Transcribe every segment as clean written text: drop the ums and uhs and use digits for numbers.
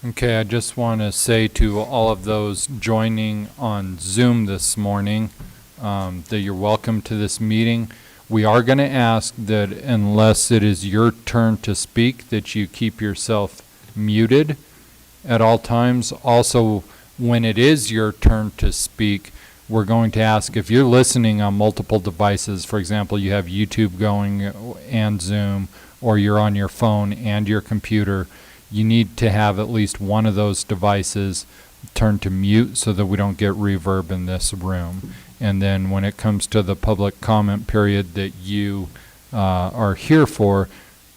Okay, I just want to say to all of those joining on Zoom this morning that you're welcome to this meeting. We are going to ask that unless it is your turn to speak, that you keep yourself muted at all times. Also, when it is your turn to speak, we're going to ask if you're listening on multiple devices, for example, you have YouTube going and Zoom, or you're on your phone and your computer, you need to have at least one of those devices turned to mute so that we don't get reverb in this room. And then when it comes to the public comment period that you are here for,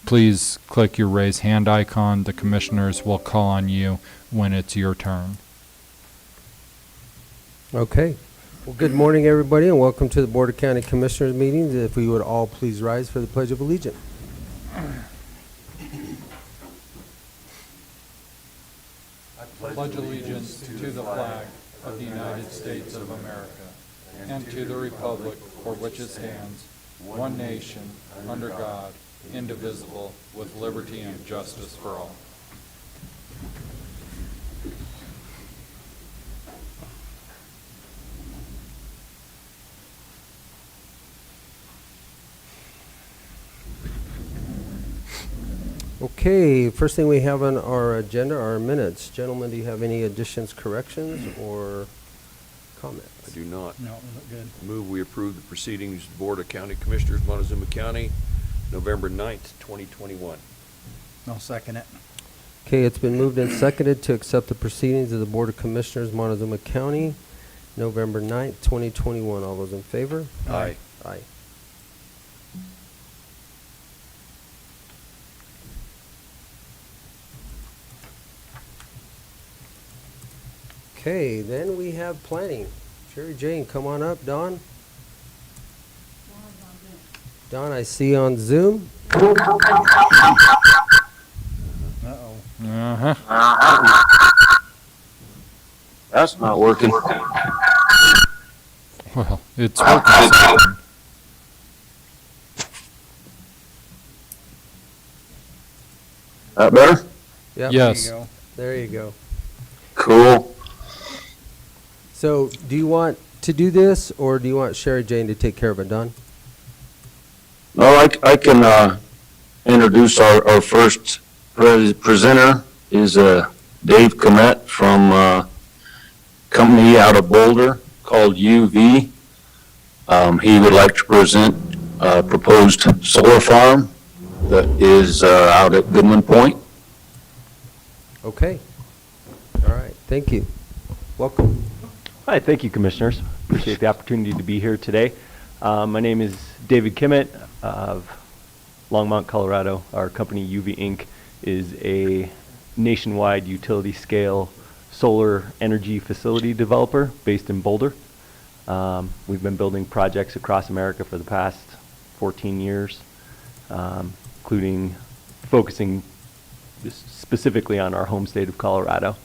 please click your raise hand icon. The commissioners will call on you when it's your turn. Okay. Well, good morning, everybody, and welcome to the Board of County Commissioners meetings. If we would all please rise for the Pledge of Allegiance. I pledge allegiance to the flag of the United States of America and to the republic for which it stands, one nation, under God, indivisible, with liberty and justice for all. Okay, first thing we have on our agenda are our minutes. Gentlemen, do you have any additions, corrections, or comments? I do not. No, we look good. Move we approve the proceedings Board of County Commissioners, Montezuma County, November 9th, 2021. I'll second it. Okay, it's been moved and seconded to accept the proceedings of the Board of Commissioners, Montezuma County, November 9th, 2021. All those in favor? Aye. Aye. Okay, then we have planning. Sherry Jane, come on up. Don? Don, I see on Zoom. Uh-oh. Uh-huh. That's not working. Well, it's working. That better? Yep. Yes. There you go. There you go. Cool. So, do you want to do this, or do you want Sherry Jane to take care of it, Don? No, I can introduce our first presenter is Dave Kimmet from a company out of Boulder called UV. He would like to present a proposed solar farm that is out at Goodman Point. Okay. All right. Thank you. Welcome. Hi, thank you, Commissioners. Appreciate the opportunity to be here today. My name is David Kimmet of Longmont, Colorado. Our company, UV Inc., is a nationwide utility-scale solar energy facility developer based in Boulder. We've been building projects across America for the past 14 years, including focusing specifically on our home state of Colorado.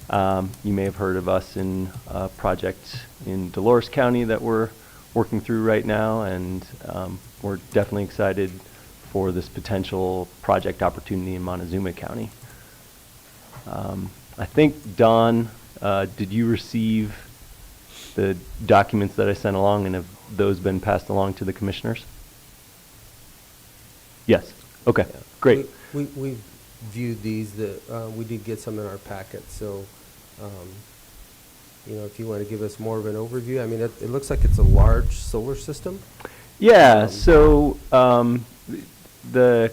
You may have heard of us in a project in Dolores County that we're working through right now, and we're definitely excited for this potential project opportunity in Montezuma County. I think, Don, did you receive the documents that I sent along, and have those been passed along to the commissioners? Yes. Okay, great. We viewed these. We did get some in our packet, so if you want to give us more of an overview. I mean, it looks like it's a large solar system. Yeah, so the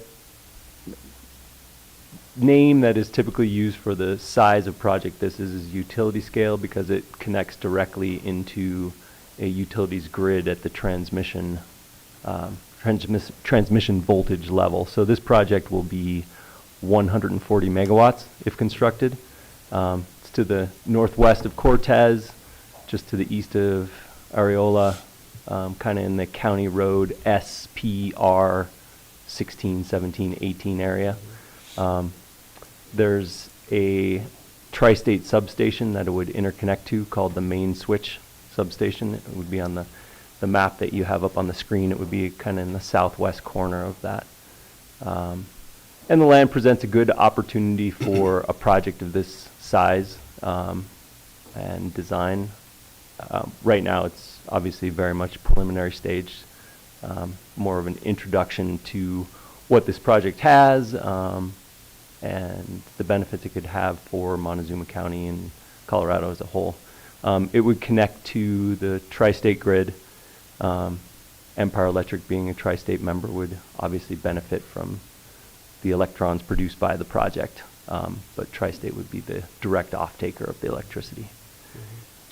name that is typically used for the size of project this is utility scale, because it connects directly into a utilities grid at the transmission voltage level. So this project will be 140 megawatts if constructed. It's to the northwest of Cortez, just to the east of Areola, kind of in the County Road SPR 16, 17, 18 area. There's a tri-state substation that it would interconnect to called the main switch substation. It would be on the map that you have up on the screen. It would be kind of in the southwest corner of that. And the land presents a good opportunity for a project of this size and design. Right now, it's obviously very much preliminary stage, more of an introduction to what this project has and the benefits it could have for Montezuma County and Colorado as a whole. It would connect to the tri-state grid. Empire Electric, being a tri-state member, would obviously benefit from the electrons produced by the project, but tri-state would be the direct off-taker of the electricity.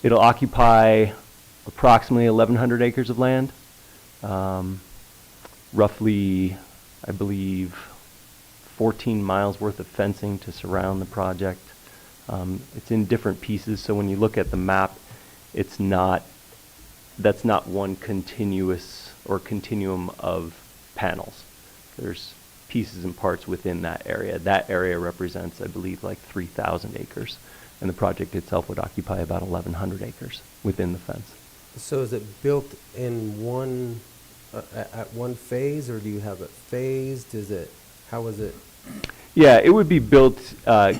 It'll occupy approximately 1,100 acres of land, roughly, I believe, 14 miles worth of fencing to surround the project. It's in different pieces, so when you look at the map, that's not one continuous or continuum of panels. There's pieces and parts within that area. That area represents, I believe, like 3,000 acres, and the project itself would occupy about 1,100 acres within the fence. So is it built in one, at one phase, or do you have it phased? How is it? Yeah, it would be built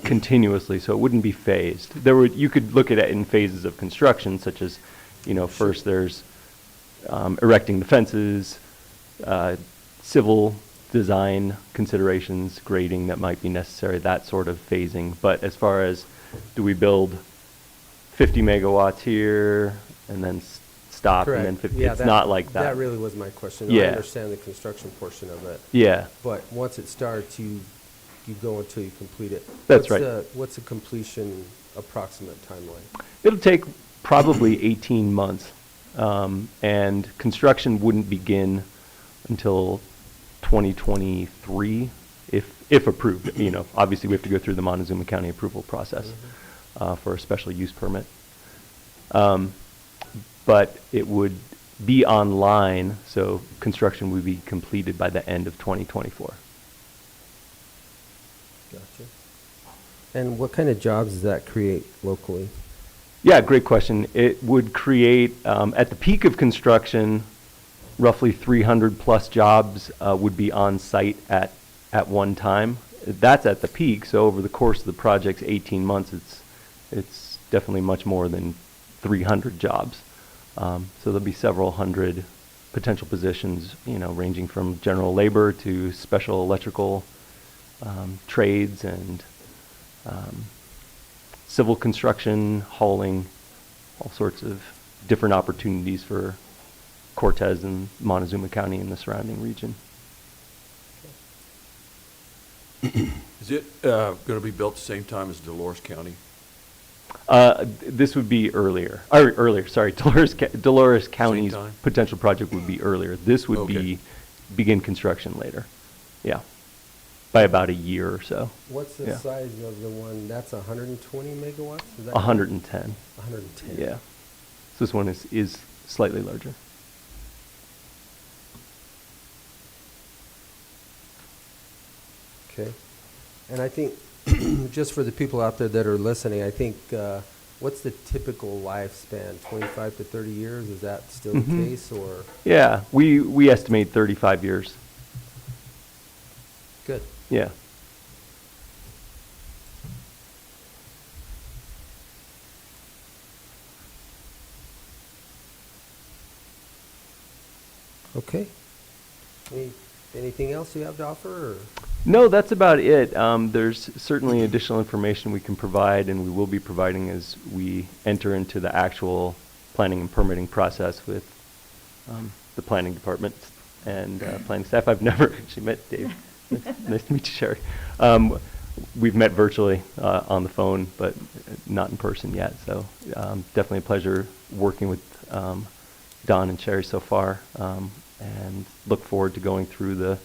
continuously, so it wouldn't be phased. You could look at it in phases of construction, such as, first there's erecting the fences, civil design considerations, grading that might be necessary, that sort of phasing. But as far as, do we build 50 megawatts here and then stop and then 50? Yeah, it's not like that. That really was my question. Yeah. I understand the construction portion of it. Yeah. But once it starts, you go until you complete it. That's right. What's the completion approximate timeline? It'll take probably 18 months, and construction wouldn't begin until 2023, if approved. Obviously we have to go through the Montezuma County approval process for a special use permit. But it would be online, so construction would be completed by the end of 2024. Gotcha. And what kind of jobs does that create locally? Yeah, great question. It would create, at the peak of construction, roughly 300 plus jobs would be on site at one time. That's at the peak, so over the course of the project's 18 months, it's definitely much more than 300 jobs. So there'll be several hundred potential positions, ranging from general labor to special electrical trades and civil construction, hauling, all sorts of different opportunities for Cortez and Montezuma County and the surrounding region. Is it going to be built at the same time as Dolores County? This would be earlier. Dolores County's time? potential project would be earlier. This would Okay. begin construction later. Yeah, by about a year or so. What's the Yeah. size of the one, that's 120 megawatts? Is that 110. 110. Yeah. So this one is slightly larger. Okay. And I think, just for the people out there that are listening, I think, what's the typical lifespan? 25 to 30 years? Is that still Mhm. the case, or? Yeah, we estimate 35 years. Good. Yeah. Okay. Anything else you have to offer, or? No, that's about it. There's certainly additional information we can provide, and we will be providing as we enter into the actual planning and permitting process with the planning department and planning staff. I've never actually met Dave. Nice to meet you, Sherry. We've met virtually on the phone, but not in person yet. So definitely a pleasure working with Don and Sherry so far, and look forward to going through the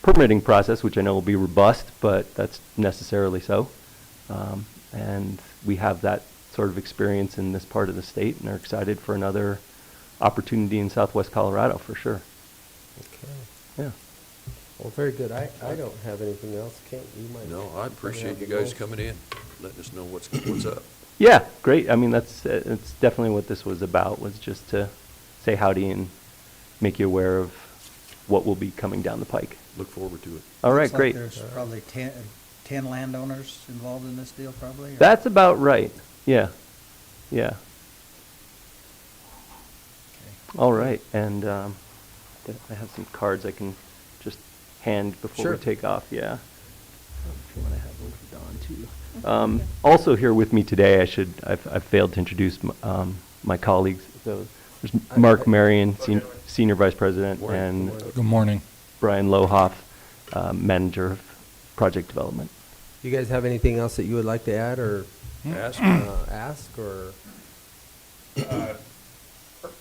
permitting process, which I know will be robust, but that's necessarily so. And we have that sort of experience in this part of the state, and are excited for another opportunity in Southwest Colorado for sure. Okay. Yeah. Well, very good. I don't have anything else. Kent, you might. No, I appreciate have you the guys most. coming in, letting us know what's up. Yeah, great. I mean, that's it's definitely what this was about, was just to say howdy and make you aware of what will be coming down the pike. look forward to it. All right, Looks like great. There's probably 10 landowners involved in this deal, probably? or- That's about right. Yeah. Yeah. Okay. All right. And I have some cards I can just hand before Sure. we take off. Yeah. If you want to have one for Don, too. Also here with me today, I've failed to introduce my colleagues. So there's Mark Marion, Senior Vice President, Morning. and Good morning. Brian Lohoff, Manager of Project Development. You guys have anything else that you would like to add or Ask. ask or?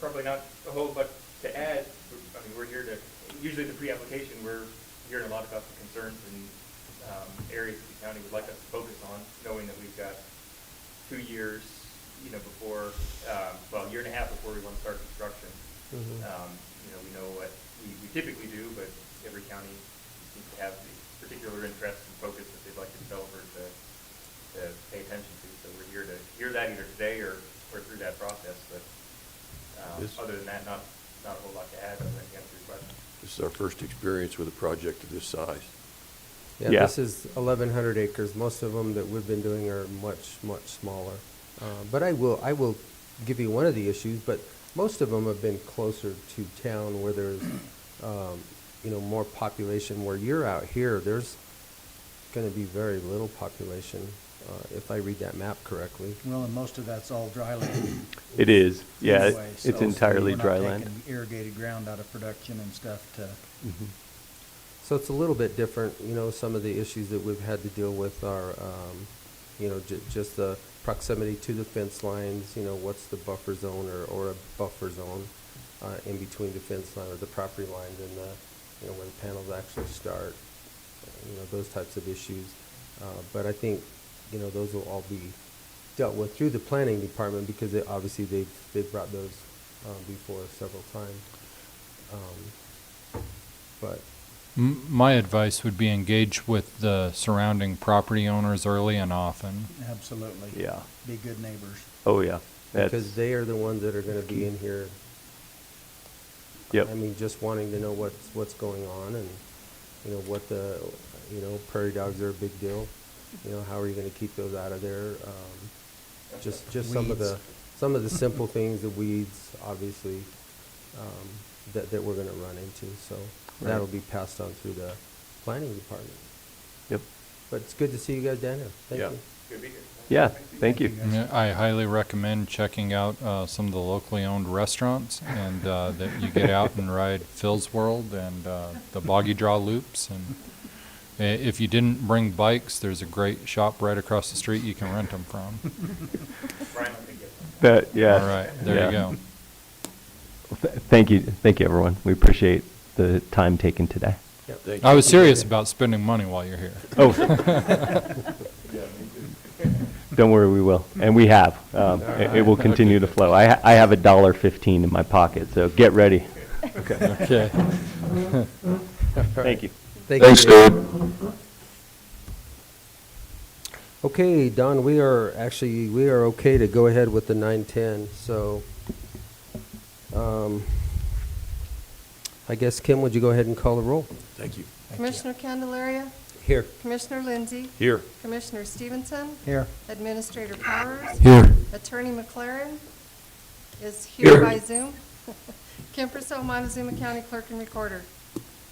Probably not a whole but to add. I mean, we're here to, usually the pre-application, we're hearing a lot about the concerns and areas that the county would like us to focus on, knowing that we've got 2 years, before, well, a year and a half before we want to start construction. Mhm. We know what we typically do, but every county seems to have the particular interests and focus that they'd like the developer to pay attention to. So we're here to hear that either today or through that process, but other than that, not a whole lot to add other than to answer your question. This is our first experience with a project of this size. Yeah. This is 1,100 acres. Most of them that we've been doing are much, much smaller. But I will give you one of the issues, but most of them have been closer to town where there's, more population. Where you're out here, there's going to be very little population, if I read that map correctly. Well, and most of that's all dry land. It is. Yeah, anyway, it's so entirely we're not dry land. taking irrigated ground out of production and stuff to, So it's a little bit different, some of the issues that we've had to deal with are, just the proximity to the fence lines, what's the buffer zone or a buffer zone in between the fence line or the property lines and where the panels actually start, those types of issues. But I think, those will all be dealt with through the planning department because obviously they've brought those before several times. But My advice would be engage with the surrounding property owners early and often. absolutely. Yeah. Be good neighbors. Oh, yeah. because they are the ones that are going to be in here. Yep. I mean, just wanting to know what's going on and, what the, prairie dogs are a big deal. How are you going to keep those out of there? Just some of Weeds. the simple things, the weeds, obviously, that we're going to run into. So Right. that'll be passed on through the planning department. Yep. But it's good to see you guys down here. Thank Yeah. you. Good to be here. Yeah, thank you. guys. Yeah, I highly recommend checking out some of the locally owned restaurants and that you get out and ride Phil's World and the Boggy Draw Loops. And if you didn't bring bikes, there's a great shop right across the street you can rent them from. Brian, I think Yeah. All right, there Yeah. you go. Thank you, everyone. We appreciate the time taken today. Thank I you. was serious about spending money while you're here. Oh. Don't worry, we will, and we have. It will continue to flow. I have $1.15 in my pocket, so get ready. Okay. Thank you. Thanks, Dave. Dave. Okay, Don, we are okay to go ahead with the 910, so, I guess, Kim, would you go ahead and call the roll? Thank you. Commissioner Candelaria, Here. Commissioner Lindsay, Here. Commissioner Stevenson, Here. Administrator Powers, Here. Attorney McLaren is Here. here by Zoom. Kim Purcell, Montezuma County Clerk and Recorder.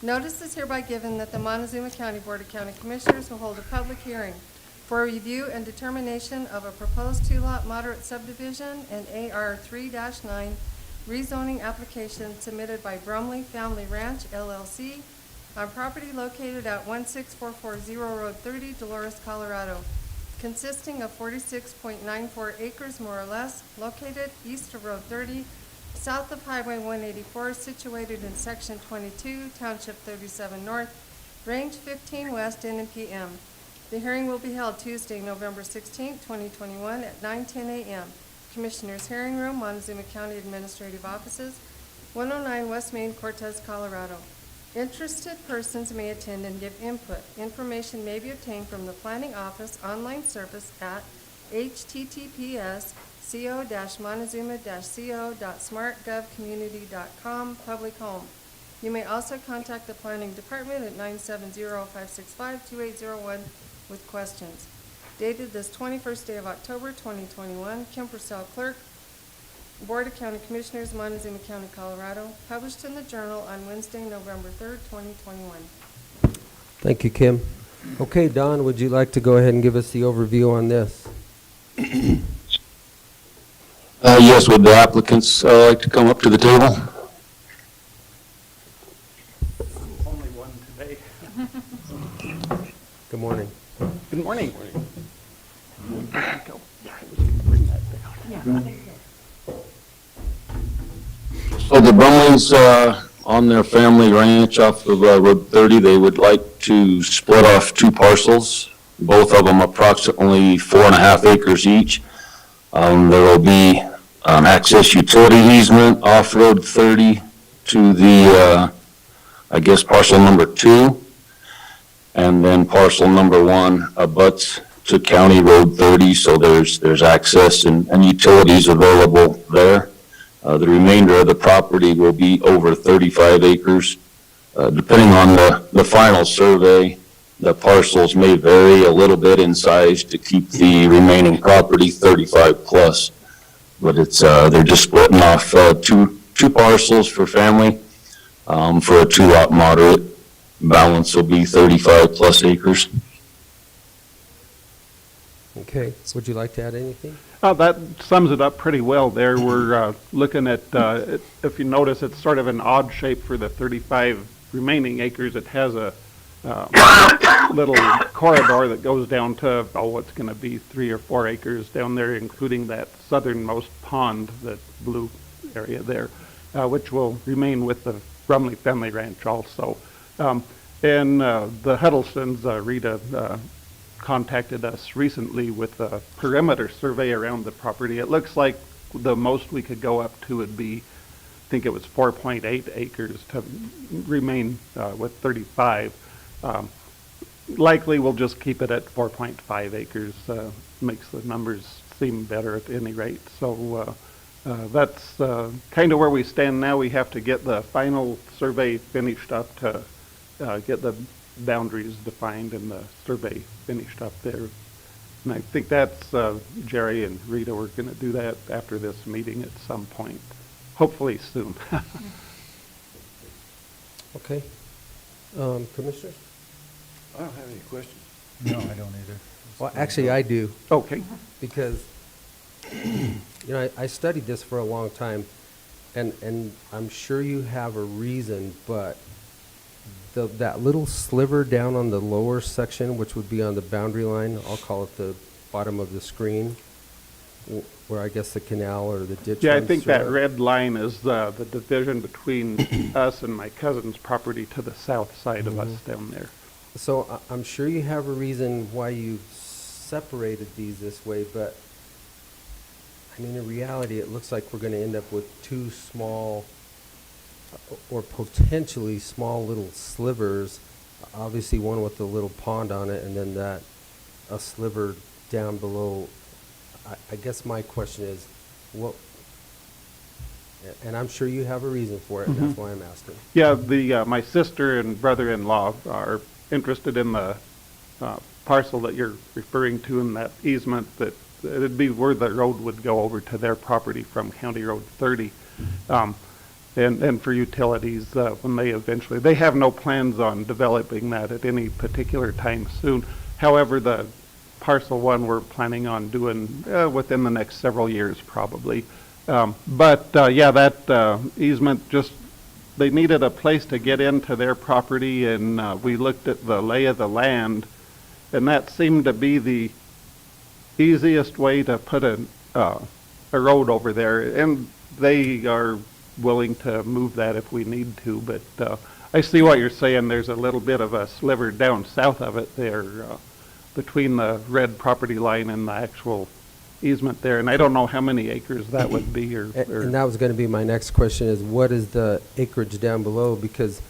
Notice is hereby given that the Montezuma County Board of County Commissioners will hold a public hearing for review and determination of a proposed two-lot moderate subdivision and AR 3-9 rezoning application submitted by BrumleyFamily Ranch LLC on property located at 16440 Road 30, Dolores, Colorado, consisting of 46.94 acres more or less, located east of Road 30, south of Highway 184, situated in Section 22, Township 37 North, Range 15 West, N.M.P.M. The hearing will be held Tuesday, November 16, 2021, at 9:10 a.m. Commissioners' Hearing Room, Montezuma County Administrative Offices, 109 West Main, Cortez, Colorado. Interested persons may attend and give input. Information may be obtained from the Planning Office online service at https://co-montezuma-co.smartgovcommunity.com, public home. You may also contact the planning department at 970-565-2801 with questions. Dated this 21st day of October 2021, Kim Purcell, Clerk, Board of County Commissioners, Montezuma County, Colorado. Published in the Journal on Wednesday, November 3rd, 2021. Thank you, Kim. Okay, Don, would you like to go ahead and give us the overview on this? Yes, would the applicants like to come up to the table? Only one today. Good morning. Good morning. So the Brumleys, on their family ranch off of Road 30, they would like to split off two parcels, both of them approximately 4.5 acres each. There will be access utility easement off Road 30 to the, I guess, parcel number 2. And then parcel number 1 abuts to County Road 30, so there's access and utilities available there. The remainder of the property will be over 35 acres. Depending on the final survey, the parcels may vary a little bit in size to keep the remaining property 35 plus. But it's they're just splitting off two parcels for family for a 2-lot moderate. Balance will be 35 plus acres. Okay, would you like to add anything? That sums it up pretty well there. We're looking at, if you notice, it's sort of an odd shape for the 35 remaining acres. It has a little corridor that goes down to, what's going to be 3 or 4 acres down there, including that southernmost pond, that blue area there, which will remain with the BrumleyFamily Ranch also. And the Huddlestons, Rita, contacted us recently with a perimeter survey around the property. It looks like the most we could go up to would be, I think it was 4.8 acres to remain with 35. Likely we'll just keep it at 4.5 acres. Makes the numbers seem better at any rate. So that's kind of where we stand now. We have to get the final survey finished up to get the boundaries defined and the survey finished up there. And I think that's, Jerry and Rita, we're going to do that after this meeting at some point, hopefully soon. Okay. Commissioner? I don't have any questions. No, I don't either. Well, actually, I do, Okay. because, I studied this for a long time, and I'm sure you have a reason, but that little sliver down on the lower section, which would be on the boundary line, I'll call it the bottom of the screen, where I guess the canal or the ditch. Yeah, I runs think through that it. red line is the division between us and my cousin's property to the south side of us down there. So I'm sure you have a reason why you separated these this way, but I mean, in reality, it looks like we're going to end up with two small or potentially small little slivers. Obviously, one with a little pond on it, and then a sliver down below. I guess my question is, what? And I'm sure you have a reason for it, and that's why I'm asking. Yeah, my sister and brother-in-law are interested in the parcel that you're referring to in that easement, that it'd be where the road would go over to their property from County Road 30. And for utilities, when they have no plans on developing that at any particular time soon. However, the parcel 1 we're planning on doing within the next several years probably. That easement, just, they needed a place to get into their property, and we looked at the lay of the land, and that seemed to be the easiest way to put a road over there. And they are willing to move that if we need to, but I see what you're saying. There's a little bit of a sliver down south of it there between the red property line and the actual easement there, and I don't know how many acres that would be. And that was going to be my next question, is what is the acreage down below? Because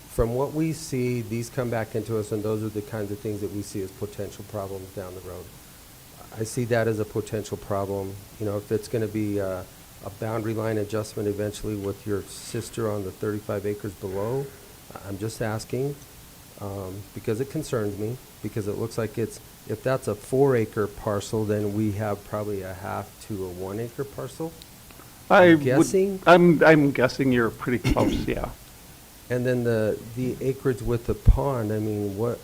from what we see, these come back into us, and those are the kinds of things that we see as potential problems down the road. I see that as a potential problem. If it's going to be a boundary line adjustment eventually with your sister on the 35 acres below? I'm just asking, because it concerns me, because it looks like if that's a 4-acre parcel, then we have probably a half to a 1-acre parcel. Guessing? I'm guessing you're pretty close, yeah. And then the acreage with the pond, I mean, what,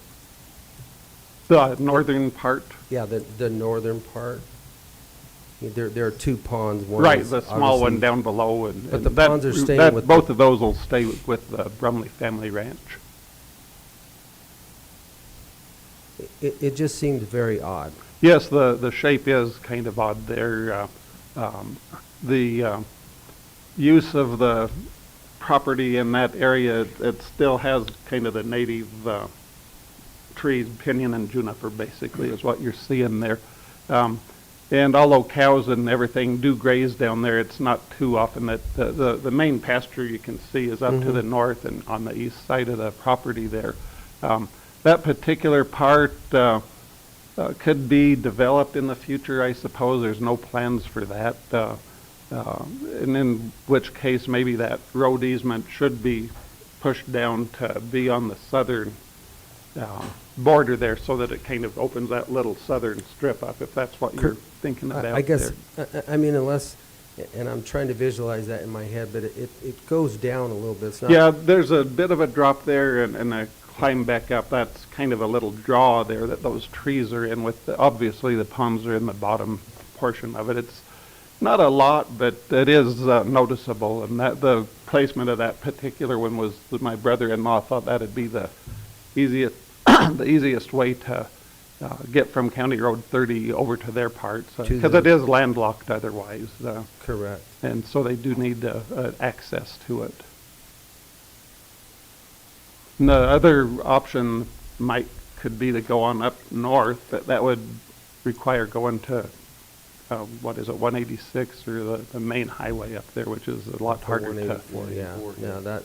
The northern part, yeah, the northern part? There are 2 ponds. One right, is the small one obviously- down below, and But and the that- ponds are staying that- with both the- of those will stay with the BrumleyFamily Ranch. It just seemed very odd. Yes, the shape is kind of odd there. The use of the property in that area, it still has kind of the native trees, pinyon and juniper basically is what you're seeing there. And although cows and everything do graze down there, it's not too often that the main pasture you can see is up to the north and on the east side of the property there. That particular part could be developed in the future, I suppose. There's no plans for that. And in which case, maybe that road easement should be pushed down to be on the southern border there so that it kind of opens that little southern strip up, if that's what you're thinking about I guess, there. I mean, unless, and I'm trying to visualize that in my head, but it goes down a little bit. It's not. Yeah, there's a bit of a drop there and a climb back up. That's kind of a little draw there that those trees are in with, obviously the palms are in the bottom portion of it. It's not a lot, but it is noticeable, and that the placement of that particular one was my brother-in-law thought that'd be the easiest the easiest way to get from County Road 30 over to their part, because it is landlocked otherwise. Correct. And so they do need access to it. And the other option could be to go on up north, but that would require going to, 186 or the main highway up there, which is a lot harder to. 184, yeah. No, that.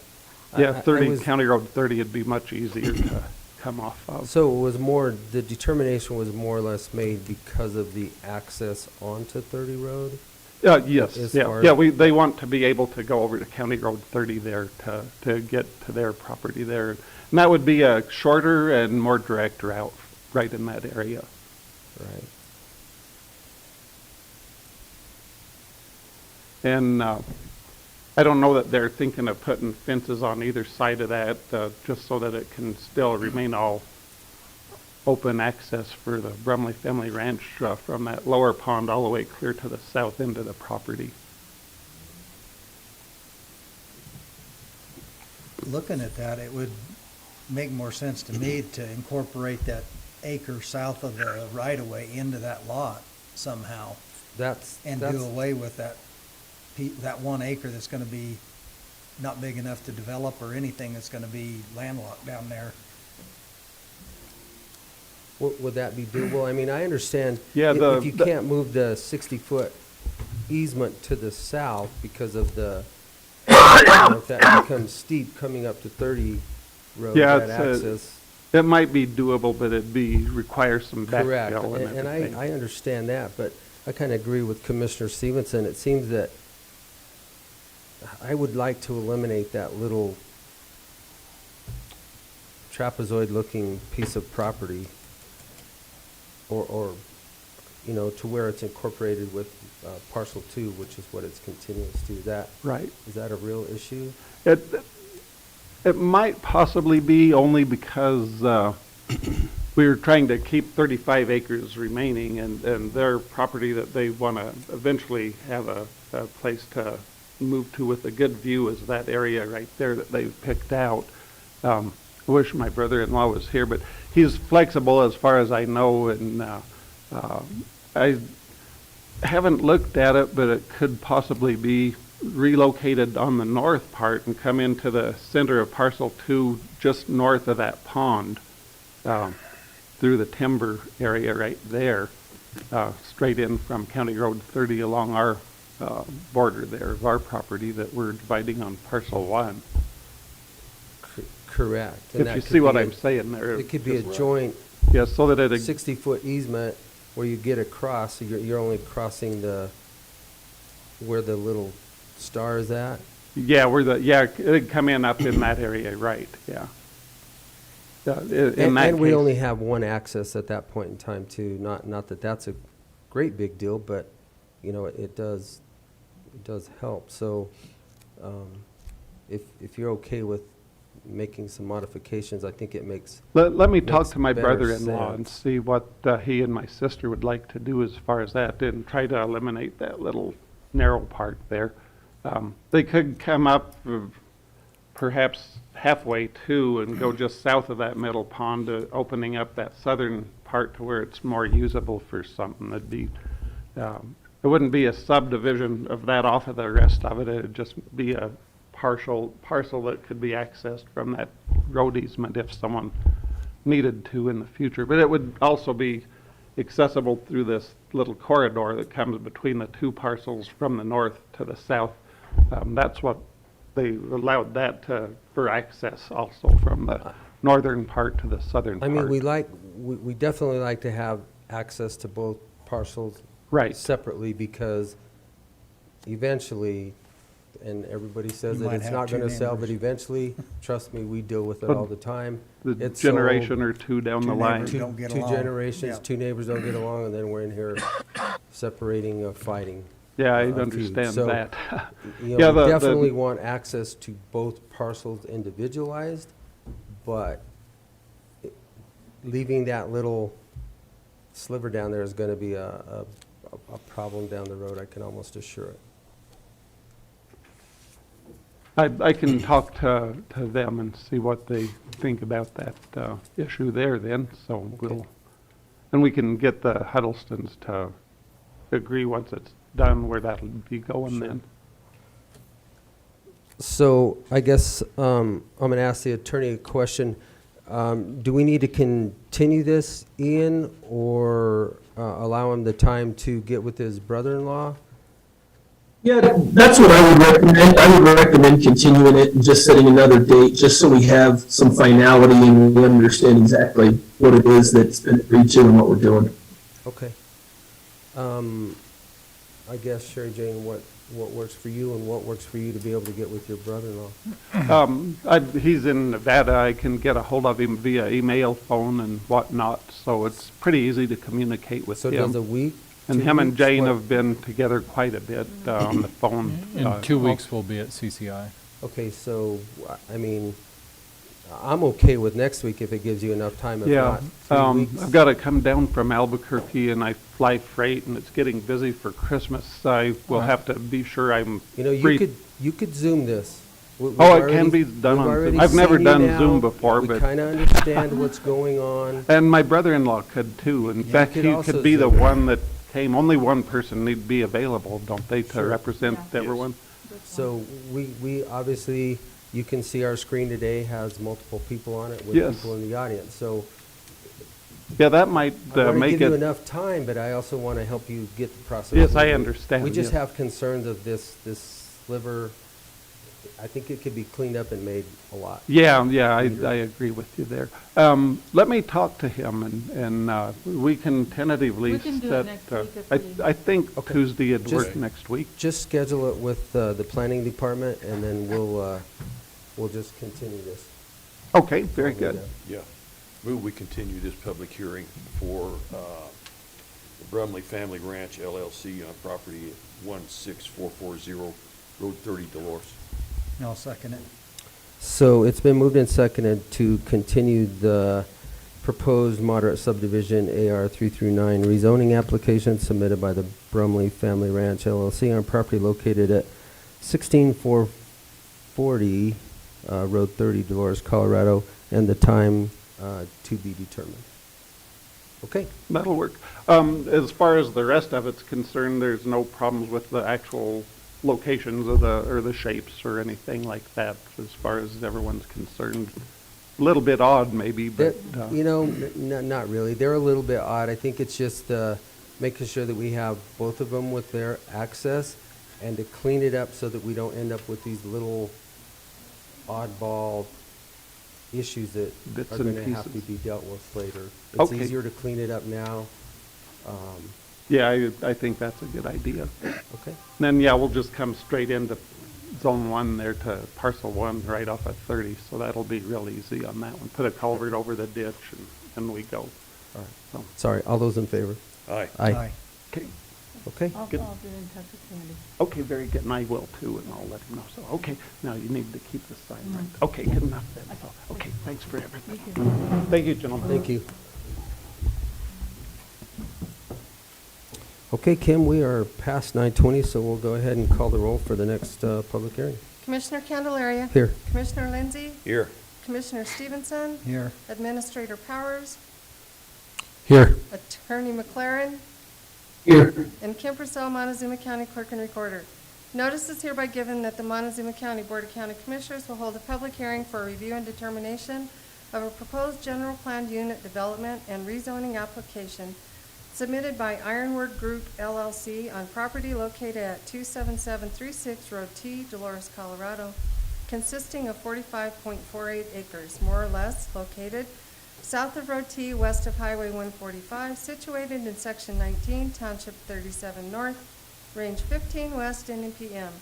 Yeah, I was- County Road 30 would be much easier to come off of. So it was more, the determination was more or less made because of the access onto 30 Road? Yes, As yeah, far yeah, as- they want to be able to go over to County Road 30 there to get to their property there. And that would be a shorter and more direct route right in that area. Right. And I don't know that they're thinking of putting fences on either side of that, just so that it can still remain all open access for the BrumleyFamily Ranch from that lower pond all the way clear to the south end of the property. Looking at that, it would make more sense to me to incorporate that acre south of the right-of-way into that lot somehow and do away with that 1 acre that's gonna be not big enough to develop or anything that's gonna be landlocked down there. Would that be doable? I mean, I understand Yeah, if you can't move the 60-foot easement to the south because of the, if that becomes steep coming up to 30 Road, Yeah, that access. it might be doable, but require some Correct, backfill and and everything. I understand that, but I kind of agree with Commissioner Stevenson. It seems that I would like to eliminate that little trapezoid-looking piece of property, or to where it's incorporated with parcel 2, which is what it's continuous to. Right. Is that a real issue? It might possibly be only because we were trying to keep 35 acres remaining, and their property that they want to eventually have a place to move to with a good view is that area right there that they've picked out. I wish my brother-in-law was here, but he's flexible as far as I know, and I haven't looked at it, but it could possibly be relocated on the north part and come into the center of parcel 2 just north of that pond through the timber area right there, straight in from County Road 30 along our border there of our property that we're dividing on parcel 1. Correct. And If that you could see what be I'm saying there. It could be a joint Yeah, so that it 60-foot easement where you get across, so you're only crossing the where the little star is at. Yeah, it'd come in up in that area, right, yeah. In that And we case- only have one access at that point in time too. Not that that's a great big deal, but, you know, it does help. So, if you're okay with making some modifications, I think it makes. Let me talk makes to my better brother-in-law and sense. see what he and my sister would like to do as far as that, and try to eliminate that little narrow part there. They could come up perhaps halfway too and go just south of that middle pond, opening up that southern part to where it's more usable for something. That'd be, it wouldn't be a subdivision of that off of the rest of it. It'd just be a parcel that could be accessed from that road easement if someone needed to in the future. But it would also be accessible through this little corridor that comes between the two parcels from the north to the south. That's what they allowed that for access also from the northern part to the southern I part. mean, we definitely like to have access to both parcels Right. separately, because eventually, and everybody says You that might it's have not two gonna sell, but neighbors. eventually, trust me, we deal with it But all the time. The It's sold, generation or two down the Two line. neighbors don't get two along. generations, Yeah. two neighbors don't get along, and then we're in here separating, fighting. Yeah, I feud. understand So, that. You Yeah, know, we the- definitely want access to both parcels individualized, but leaving that little sliver down there is gonna be a problem down the road, I can almost assure it. I can talk to them and see what they think about that issue there then, so and we can get the Huddlestons to agree once it's done where that'll be going Sure. then. So I guess I'm gonna ask the attorney a question. Do we need to continue this, Ian, or allow him the time to get with his brother-in-law? Yeah, that's what I would recommend. I would recommend continuing it and just setting another date, just so we have some finality and we understand exactly what it is that's been agreed to and what we're doing. Okay. I guess, Sherry Jane, what works for you and what works for you to be able to get with your brother-in-law? He's in Nevada. I can get a hold of him via email, phone, and whatnot, so it's pretty easy to communicate with So does a him. week? And 2 him and weeks, Jane what? have been together quite a bit on the phone. In 2 weeks, we'll be at CCI. Okay, so, I mean, I'm okay with next week if it gives you enough time, if Yeah, not 3 weeks. I've got to come down from Albuquerque and I fly freight and it's getting busy for Christmas. I will have to be sure I'm You know, free. you could Zoom this. We've Oh, it can already- be done we've on already Zoom. I've never seen you done now. Zoom before, We but, kind of understand what's going on. and my brother-in-law could too. In You fact, could he also could be the Zoom. one that came. Only one person need to be available, don't they, to Sure. represent everyone? So we obviously, you can see our screen today has multiple people on it with Yes. people in the audience. So Yeah, that might I want to make give you it, enough time, but I also want to help you get the process. Yes, I moving. understand, We just yes. have concerns of this sliver. I think it could be cleaned up and made a lot. yeah, I Leader. agree with you there. Let me talk to him and we can tentatively We can do it set, next week if we- I think Okay. Tuesday would Just- work next week. Just schedule it with the planning department, and then we'll just continue this. Okay, very good. Yeah. Move we continue this public hearing for the BrumleyFamily Ranch LLC on property at 16440 Road 30, Dolores. I'll second it. So it's been moved and seconded to continue the proposed moderate subdivision AR 3 through 9 rezoning application submitted by the BrumleyFamily Ranch LLC on property located at 16440 Road 30, Dolores, Colorado, and the time to be determined. Okay. That'll work. As far as the rest of it's concerned, there's no problems with the actual locations of the shapes or anything like that, as far as everyone's concerned. A little bit odd maybe, but, You know, not really. They're a little bit odd. I think it's just making sure that we have both of them with their access and to clean it up so that we don't end up with these little oddball issues that Bits are and going to have to pieces. be dealt with later. It's Okay. easier to clean it up now. Yeah, I think that's a good idea. Okay. Then, yeah, we'll just come straight into Zone 1 there to Parcel 1 right off at 30, so that'll be real easy on that one. Put a culvert over the ditch and we go. All right. So, Sorry, all those in favor? Aye. Aye. okay, Okay. Good. I'll get in touch with Sandy. okay, very good, and I will too, and I'll let him know. So, okay, now you need to keep the sign right. Okay, good enough then. So, okay, thanks for everything. Thank you, gentlemen. Thank you. Okay, Kim, we are past 9:20, so we'll go ahead and call the roll for the next public hearing. Commissioner Candelaria. Here. Commissioner Lindsay. Here. Commissioner Stevenson. Here. Administrator Powers. Here. Attorney McLaren. Here. And Kim Purcell, Montezuma County Clerk and Recorder. Notice is hereby given that the Montezuma County Board of County Commissioners will hold a public hearing for review and determination of a proposed general plan unit development and rezoning application submitted by Ironwood Group LLC on property located at 27736 Road T, Dolores, Colorado, consisting of 45.48 acres, more or less, located south of Road T, west of Highway 145, situated in Section 19, Township 37 North, Range 15 West, N.M.P.M.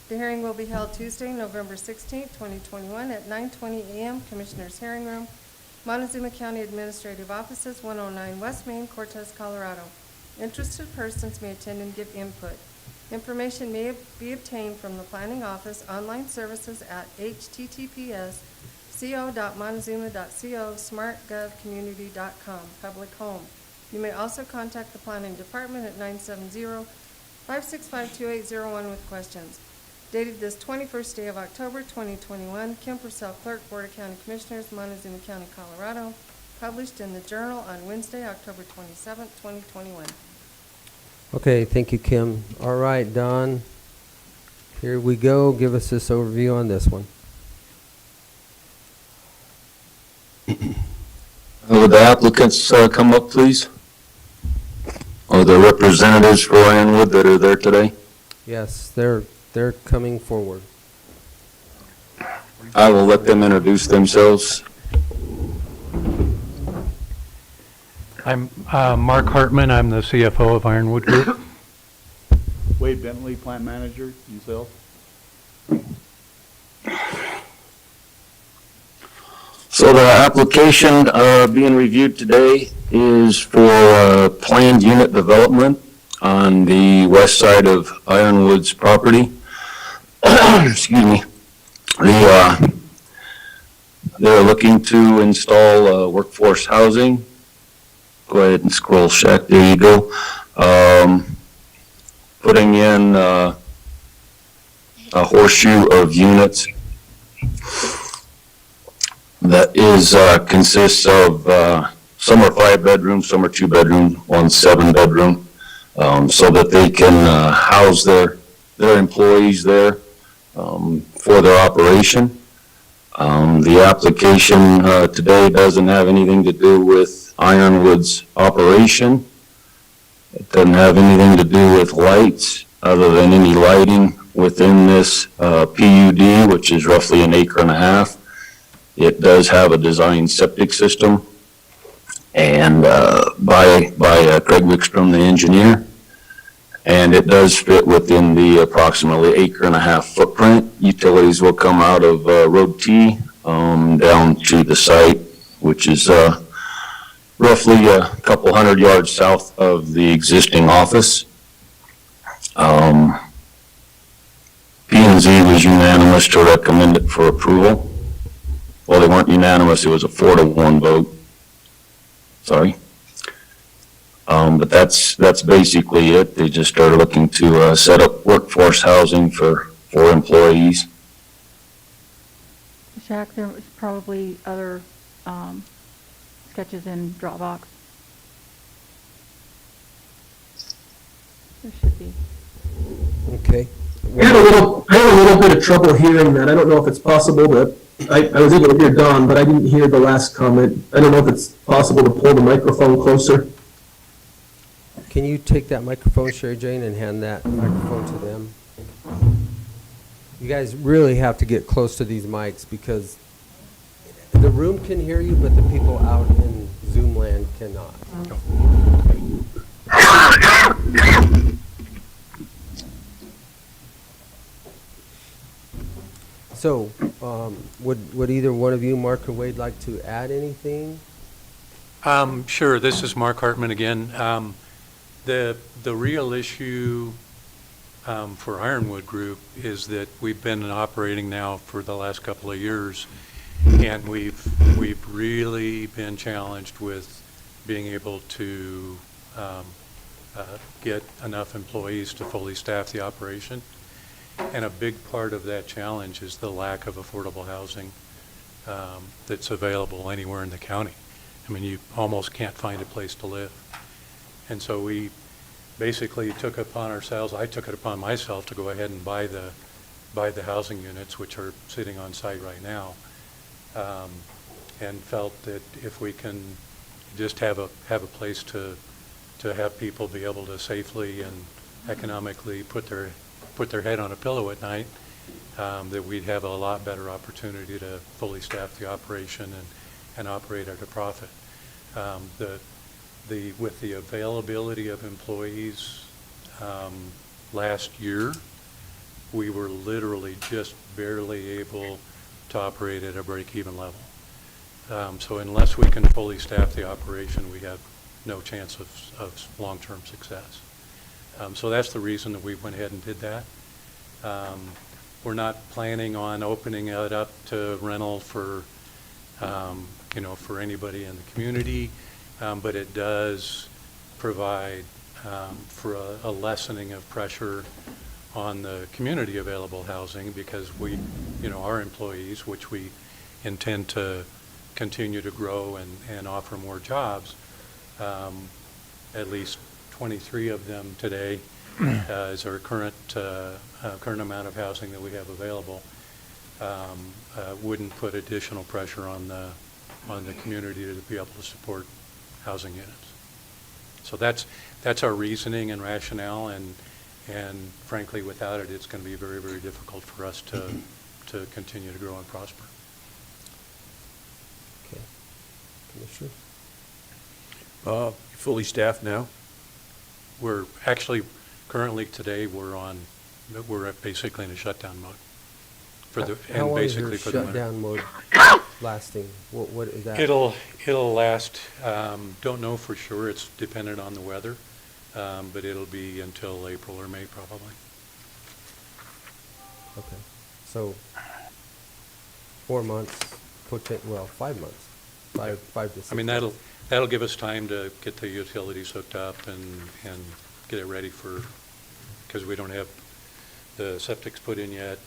The hearing will be held Tuesday, November 16, 2021, at 9:20 a.m., Commissioners' Hearing Room, Montezuma County Administrative Offices, 109 West Main, Cortez, Colorado. Interested persons may attend and give input. Information may be obtained from the Planning Office online services at https://co.montezuma.co, smartgovcommunity.com, public home. You may also contact the Planning Department at 970-565-2801 with questions. Dated this 21st day of October 2021, Kim Purcell, Clerk, Board of County Commissioners, Montezuma County, Colorado. Published in the Journal on Wednesday, October 27th, 2021. Okay, thank you, Kim. All right, Don, here we go. Give us this overview on this one. Would the applicants come up, please? Or the representatives for Ironwood that are there today? Yes, they're coming forward. I will let them introduce themselves. I'm Mark Hartman. I'm the CFO of Ironwood Group. Wade Bentley, Plant Manager, yourself. So the application being reviewed today is for planned unit development on the west side of Ironwood's property. Excuse me. They're looking to install workforce housing. Go ahead and scroll, Shaq. There you go. Putting in a horseshoe of units that is consists of some are 5 bedrooms, some are 2 bedroom, one 7 bedroom, so that they can house their employees there for their operation. The application today doesn't have anything to do with Ironwood's operation. It doesn't have anything to do with lights other than any lighting within this PUD, which is roughly 1.5 acres. It does have a designed septic system, and by Craig Wickstrom, the engineer, and it does fit within the approximately 1.5 acre footprint. Utilities will come out of Road T down to the site, which is roughly a couple hundred yards south of the existing office. P&Z was unanimous to recommend it for approval. Well, they weren't unanimous, it was a 4-to-1 vote. Sorry. But that's basically it. They just are looking to set up workforce housing for employees. Shaq, there was probably other sketches in Dropbox. There should be. Okay. I had a little bit of trouble hearing that. I don't know if it's possible to, I was able to hear Don, but I didn't hear the last comment. I don't know if it's possible to pull the microphone closer. Can you take that microphone, Sherry Jane, and hand that microphone to them? You guys really have to get close to these mics because the room can hear you, but the people out in Zoom land cannot. So, would either one of you, Mark or Wade, like to add anything? Sure, this is Mark Hartman again. The real issue for Ironwood Group is that we've been operating now for the last couple of years, and we've really been challenged with being able to get enough employees to fully staff the operation. And a big part of that challenge is the lack of affordable housing that's available anywhere in the county. I mean, you almost can't find a place to live. And so we basically took upon ourselves, I took it upon myself to go ahead and buy the housing units, which are sitting on site right now, and felt that if we can just have a place to have people be able to safely and economically put their head on a pillow at night, that we'd have a lot better opportunity to fully staff the operation and operate at a profit. With the availability of employees last year, we were literally just barely able to operate at a break-even level. So unless we can fully staff the operation, we have no chance of long-term success. So that's the reason that we went ahead and did that. We're not planning on opening it up to rental for anybody in the community, but it does provide for a lessening of pressure on the community available housing, because our employees, which we intend to continue to grow and offer more jobs, at least 23 of them today is our current amount of housing that we have available, wouldn't put additional pressure on the community to be able to support housing units. So that's our reasoning and rationale, and frankly, without it, it's going to be very, very difficult for us to continue to grow and prosper. Okay. Commissioner? Fully staffed now? We're actually, currently today, we're basically in a shutdown mode. How long is your shutdown mode lasting? What is that? It'll last, don't know for sure, it's dependent on the weather, but it'll be until April or May probably. Okay, so 4 months, 5 months, five to 6 I mean, months. that'll give us time to get the utilities hooked up and get it ready because we don't have the septic's put in yet,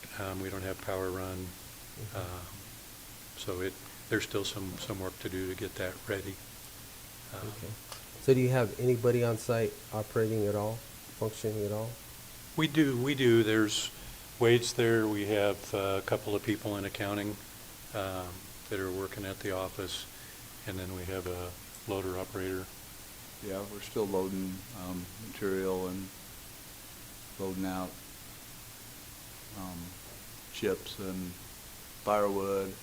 we don't have power run, so there's still some work to do to get that ready. Okay. So do you have anybody on site operating at all, functioning at all? We do. There's Wade's there. We have a couple of people in accounting that are working at the office, and then we have a loader operator. Yeah, we're still loading material and loading out chips and firewood,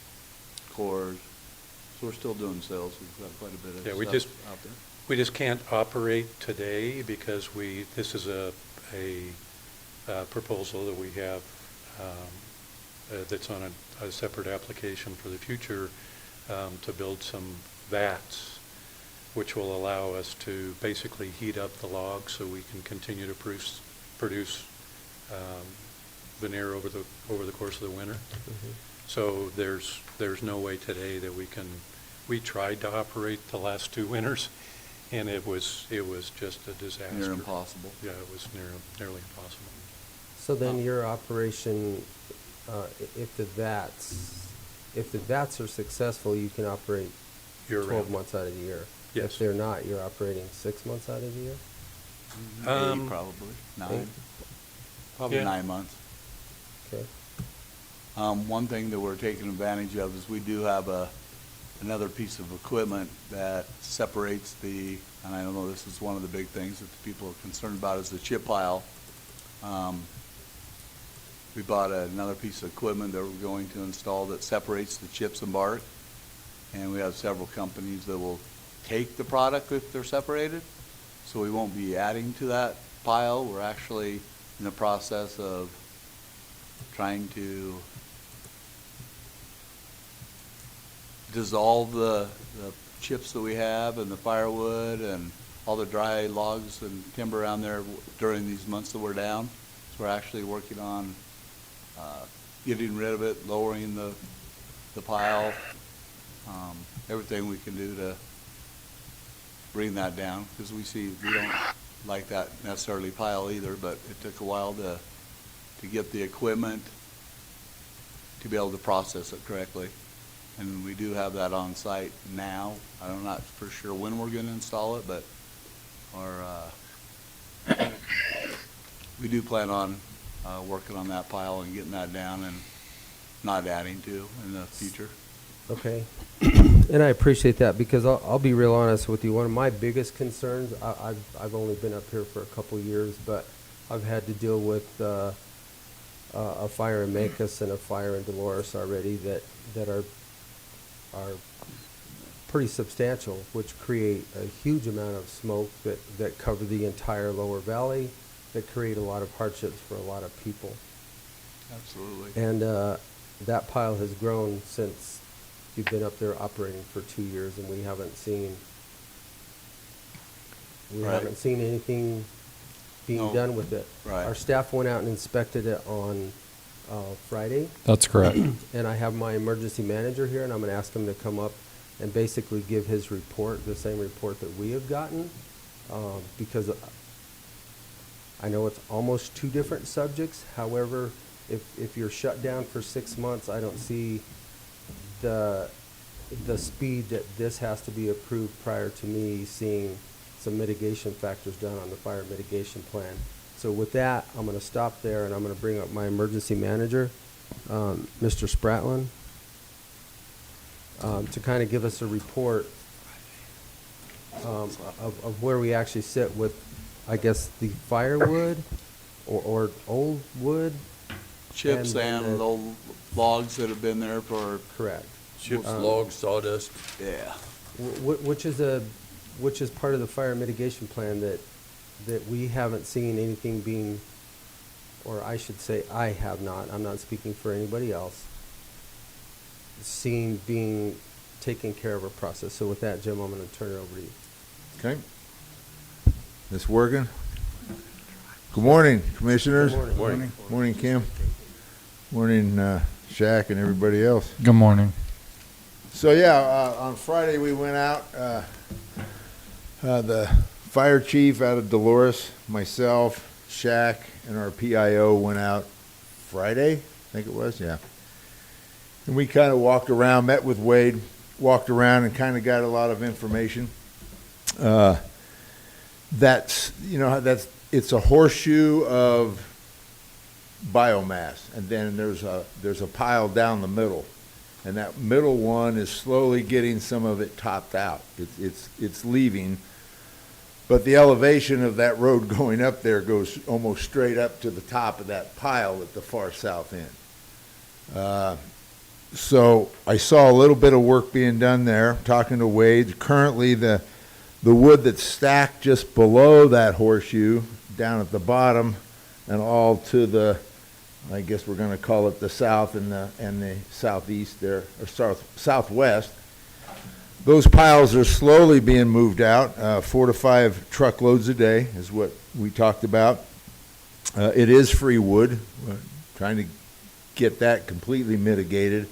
cores. So we're still doing sales. We've got quite a bit of stuff out there. We just can't operate today because this is a proposal that we have that's on a separate application for the future to build some vats, which will allow us to basically heat up the logs so we can continue to produce veneer over the course of the winter. Mm-hmm. So there's no way today that we tried to operate the last 2 winters, and it was just a disaster. Near impossible. Yeah, it was nearly impossible. So then your operation, if the vats are successful, you can operate 12 months out of the year. Yes. If they're not, you're operating 6 months out of the year? 8 probably, 9. 8? Probably Yeah. 9 months. Okay. One thing that we're taking advantage of is we do have another piece of equipment that separates and I don't know, this is one of the big things that the people are concerned about, is the chip pile. We bought another piece of equipment that we're going to install that separates the chips and bark, and we have several companies that will take the product if they're separated, so we won't be adding to that pile. We're actually in the process of trying to dissolve the chips that we have and the firewood and all the dry logs and timber around there during these months that we're down. So we're actually working on getting rid of it, lowering the pile, everything we can do to bring that down, because we don't like that necessarily pile either, but it took a while to get the equipment to be able to process it correctly. And we do have that on site now. I'm not for sure when we're going to install it, but we do plan on working on that pile and getting that down and not adding to in the future. Okay. And I appreciate that, because I'll be real honest with you. One of my biggest concerns, I've only been up here for a couple years, but I've had to deal with a fire in Mancos and a fire in Dolores already that are pretty substantial, which create a huge amount of smoke that cover the entire lower valley, that create a lot of hardships for a lot of people. Absolutely. And that pile has grown since you've been up there operating for 2 years, and we haven't seen anything being done with it. Right. Our staff went out and inspected it on Friday. That's correct. And I have my emergency manager here, and I'm going to ask him to come up and basically give his report, the same report that we have gotten, because I know it's almost two different subjects. However, if you're shut down for 6 months, I don't see the speed that this has to be approved prior to me seeing some mitigation factors done on the fire mitigation plan. So with that, I'm going to stop there, and I'm going to bring up my emergency manager, Mr. Spratlin, to kind of give us a report of where we actually sit with, I guess, the firewood or old wood. Chips and the the logs that have been there for. Correct. Chips, logs, sawdust. Yeah. Which is part of the fire mitigation plan that we haven't seen anything being, or I should say I have not, I'm not speaking for anybody else, seen being taken care of a process. So with that, Jim, I'm going to turn it over to you. Okay. This working? Good morning, commissioners. Good morning. Morning, Kim. Morning, Shaq and everybody else. Good morning. So yeah, on Friday we went out, the fire chief out of Dolores, myself, Shaq, and our PIO went out Friday, I think it was, yeah. And we kind of walked around, met with Wade, walked around and kind of got a lot of information. It's a horseshoe of biomass, and then there's a pile down the middle. And that middle one is slowly getting some of it topped out. It's leaving, but the elevation of that road going up there goes almost straight up to the top of that pile at the far south end. So I saw a little bit of work being done there, talking to Wade. Currently, the wood that's stacked just below that horseshoe, down at the bottom, and all to the, I guess we're going to call it the south and the southeast there, or southwest. Those piles are slowly being moved out. 4 to 5 truckloads a day is what we talked about. It is free wood. We're trying to get that completely mitigated.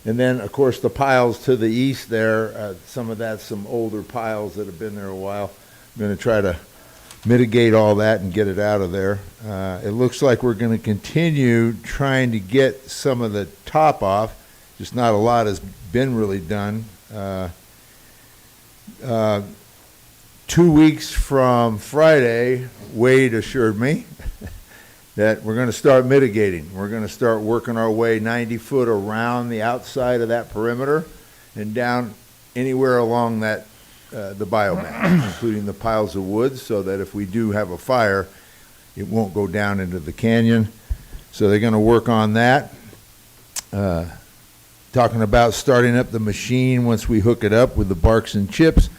And then, of course, the piles to the east there, some of that's some older piles that have been there a while. I'm going to try to mitigate all that and get it out of there. It looks like we're going to continue trying to get some of the top off. Just not a lot has been really done. 2 weeks from Friday, Wade assured me that we're going to start mitigating. We're going to start working our way 90 foot around the outside of that perimeter and down anywhere along that the biomass, including the piles of wood, so that if we do have a fire, it won't go down into the canyon. So they're going to work on that. Talking about starting up the machine once we hook it up with the barks and chips.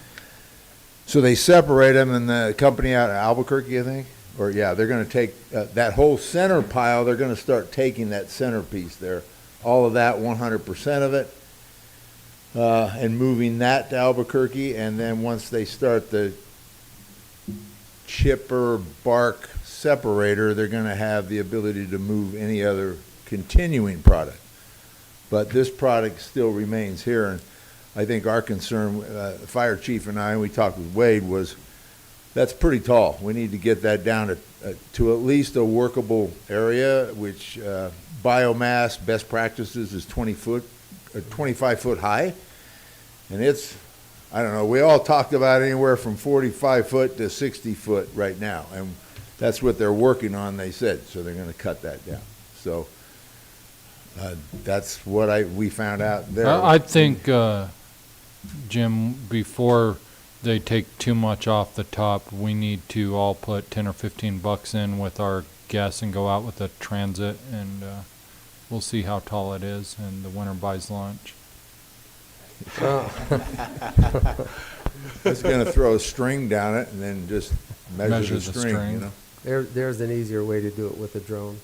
So they separate them, and the company out of Albuquerque, I think, or yeah, they're going to take that whole center pile. They're going to start taking that centerpiece there, all of that, 100% of it. and moving that to Albuquerque. And then once they start the chipper bark separator, they're going to have the ability to move any other continuing product. But this product still remains here. And I think our concern, the fire chief and I, and we talked with Wade, was that's pretty tall. We need to get that down to at least a workable area, which biomass best practices is 25 foot high. And it's, I don't know, we all talked about anywhere from 45 foot to 60 foot right now. And that's what they're working on, they said. So they're going to cut that down. So that's what we found out there. I think, Jim, before they take too much off the top, we need to all put 10 or 15 bucks in with our guests and go out with a transit, and we'll see how tall it is, and the winner buys lunch. It's going to throw a string down it and then just measure the string. You know? There's an easier way to do it with a drone.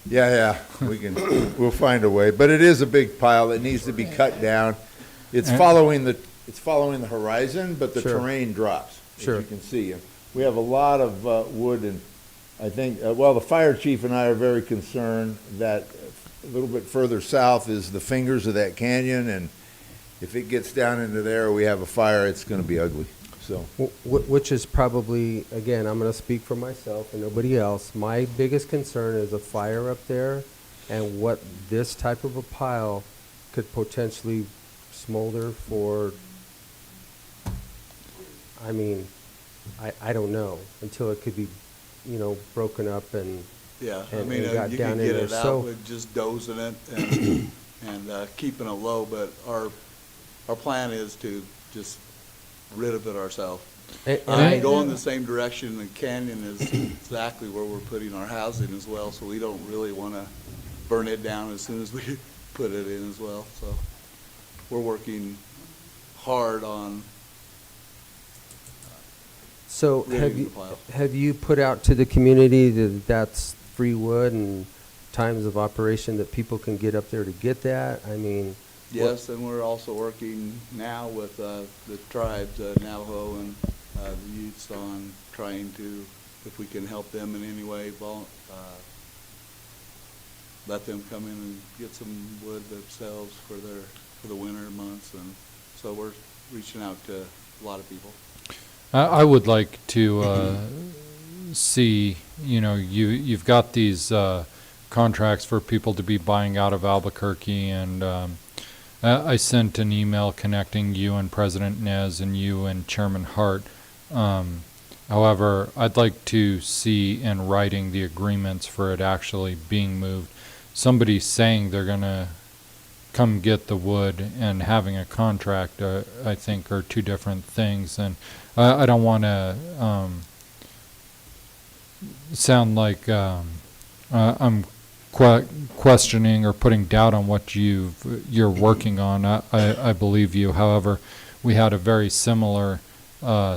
Yeah, we'll find a way. But it is a big pile that needs to be cut down. It's following the horizon, but the terrain drops, as you can see. We have a lot of wood, and I think, the fire chief and I are very concerned that a little bit further south is the fingers of that canyon, and if it gets down into there, we have a fire, it's going to be ugly. So, which is probably, again, I'm going to speak for myself and nobody else. My biggest concern is a fire up there, and what this type of a pile could potentially smolder for. I mean, I don't know until it could be, broken up and. Yeah, and, I mean, and got you down can get in it there. out with just dozing it and keeping it low, but our plan is to just rid of it ourselves. Go in the same direction. The canyon is exactly where we're putting our housing as well, so we don't really want to burn it down as soon as we put it in as well. So we're working hard on ridding the pile. Have you put out to the community that that's free wood and times of operation that people can get up there to get that? I mean. Yes, and we're also working now with the tribes, Navajo and the Utes, on trying to, if we can help them in any way, let them come in and get some wood themselves for the winter months, and so we're reaching out to a lot of people. I would like to see, you've got these contracts for people to be buying out of Albuquerque, and I sent an email connecting you and President Nez and you and Chairman Hart. However, I'd like to see in writing the agreements for it actually being moved. Somebody saying they're going to come get the wood and having a contract, I think, are two different things. And I don't want to sound like I'm questioning or putting doubt on what you're working on. I believe you. However, we had a very similar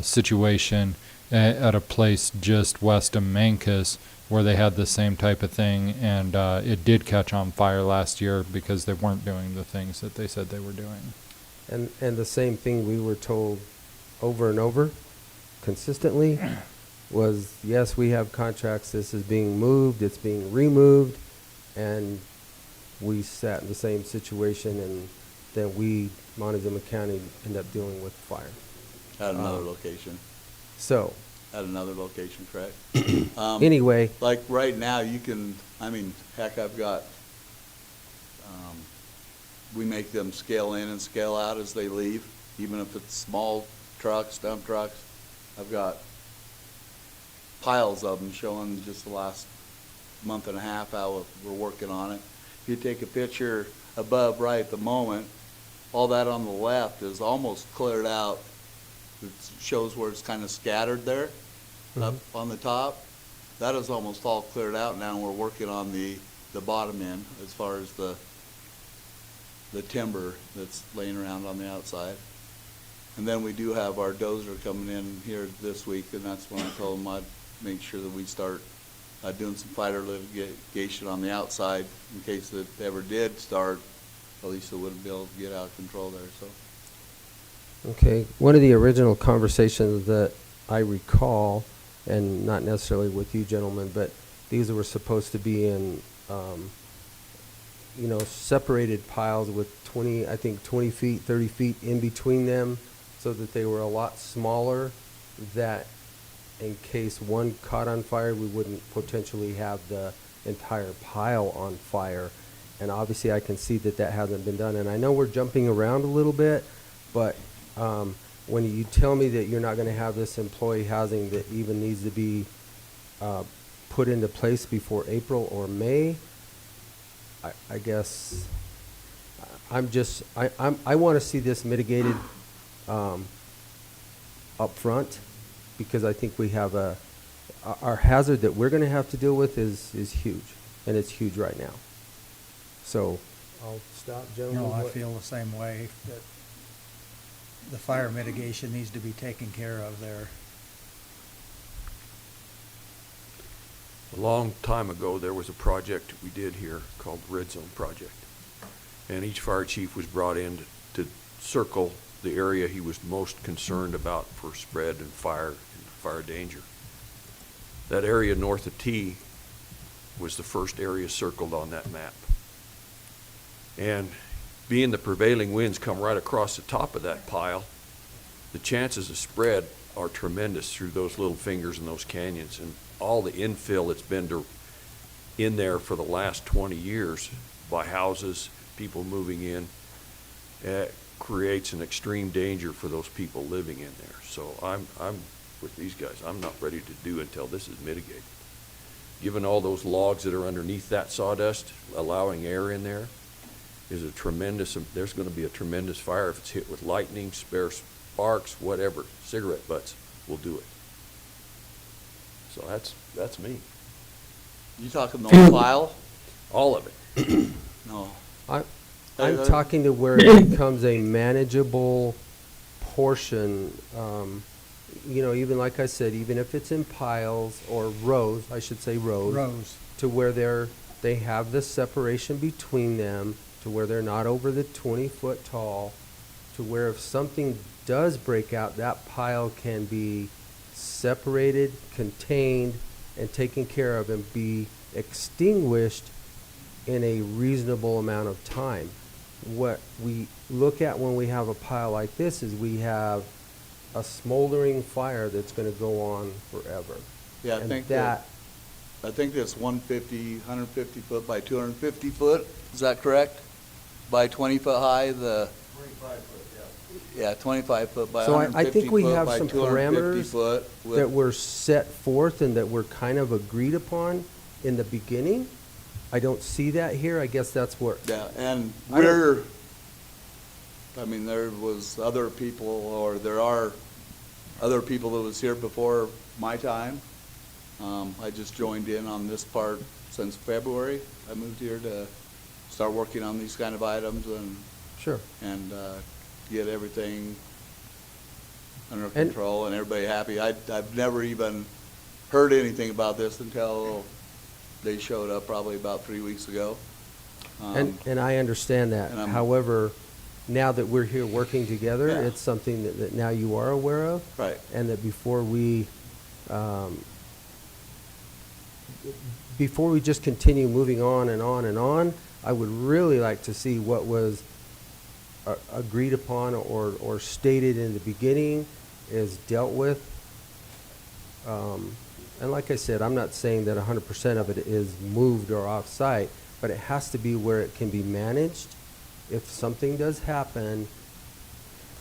situation at a place just west of Mancos where they had the same type of thing, and it did catch on fire last year because they weren't doing the things that they said they were doing. And the same thing we were told over and over consistently was, yes, we have contracts, this is being moved, it's being removed, and we sat in the same situation, and then we, Montezuma County, end up dealing with the fire. At another location. So. At another location, correct? Anyway. Like right now, heck, I've got, we make them scale in and scale out as they leave, even if it's small trucks, dump trucks. I've got piles of them showing just the last month and a half how we're working on it. If you take a picture above right at the moment, all that on the left is almost cleared out. It shows where it's kind of scattered there, up on the top. That is almost all cleared out now, and we're working on the bottom end as far as the timber that's laying around on the outside. And then we do have our dozer coming in here this week, and that's when I told them I'd make sure that we'd start doing some fighter litigation on the outside in case it ever did start. At least it wouldn't be able to get out of control there. So Okay, one of the original conversations that I recall, and not necessarily with you gentlemen, but these were supposed to be in, separated piles with 20 feet, 30 feet in between them, so that they were a lot smaller, that in case one caught on fire, we wouldn't potentially have the entire pile on fire. And obviously, I can see that hasn't been done. And I know we're jumping around a little bit, but when you tell me that you're not going to have this employee housing that even needs to be put into place before April or May, I guess I want to see this mitigated up front, because I think we have our hazard that we're going to have to deal with is huge, and it's huge right now. So I'll stop, gentlemen. No, I feel the same way, that the fire mitigation needs to be taken care of there. A long time ago, there was a project we did here called the Rezoning project. And each fire chief was brought in to circle the area he was most concerned about for spread and fire danger. That area north of T was the first area circled on that map. And being the prevailing winds come right across the top of that pile, the chances of spread are tremendous through those little fingers and those canyons. And all the infill that's been in there for the last 20 years by houses, people moving in, creates an extreme danger for those people living in there. So I'm with these guys. I'm not ready to do until this is mitigated. Given all those logs that are underneath that sawdust, allowing air in there, is there's going to be a tremendous fire if it's hit with lightning, spare sparks, whatever, cigarette butts will do it. So that's me. You talking the whole pile? All of it. No. I'm talking to where it becomes a manageable portion, even like I said, even if it's in piles or rows, I should say rows. To where they have the separation between them, to where they're not over the 20-foot tall, to where if something does break out, that pile can be separated, contained, and taken care of and be extinguished in a reasonable amount of time. What we look at when we have a pile like this is we have a smoldering fire that's going to go on forever. Yeah, I think that's 150 foot by 250 foot. Is that correct? By 20 foot high, 25 foot, yeah. Yeah, 25 foot by 150 foot. So I think we have by some 250 parameters foot that were set forth and that were kind of agreed upon in the beginning. I don't see that here. I guess that's where. Yeah, and there was other people, or there are other people that was here before my time. I just joined in on this part since February. I moved here to start working on these kind of items and Sure. And get everything under control and everybody happy. I've never even heard anything about this until they showed up probably about 3 weeks ago. And I understand that. However, now that we're here working together, it's something that now you are aware of. Right. And that before we just continue moving on and on and on, I would really like to see what was agreed upon or stated in the beginning is dealt with. And like I said, I'm not saying that 100% of it is moved or off-site, but it has to be where it can be managed. If something does happen,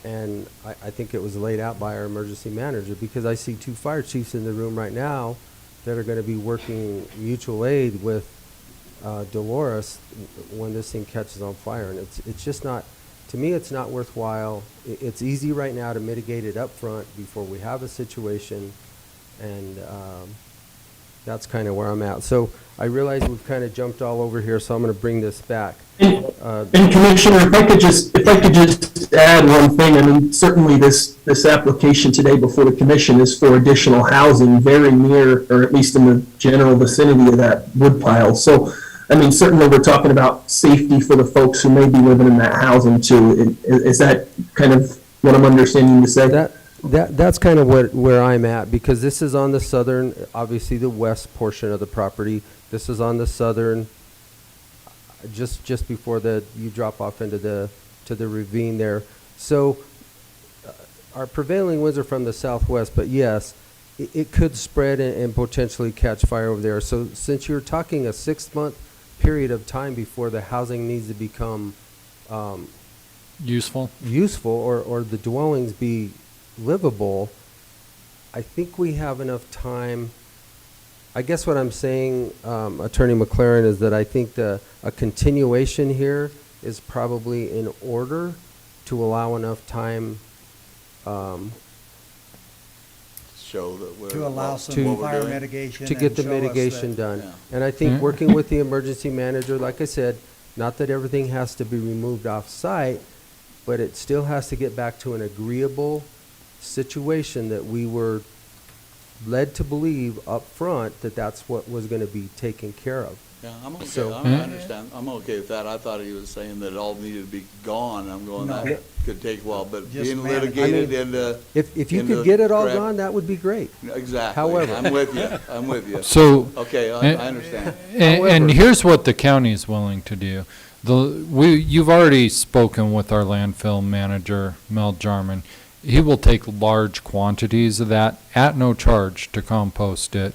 and I think it was laid out by our emergency manager, because I see 2 fire chiefs in the room right now that are going to be working mutual aid with Dolores when this thing catches on fire. And it's just not, to me, it's not worthwhile. It's easy right now to mitigate it up front before we have a situation. And that's kind of where I'm at. So I realize we've kind of jumped all over here, so I'm going to bring this back. And Commissioner, if I could just add one thing. I mean, certainly this application today before the commission is for additional housing very near, or at least in the general vicinity of that wood pile. So, I mean, certainly we're talking about safety for the folks who may be living in that housing too. Is that kind of what I'm understanding you to say? That's kind of where I'm at, because this is on the southern, obviously the west portion of the property. This is on the southern, just before you drop off into to the ravine there. So our prevailing winds are from the southwest, but yes, it could spread and potentially catch fire over there. So since you're talking a 6-month period of time before the housing needs to become Useful? or the dwellings be livable, I think we have enough time. I guess what I'm saying, Attorney McLaren, is that I think a continuation here is probably in order to allow enough time Show that we're. To allow what some we're fire doing. mitigation. to get and the show us mitigation that- done. Yeah. And I think working with the emergency manager, like I said, not that everything has to be removed off-site, but it still has to get back to an agreeable situation that we were led to believe up front that that's what was going to be taken care of. Yeah, I'm okay, So- I understand, I'm okay with that. I thought he was saying that it all needed to be gone. I'm going, No. that could take a while, but Just being manage. litigated I mean, into. If you into could get it all correct- gone, that would be great. Exactly. However- I'm with you, I'm with you. So. Okay, Uh, I understand. And However- here's what the county is willing to do. You've already spoken with our landfill manager, Mel Jarman. He will take large quantities of that at no charge to compost it.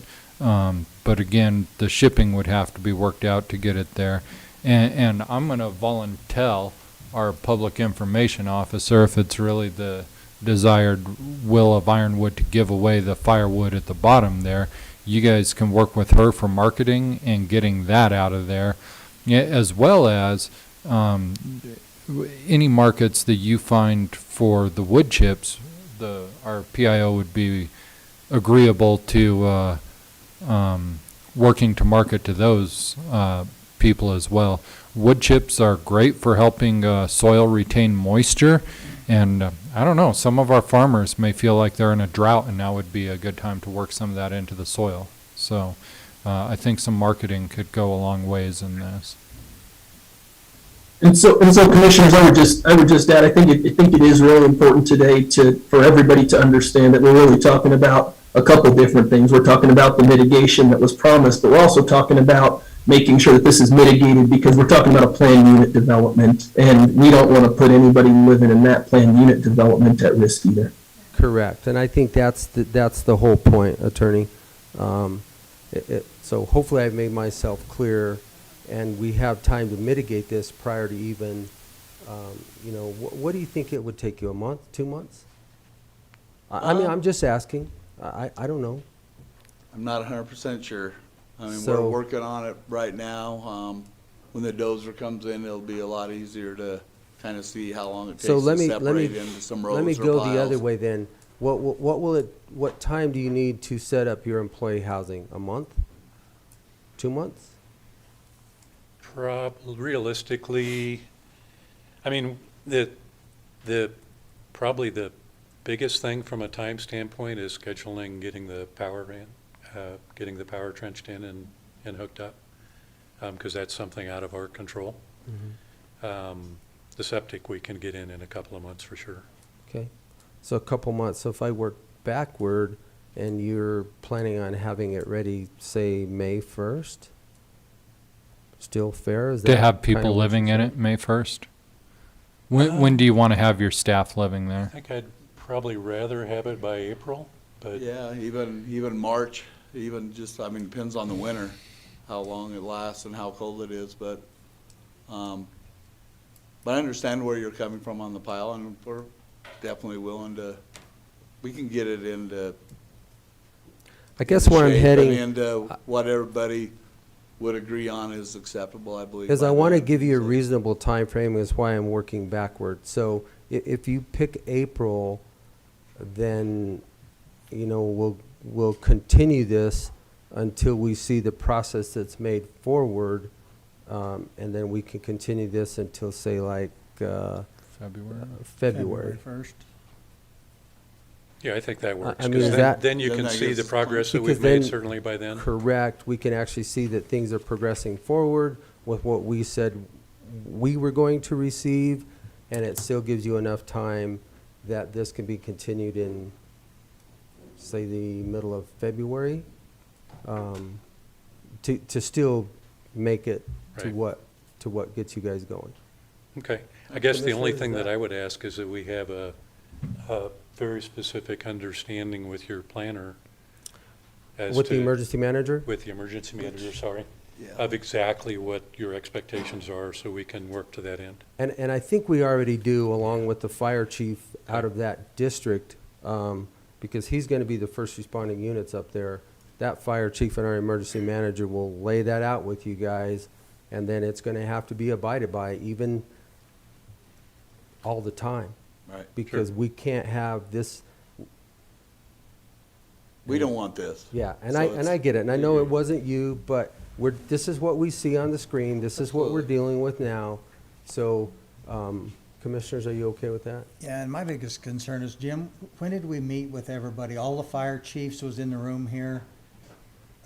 But again, the shipping would have to be worked out to get it there. And I'm going to volunteer our public information officer, if it's really the desired will of Ironwood to give away the firewood at the bottom there, you guys can work with her for marketing and getting that out of there, as well as any markets that you find for the wood chips. Our PIO would be agreeable to working to market to those people as well. Wood chips are great for helping soil retain moisture, and I don't know, some of our farmers may feel like they're in a drought, and now would be a good time to work some of that into the soil. So I think some marketing could go a long ways in this. And so commissioners, I would just add, I think it is really important today for everybody to understand that we're really talking about a couple different things. We're talking about the mitigation that was promised, but we're also talking about making sure that this is mitigated, because we're talking about a planned unit development, and we don't want to put anybody living in that planned unit development at risk either. Correct, and I think that's the whole point, Attorney. So hopefully I've made myself clear, and we have time to mitigate this prior to even, what do you think it would take you, a month, 2 months? I mean, I'm just asking. I don't know. I'm not 100% sure. I mean, So- we're working on it right now. When the dozer comes in, it'll be a lot easier to kind of see how long it takes So to separate into some rows or let me piles. go the other way then. What time do you need to set up your employee housing? A month? 2 months? Realistically, I mean, probably the biggest thing from a time standpoint is scheduling, getting the power getting the power trenched in and hooked up, because that's something out of our control. The septic we can get in a couple of months for sure. Okay, so a couple months. So if I work backward and you're planning on having it ready, say, May 1st? Still fair? Is To that have kinda people what living you're in saying? it, May 1st? When do you want to have your staff living I there? think I'd probably rather have it by April, but Yeah, even March, even just, I mean, depends on the winter, how long it lasts and how cold it is, but I understand where you're coming from on the pile, and we're definitely willing to, we can get it into. I guess where I'm shape heading. and into what everybody would agree on is acceptable, I believe. Because by I want to then. give you a So- reasonable time frame. Is why I'm working backward. So if you pick April, then, we'll continue this until we see the process that's made forward, and then we can continue this until, say, like, February. 1st. yeah, I think that works. I mean, 'Cause is then- that- then you Then can that see gives the us progress that Because we've made then- certainly by then. Correct. We can actually see that things are progressing forward with what we said we were going to receive, and it still gives you enough time that this can be continued in, say, the middle of February, to still make it to Right. what gets you guys going. Okay. I guess the only Commissioner, thing is that that- I would ask is that we have a very specific understanding with your planner as With the to- emergency manager? With the emergency manager, sorry, Yeah. of exactly what your expectations are so we can work to that end. And I think we already do, along with the fire chief out of that district, because he's going to be the first responding units up there. That fire chief and our emergency manager will lay that out with you guys, and then it's going to have to be abided by even all the time. Right. Because we can't have this, We don't want this. yeah, and So I it's- get it, and I know it wasn't you, but this is what we see on the screen, this is what we're Absolutely. dealing with now. So, commissioners, are you okay with that? Yeah, and my biggest concern is, Jim, when did we meet with everybody? All the fire chiefs was in the room here.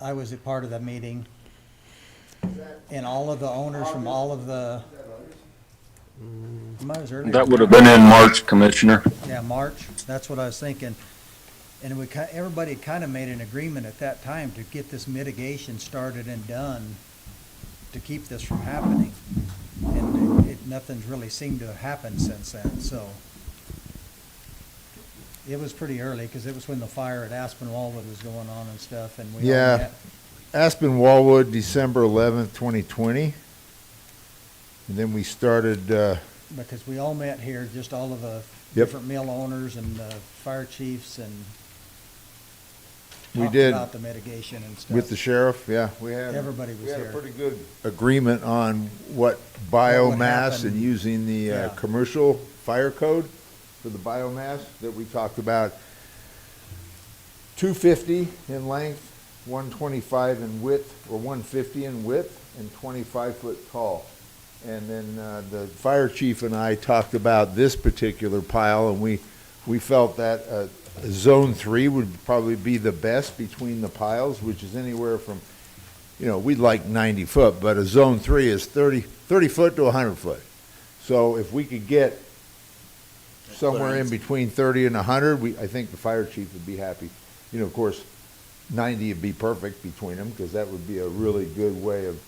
I was a part of the meeting. And all of the owners from all of the. Might was earlier. That would have been in March, Commissioner. Yeah, March, that's what I was thinking. And everybody kind of made an agreement at that time to get this mitigation started and done to keep this from happening. And nothing's really seemed to have happened since then, so. It was pretty early, because it was when the fire at Aspen Wallwood was going on and stuff, and we all Yeah. met. Aspen Wallwood, December 11th, 2020. And then we started, Because we all met here, just all of the Yep. different mill owners and fire chiefs, and we talked did about the mitigation and stuff. with the sheriff, yeah. Everybody was We had a here. pretty good agreement on what biomass happen. and using the Yeah. commercial fire code for the biomass that we talked about. 250 in length, 125 in width, or 150 in width, and 25 foot tall. And then the fire chief and I talked about this particular pile, and we felt that Zone 3 would probably be the best between the piles, which is anywhere from, we'd like 90 foot, but a Zone 3 is 30 foot to 100 foot. So if we could get somewhere in between 30 and 100, I think the fire chief would be happy. Of course, 90 would be perfect between them, because that would be a really good way of,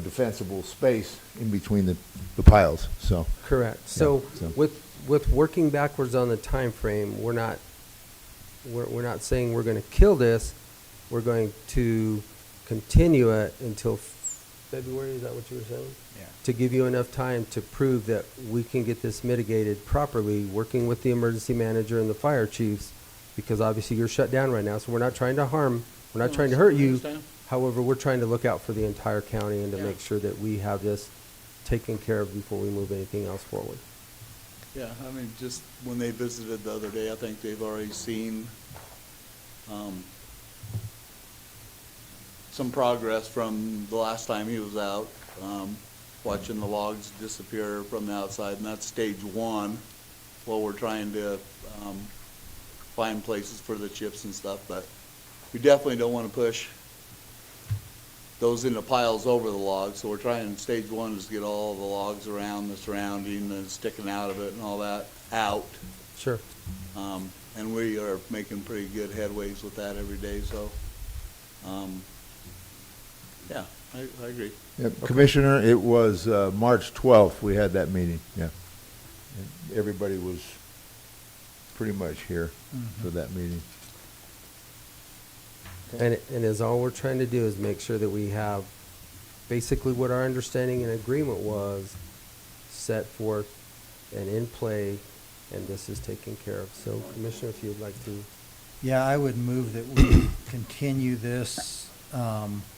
defensible space in between the piles, so. Correct. So so. with working backwards on the time frame, we're not saying we're going to kill this. We're going to continue it until February, is that what you were saying? Yeah. To give you enough time to prove that we can get this mitigated properly, working with the emergency manager and the fire chiefs, because obviously you're shut down right now, so we're not trying to harm, we're not trying to hurt you. However, we're trying to look out for the entire county and to make sure that we have this taken care of before we move anything else forward. Yeah, I mean, just when they visited the other day, I think they've already seen some progress from the last time he was out, watching the logs disappear from the outside, and that's stage one, while we're trying to find places for the chips and stuff, but we definitely don't want to push those into piles over the logs, so we're trying, stage one is to get all the logs around the surrounding and sticking out of it and all that out. Sure. And we are making pretty good headways with that every day, so, yeah, I agree. Yep, Commissioner, it was March 12th, we had that meeting, yeah. And everybody was pretty much here for that meeting. And is all we're trying to do is make sure that we have basically what our understanding and agreement was set forth and in play, and this is taken care of. So, Commissioner, if you'd like to. Yeah, I would move that we continue this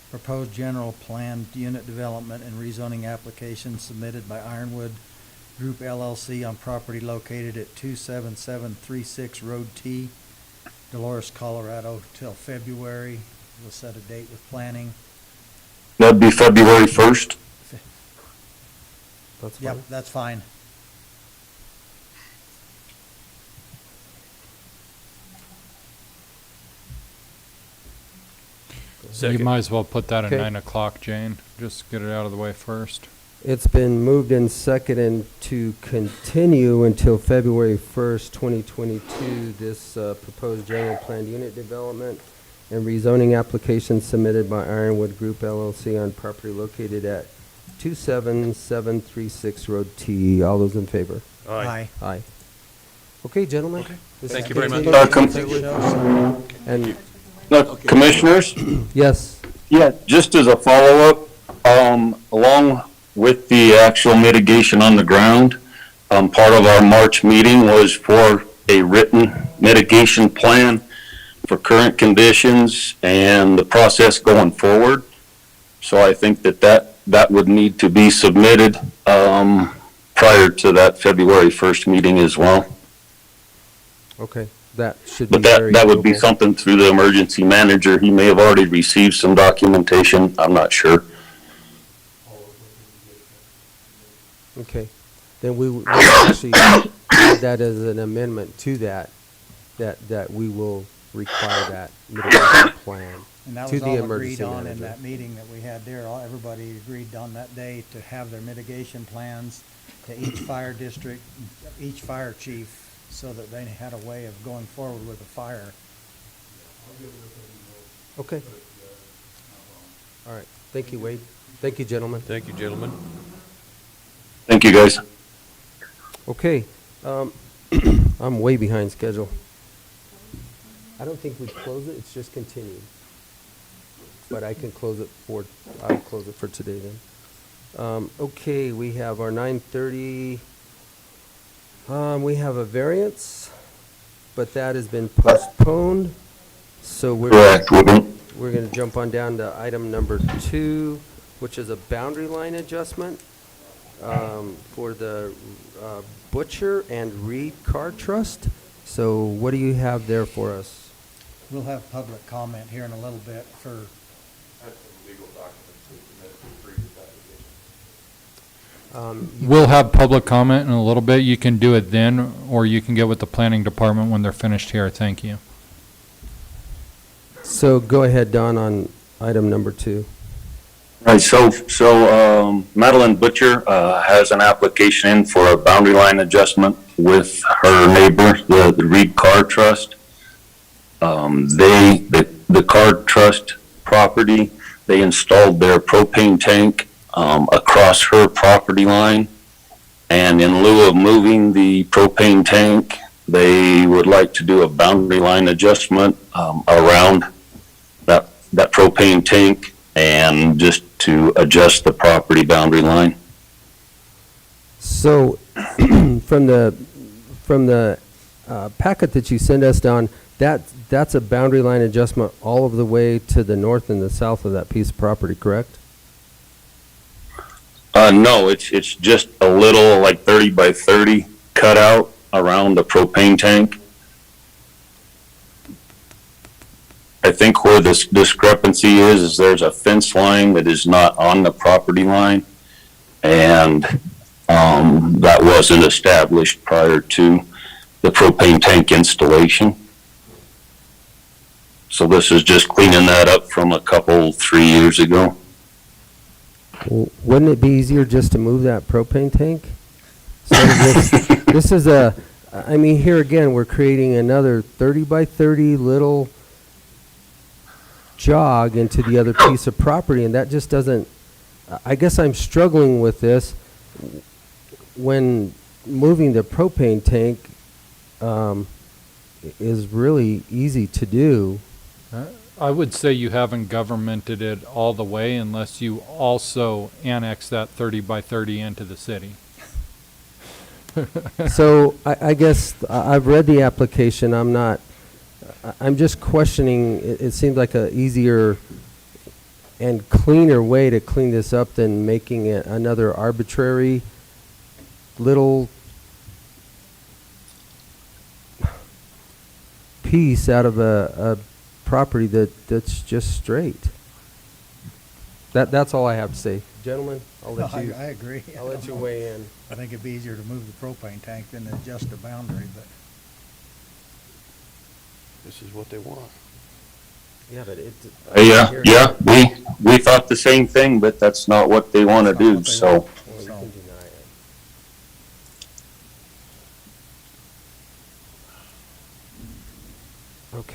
proposed general plan unit development and rezoning application submitted by Ironwood Group LLC on property located at 27736 Road T, Dolores, Colorado, till February. We'll set a date with planning. That'd be February 1st. That's Yep, fine. that's fine. You might as well put that at Okay. 9 o'clock, Jane. Just get it out of the way first. It's been moved and seconded to continue until February 1st, 2022, this proposed general planned unit development and rezoning application submitted by Ironwood Group LLC on property located at 27736 Road T. All those in favor? Aye. Aye. Okay, gentlemen. This Thank is you very much. continued. And, Commissioners? yes, Yeah, just as a follow-up, along with the actual mitigation on the ground, part of our March meeting was for a written mitigation plan for current conditions and the process going forward. So I think that would need to be submitted, prior to that February 1st meeting as well. okay, that should be But very that would be doable. something through the emergency manager. He may have already received some documentation. I'm not sure. Okay, then we will actually add that as an amendment to that we will require that mitigation plan And that to was the all emergency agreed on in manager. that meeting that we had there. Everybody agreed on that day to have their mitigation plans to each fire district, each fire chief, so that they had a way of going forward with the fire. Okay. All right, thank you, Wade. Thank you, gentlemen. Thank you, gentlemen. Thank you, guys. Okay, I'm way behind schedule. I don't think we close it, it's just continued. But I can close it I'll close it for today then. Okay, we have our 9:30, we have a variance, but that has been postponed. So Correct. we're gonna jump on down to item number 2, which is a boundary line adjustment for the Butcher and Reed Car Trust. So what do you have there for us? We'll have public comment here in a little bit for, We'll have public comment in a little bit. You can do it then, or you can get with the planning department when they're finished here. Thank you. So go ahead, Don, on item number 2. Right, so Madeline Butcher has an application in for a boundary line adjustment with her neighbor, the Reed Car Trust. The Car Trust property, they installed their propane tank across her property line. And in lieu of moving the propane tank, they would like to do a boundary line adjustment around that propane tank and just to adjust the property boundary line. So from the packet that you sent us, Don, that's a boundary line adjustment all of the way to the north and the south of that piece of property, correct? No, it's just a little like 30 by 30 cutout around the propane tank. I think where this discrepancy is there's a fence line that is not on the property line, and that wasn't established prior to the propane tank installation. So this is just cleaning that up from 3 years ago. Well, wouldn't it be easier just to move that propane tank? So this is I mean, here again, we're creating another 30 by 30 little jog into the other piece of property, and that just doesn't, I guess I'm struggling with this. When moving the propane tank is really easy to do. I would say you haven't governmented it all the way unless you also annex that 30 by 30 into the city. So I guess I've read the application. I'm just questioning, it seems like a easier and cleaner way to clean this up than making it another arbitrary little piece out of a property that's just straight. That's all I have to say. Gentlemen, I'll let you. I agree. I'll let you weigh in. I think it'd be easier to move the propane tank than to adjust the boundary, but. This is what they want. Yeah, but it. Yeah, we thought the same thing, but that's not what they want to do, so.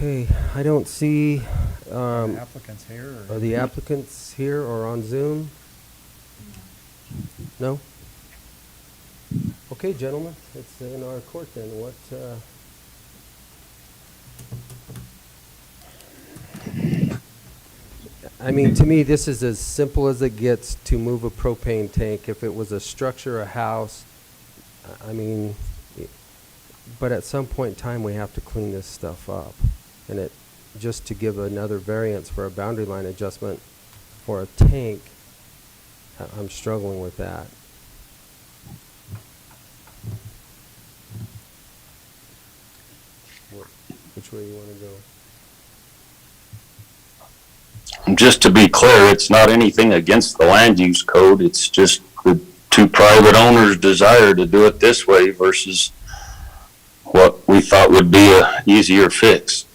Okay, I don't see, Applicants here or? are the applicants here or on Zoom? No? Okay, gentlemen, it's in our court then. What, I mean, to me, this is as simple as it gets to move a propane tank. If it was a structure, a house, I mean, but at some point in time, we have to clean this stuff up. And it, just to give another variance for a boundary line adjustment for a tank, I'm struggling with that. Which way you want to go? Just to be clear, it's not anything against the land use code. It's just the two private owners' desire to do it this way versus what we thought would be a easier fix.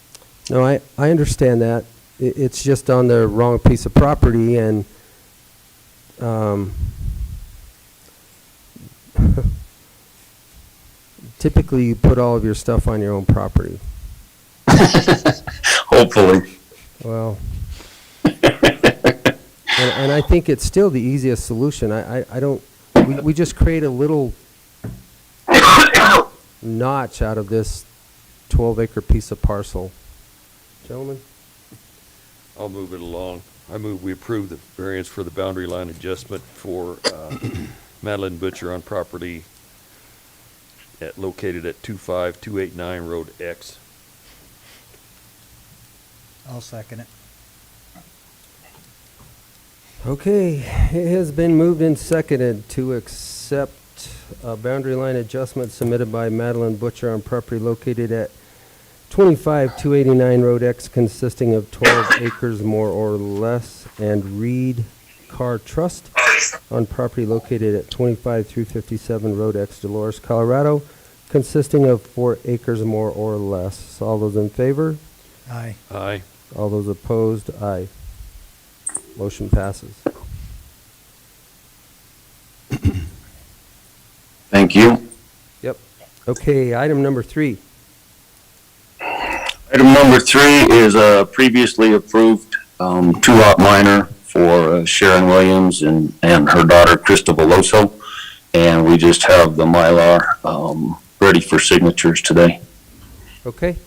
No, I understand that. It's just on the wrong piece of property, and typically you put all of your stuff on your own property. Hopefully. Well, and I think it's still the easiest solution. I don't, we just create a little notch out of this 12-acre piece of parcel. Gentlemen? I'll move it along. I move we approve the variance for the boundary line adjustment for Madeline Butcher on property located at 25289 Road X. I'll second it. Okay, it has been moved and seconded to accept a boundary line adjustment submitted by Madeline Butcher on property located at 25289 Road X, consisting of 12 acres more or less, and Reed Car Trust on property located at 25357 Road X, Dolores, Colorado, consisting of 4 acres more or less. All those in favor? Aye. Aye. All those opposed? Aye. Motion passes. Thank you. Yep. Okay, item number 3. Item number 3 is a previously approved 2-lot minor for Sharon Williams and her daughter Krista Veloso. And we just have the Mylar ready for signatures today. Okay.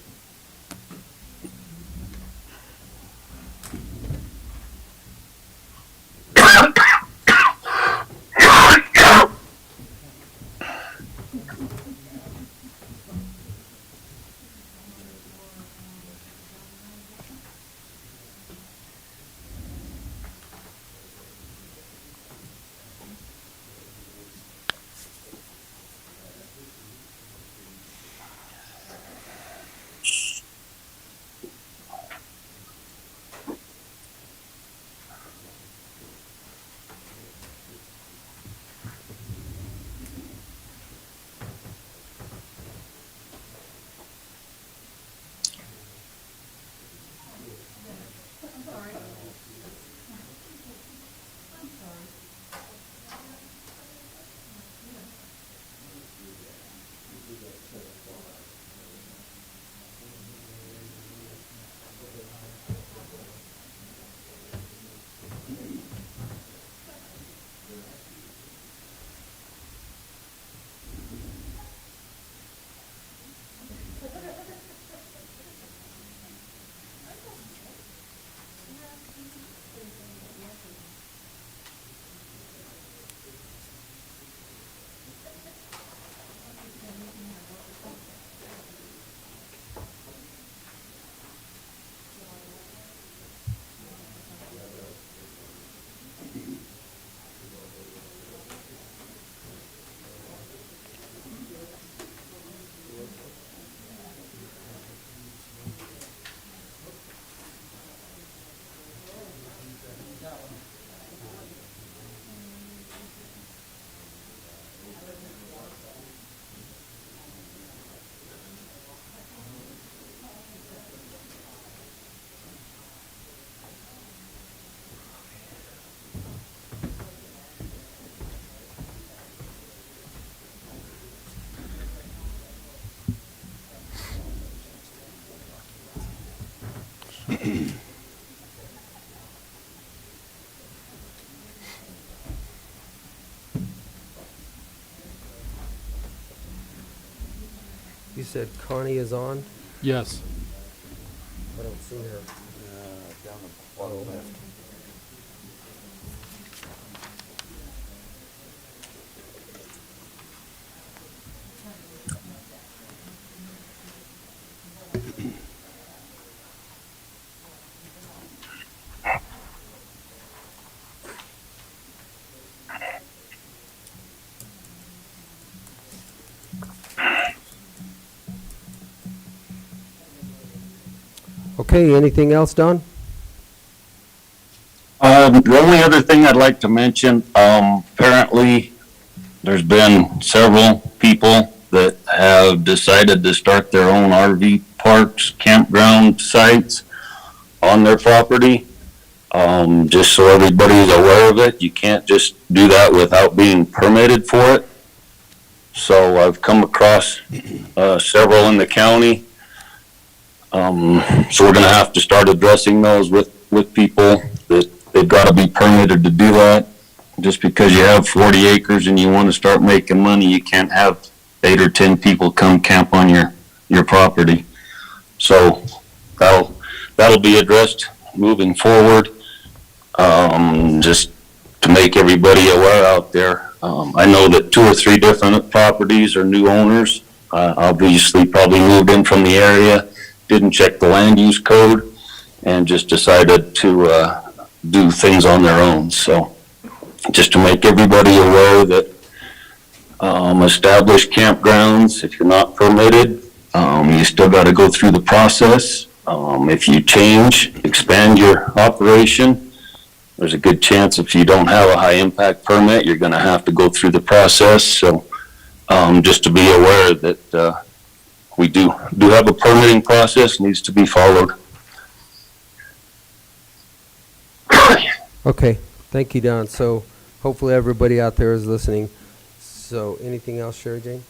said Connie is on? Yes. I don't see her. Down the bottom left. Okay, anything else, Don? The only other thing I'd like to mention, apparently, there's been several people that have decided to start their own RV parks, campground sites on their property. Just so everybody's aware of it, you can't just do that without being permitted for it. So I've come across, several in the county. So we're gonna have to start addressing those with people that they've gotta be permitted to do that. Just because you have 40 acres and you wanna start making money, you can't have 8 or 10 people come camp on your property. So that'll be addressed moving forward. Just to make everybody aware out there. I know that 2 or 3 different properties are new owners, obviously probably moved in from the area, didn't check the land use code, and just decided to do things on their own. So just to make everybody aware that established campgrounds, if you're not permitted, you still got to go through the process. If you change, expand your operation, there's a good chance if you don't have a high impact permit, you're going to have to go through the process. So just to be aware that we do have a permitting process, needs to be followed. Okay, thank you, Don. So hopefully everybody out there is listening. So anything else, Sherry Jane?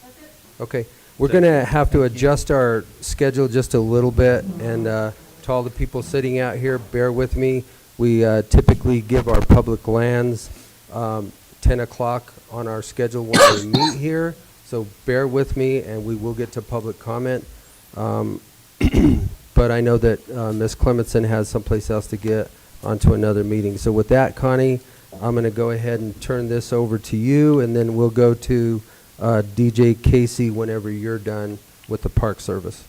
Okay, we're going to have to adjust our schedule just a little bit, and to all the people sitting out here, bear with me. We typically give our public lands 10 o'clock on our schedule when we meet here, so bear with me, and we will get to public comment. But I know that Ms. Clementson has someplace else to get onto another meeting. So with that, Connie, I'm going to go ahead and turn this over to you, and then we'll go to DJ Casey whenever you're done with the Park Service.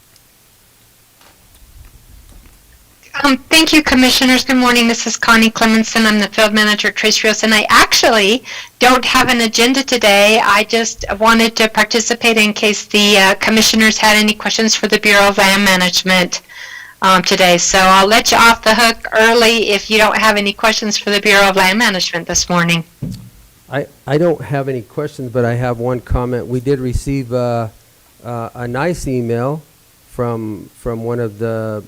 Thank you, Commissioners. Good morning. This is Connie Clemenson. I'm the field manager at Tres Rios, and I actually don't have an agenda today. I just wanted to participate in case the Commissioners had any questions for the Bureau of Land Management today. So I'll let you off the hook early if you don't have any questions for the Bureau of Land Management this morning. I don't have any questions, but I have one comment. We did receive a nice email from one of the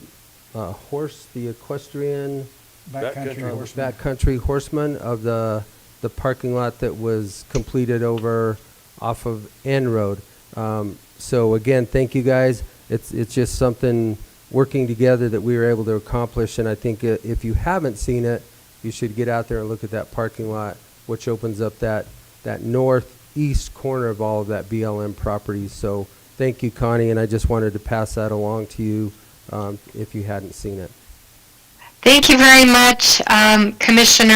the equestrian backcountry horseman of the parking lot that was completed over off of N Road. So again, thank you guys. It's just something working together that we were able to accomplish, and I think if you haven't seen it, you should get out there and look at that parking lot, which opens up that northeast corner of all of that BLM property. So thank you, Connie, and I just wanted to pass that along to you if you hadn't seen it. Thank you very much, Commissioner.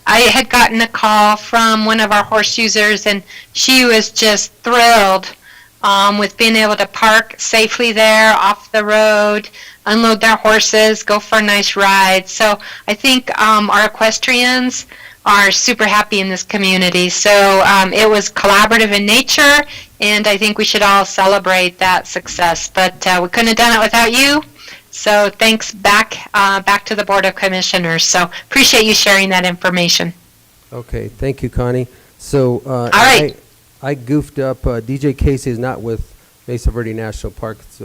I had gotten a call from one of our horse users, and she was just thrilled with being able to park safely there off the road, unload their horses, go for a nice ride. So I think our equestrians are super happy in this community. So it was collaborative in nature, and I think we should all celebrate that success. But we couldn't have done it without you. So thanks back to the Board of Commissioners. So appreciate you sharing that information. Okay, thank you, Connie. So all right. I goofed up. DJ Casey is not with Mesa Verde National Park. It's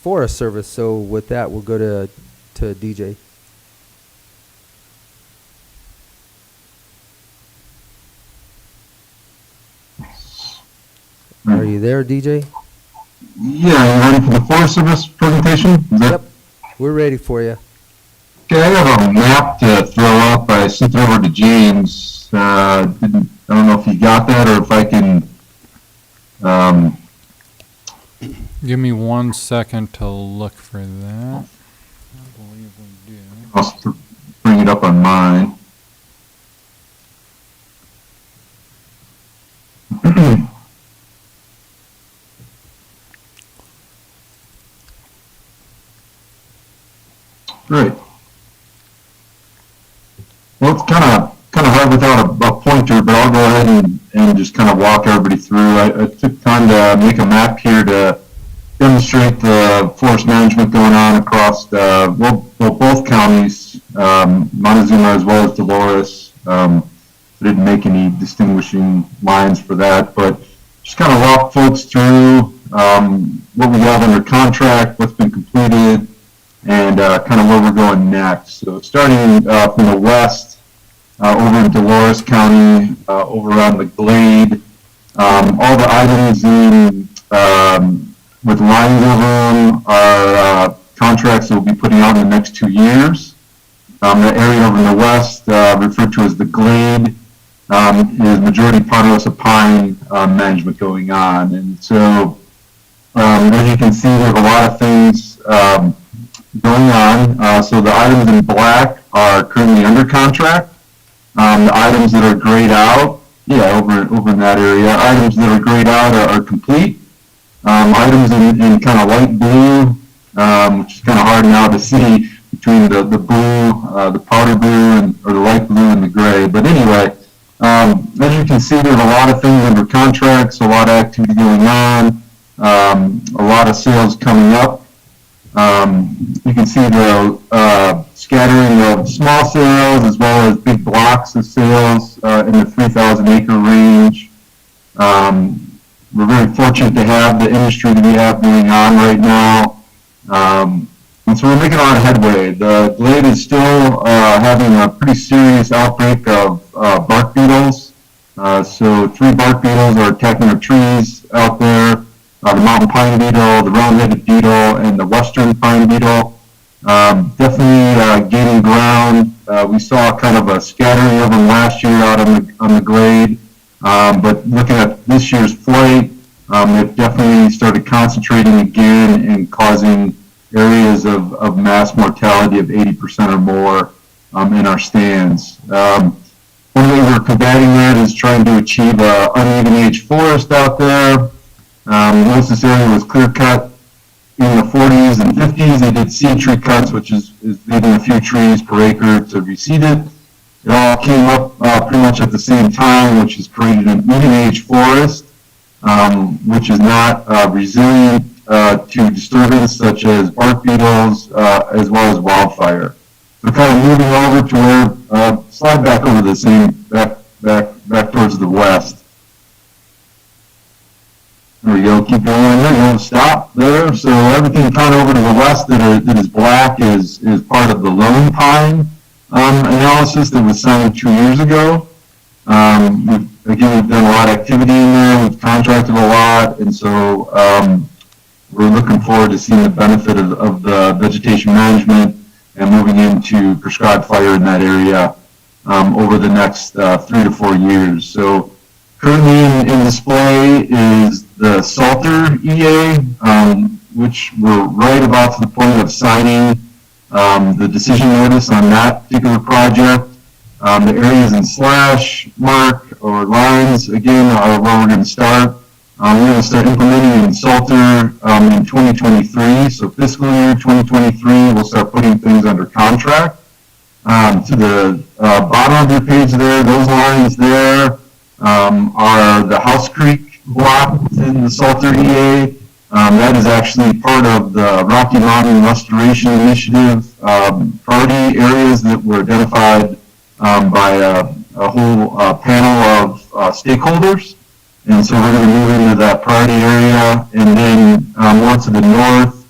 Forest Service. So with that, we'll go to DJ. Are you there, DJ? Yeah, you ready for the Forest Service presentation? Yep, we're ready for you. Okay, I have a map to throw up. I sent it over to James. I don't know if you got that or if I can Give me 1 second to look for that. I believe we do. I'll bring it up on mine. Great. Well, it's kind of hard without a pointer, but I'll go ahead and just kind of walk everybody through. I took time to make a map here to demonstrate the forest management going on across both counties, Montezuma as well as Dolores. I didn't make any distinguishing lines for that, but just kind of walk folks through what we have under contract, what's been completed, and kind of where we're going next. So starting from the west, over in Dolores County, over on the Glade, all the items in with lines over them are contracts that we'll be putting out in the next 2 years. The area over in the west, referred to as the Glade, is majority Ponderosa pine management going on. And so, as you can see, there's a lot of things going on. So the items in black are currently under contract. The items that are grayed out, over in that area, items that are grayed out are complete. Items in kind of light blue, which is kind of hard now to see between the blue, the powder blue, or the light blue and the gray. But anyway, as you can see, there's a lot of things under contracts, a lot of activity going on, a lot of sales coming up. You can see the scattering of small sales as well as big blocks of sales in the 3,000 acre range. We're very fortunate to have the industry that we have going on right now. And so we're making a lot of headway. The Glade is still having a pretty serious outbreak of bark beetles. So 3 bark beetles are attacking our trees out there. The mountain pine beetle, the round-headed beetle, and the western pine beetle. Definitely gaining ground. We saw kind of a scattering of them last year out on the Glade. But looking at this year's flight, they've definitely started concentrating again and causing areas of mass mortality of 80% or more in our stands. One way we're combating that is trying to achieve an uneven age forest out there. Most of this area was clear cut in the 40s and 50s. They did seed tree cuts, which is leaving a few trees per acre to reseed it. It all came up pretty much at the same time, which has created an even age forest, which is not resilient to disturbance such as bark beetles as well as wildfire. So kind of moving over to where, slide back over the same, back towards the west. There we go, keep going, there you go, stop there. So everything kind of over to the west that is black is part of the lone pine analysis that was signed 2 years ago. We've done a lot of activity in there, we've contracted a lot, and so we're looking forward to seeing the benefit of the vegetation management and moving into prescribed fire in that area over the next 3 to 4 years. So currently in display is the Salter EA, which we're right about to the point of signing the decision notice on that particular project. The areas in slash, mark, or lines, again, are where we're going to start. We're going to start implementing in Salter in 2023. So fiscal year 2023, we'll start putting things under contract. To the bottom of your page there, those lines there are the House Creek block in the Salter EA. That is actually part of the Rocky Mountain Restoration Initiative priority areas that were identified by a whole panel of stakeholders. And so we're going to move into that priority area. And then more to the north,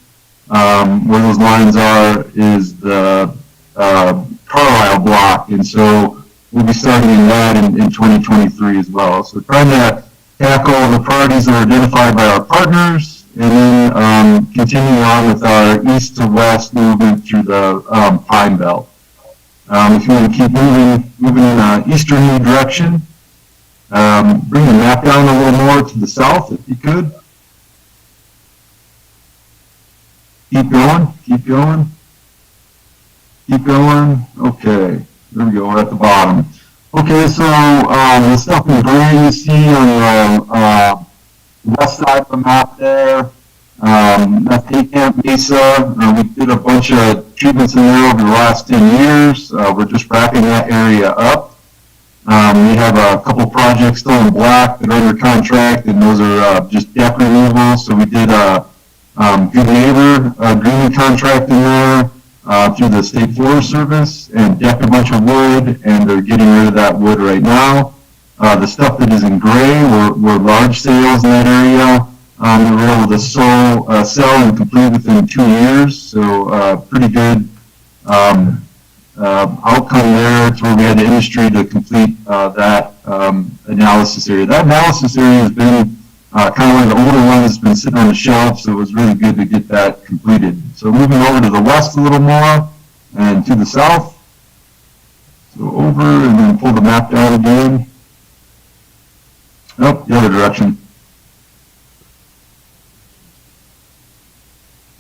where those lines are, is the Carlisle block. And so we'll be starting in that in 2023 as well. So trying to tackle the priorities that are identified by our partners, and then continuing on with our east to west movement through the Pine Belt. If you want to keep moving in an easterly direction, bring the map down a little more to the south, if you could. Keep going, keep going. Keep going. Okay, there we go, we're at the bottom. Okay, so the stuff in gray you see on the west side of the map there, that's Camp Mesa. We did a bunch of treatments in there over the last 10 years. We're just wrapping that area up. We have a couple projects still in black that are under contract, and those are just deck removal. So we did a Good Neighbor agreement contract in there through the State Forest Service, and decked a bunch of wood, and they're getting rid of that wood right now. The stuff that is in gray were large sales in that area. We were able to sell and complete within 2 years, so pretty good outcome there. It's where we had the industry to complete that analysis area. That analysis area has been kind of one of the older ones that's been sitting on the shelf, so it was really good to get that completed. So moving over to the west a little more, and to the south. So over, and then pull the map down again. Nope, the other direction.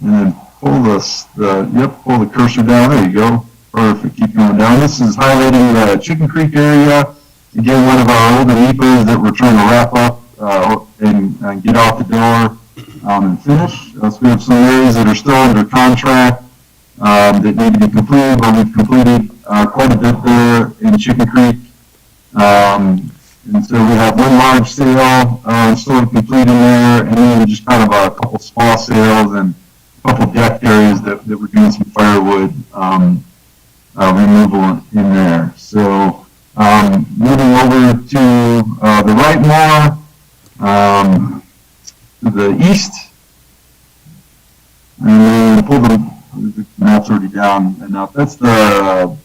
And then pull pull the cursor down. There you go. Perfect. Keep going down. This is highlighting the Chicken Creek area. Again, one of our older NEPAs that we're trying to wrap up and get out the door and finish. So we have some areas that are still under contract that need to be completed, but we've completed quite a bit there in Chicken Creek. And so we have one large sale still to complete in there, and then just kind of a couple small sales and a couple deck areas that we're doing some firewood removal in there. So moving over to the right more, to the east, and then pull the map's already down enough. That's the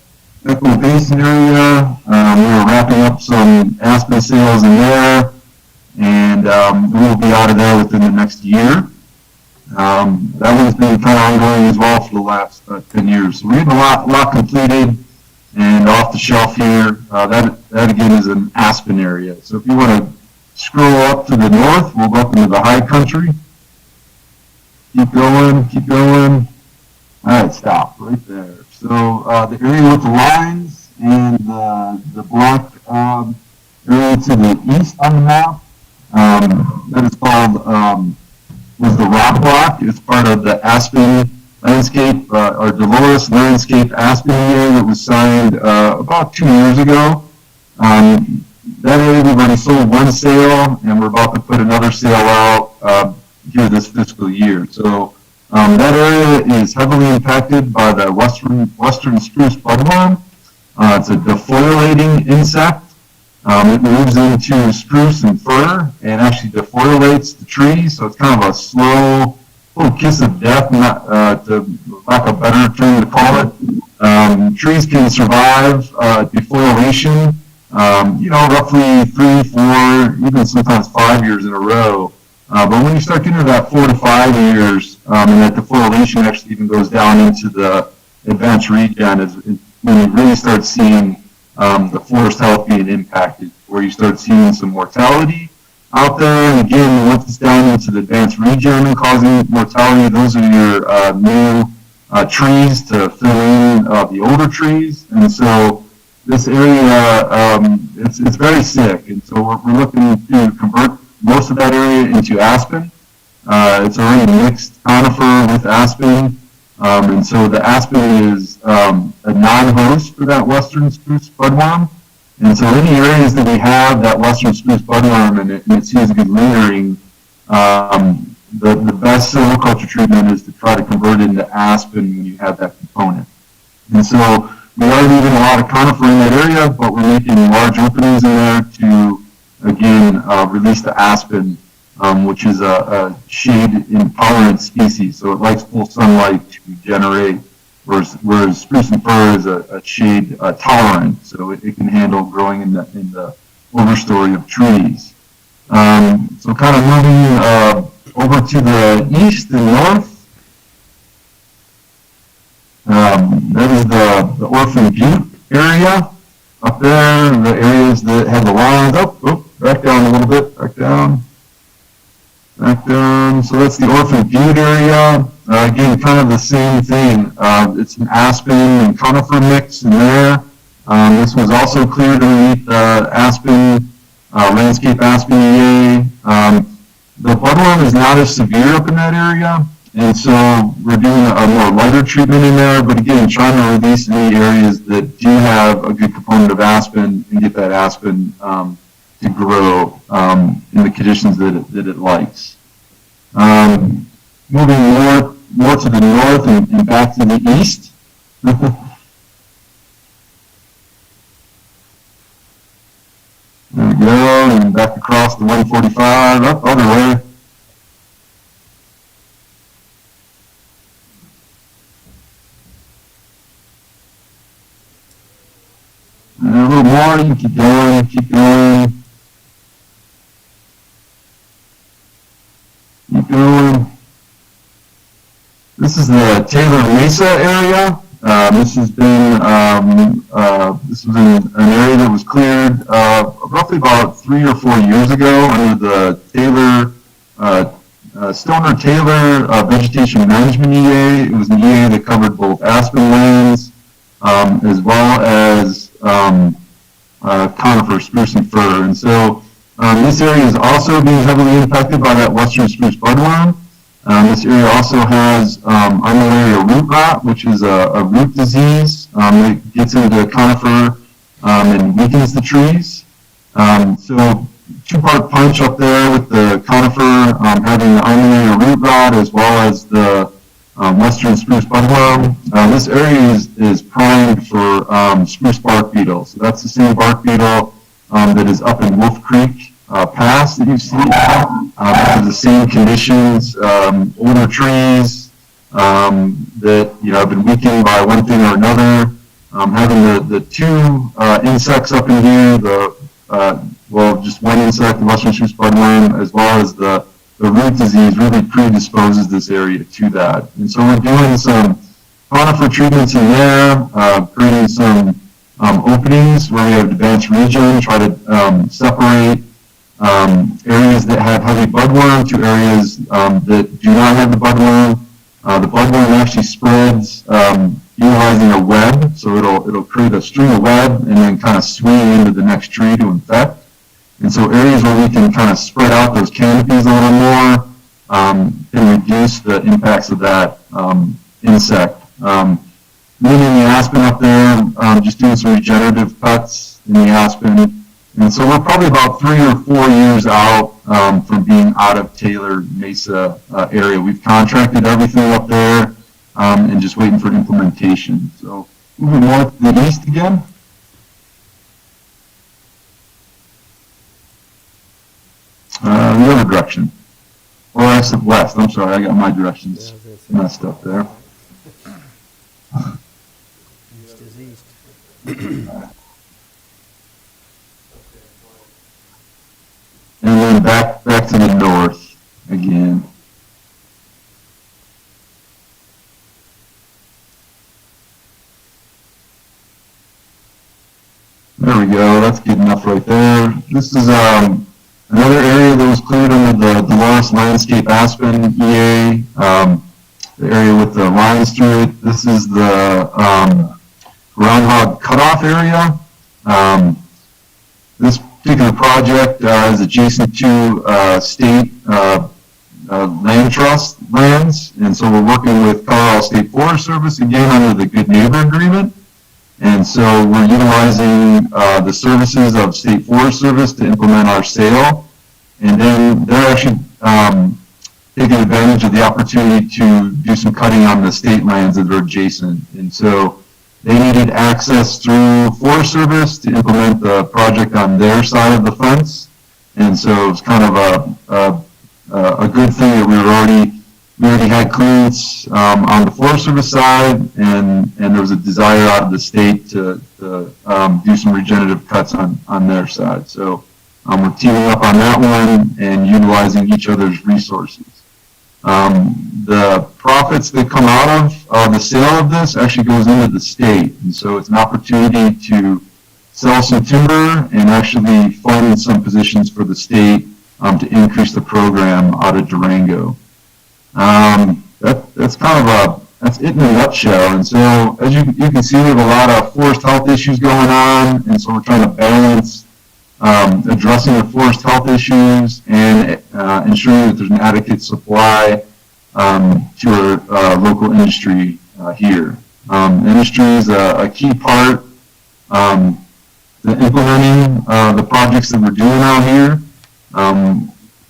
Echo Basin area. We're wrapping up some aspen sales in there, and we'll be out of there within the next year. That one's been kind of ongoing as well for the last 10 years. So we're getting a lot completed and off the shelf here. That again is an aspen area. So if you want to scroll up to the north, we'll go up into the high country. Keep going, keep going. All right, stop right there. So the area with the lines and the black area to the east on the map, that is called was the rock block. It's part of the Aspen landscape, or Dolores landscape Aspen area that was signed about 2 years ago. That area we've already sold one sale, and we're about to put another sale out here this fiscal year. So that area is heavily impacted by the western spruce budworm. It's a defoliating insect. It moves into spruce and fir and actually defoliates the trees, so it's kind of a slow little kiss of death, not to lack of a better term to call it. Trees can survive defoliation, roughly 3, 4, even sometimes 5 years in a row. But when you start getting to that 4 to 5 years, and that defoliation actually even goes down into the advanced regen, is when you really start seeing the forest health being impacted, where you start seeing some mortality out there. And again, once it's down into the advanced regen and causing mortality, those are your new trees to fill in the older trees. And so this area, it's very sick. And so we're looking to convert most of that area into aspen. It's already mixed conifer with aspen. And so the aspen is a non-host for that western spruce budworm. And so any areas that we have that western spruce budworm and it seems to be lingering, the best silviculture treatment is to try to convert it into aspen when you have that component. And so we are leaving a lot of conifer in that area, but we're making large openings in there to, again, release the aspen, which is a shade-intolerant species, so it likes full sunlight to regenerate, whereas spruce and fir is a shade-tolerant, so it can handle growing in the overstory of trees. So kind of moving over to the east and north, that is the Orphan Butte area. Up there, the areas that have the lines, back down a little bit, back down. So that's the Orphan Butte area. again, kind of the same thing. It's an aspen and conifer mix in there. This was also cleared underneath aspen, landscape aspen EA. The budworm is not as severe up in that area, and so we're doing a more lighter treatment in there, but again, trying to release any areas that do have a good component of aspen and get that aspen to grow in the conditions that it likes. Moving more to the north and back to the east. There we go, and back across the 145, up other way. And a little more, you can keep going, keep going. Keep going. This is the Taylor Mesa area. This has been, this was an area that was cleared roughly about 3 or 4 years ago under the Taylor, Stoner-Taylor Vegetation Management EA. It was an EA that covered both aspen lands as well as conifer, spruce and fir. And so this area is also being heavily impacted by that western spruce budworm. This area also has armillaria root rot, which is a root disease that gets into conifer and weakens the trees. So two-part punch up there with the conifer having the armillaria root rot as well as the western spruce budworm. This area is primed for spruce bark beetle. So that's the same bark beetle that is up in Wolf Creek Pass that you see. The same conditions, older trees that have been weakened by one thing or another. Having the two insects up in here, just one insect, the western spruce budworm, as well as the root disease really predisposes this area to that. And so we're doing some conifer treatments in there, creating some openings where we have advanced region, try to separate areas that have heavy budworm to areas that do not have the budworm. The budworm actually spreads utilizing a web, so it'll create a string of web and then kind of swing into the next tree to infect. And so areas where we can kind of spread out those canopies a little more can reduce the impacts of that insect. Leaving the aspen up there, just doing some regenerative cuts in the aspen. And so we're probably about 3 or 4 years out from being out of Taylor Mesa area. We've contracted everything up there and just waiting for implementation. So moving north to the east again. The other direction. Or I said west. I'm sorry, I got my directions messed up there. East is east. And then back to the north again. There we go, that's good enough right there. This is another area that was cleared under the Dolores landscape aspen EA, the area with the lines through it. This is the groundhog cutoff area. This particular project is adjacent to state land trust lands, and so we're working with Colorado State Forest Service again under the Good Neighbor Agreement. And so we're utilizing the services of State Forest Service to implement our sale, and then they're actually taking advantage of the opportunity to do some cutting on the state lands that are adjacent. And so they needed access through Forest Service to implement the project on their side of the fence. And so it's kind of a good thing that we already had clearance on the Forest Service side, and there was a desire out of the state to do some regenerative cuts on their side. So we're teaming up on that one and utilizing each other's resources. The profits that come out of the sale of this actually goes into the state, and so it's an opportunity to sell some timber and actually fund some positions for the state to increase the program out of Durango. that's kind of that's it in a nutshell. And so as you can see, we have a lot of forest health issues going on, and so we're trying to balance addressing the forest health issues and ensuring that there's an adequate supply to our local industry here. Industry is a key part. The implementing the projects that we're doing out here.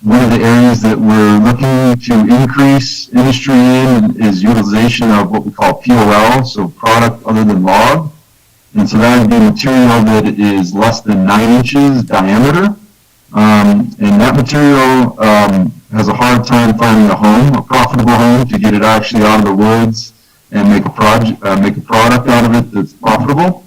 One of the areas that we're looking to increase industry in is utilization of what we call POL, so product other than log. And so that would be material that is less than 9 inches diameter. And that material has a hard time finding a home, a profitable home, to get it actually out of the woods and make a product out of it that's profitable.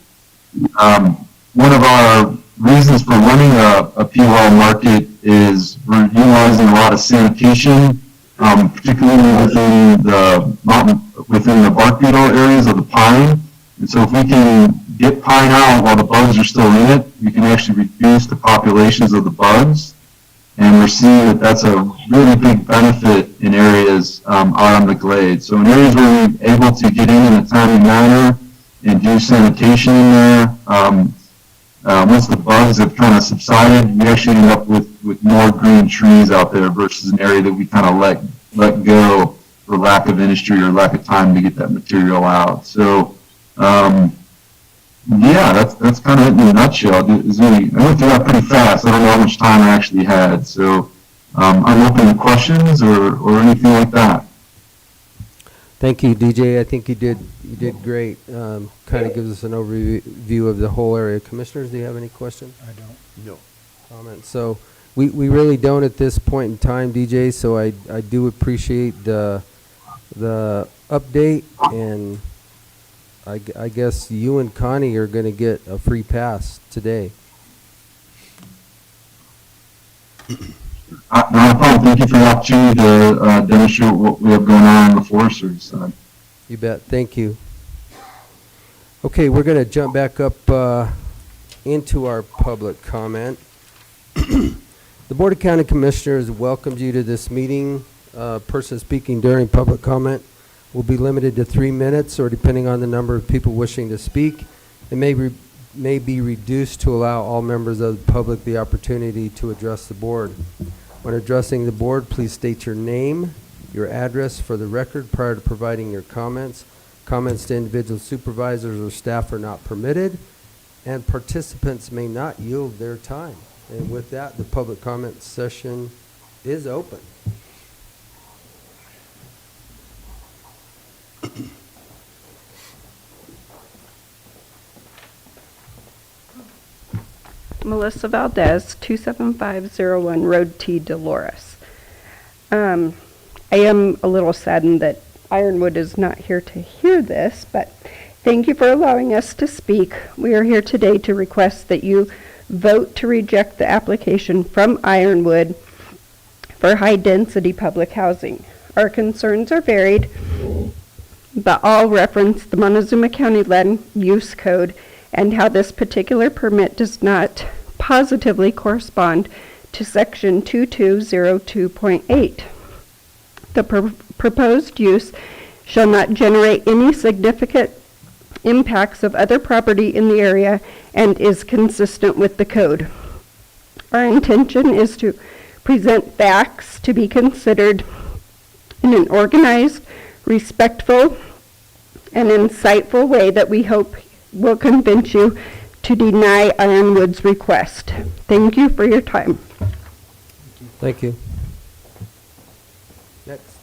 One of our reasons for running a POL market is we're utilizing a lot of sanitation, particularly within the bark beetle areas of the pine. And so if we can get pine out while the bugs are still in it, we can actually reduce the populations of the bugs. And we're seeing that that's a really big benefit in areas out on the glade. So in areas where we're able to get in a timely manner and do sanitation in there, once the bugs have kind of subsided, we actually end up with more green trees out there versus an area that we kind of let go for lack of industry or lack of time to get that material out. So, yeah, that's kind of it in a nutshell. I went through that pretty fast. I don't know how much time I actually had. So I'm open to questions or anything like that. Thank you, DJ. I think you did great. Kind of gives us an overview of the whole area. Commissioners, do you have any questions? I don't. No. Comments? So we really don't at this point in time, DJ. So I do appreciate the update, and I guess you and Connie are going to get a free pass today. No problem. Thank you for the opportunity to demonstrate what we have going on the forestry side. You bet. Thank you. Okay, we're going to jump back up into our public comment. The Board of County Commissioners welcomes you to this meeting. Person speaking during public comment will be limited to 3 minutes, or depending on the number of people wishing to speak, it may be reduced to allow all members of the public the opportunity to address the board. When addressing the board, please state your name, your address for the record prior to providing your comments. Comments to individual supervisors or staff are not permitted, and participants may not yield their time. And with that, the public comment session is open. Melissa Valdez, 27501 Road T, Dolores. I am a little saddened that Ironwood is not here to hear this, but thank you for allowing us to speak. We are here today to request that you vote to reject the application from Ironwood for high-density public housing. Our concerns are varied, but all reference the Montezuma County Land Use Code and how this particular permit does not positively correspond to Section 2202.8. The proposed use shall not generate any significant impacts of other property in the area and is consistent with the code. Our intention is to present facts to be considered in an organized, respectful, and insightful way that we hope will convince you to deny Ironwood's request. Thank you for your time. Thank you. Next.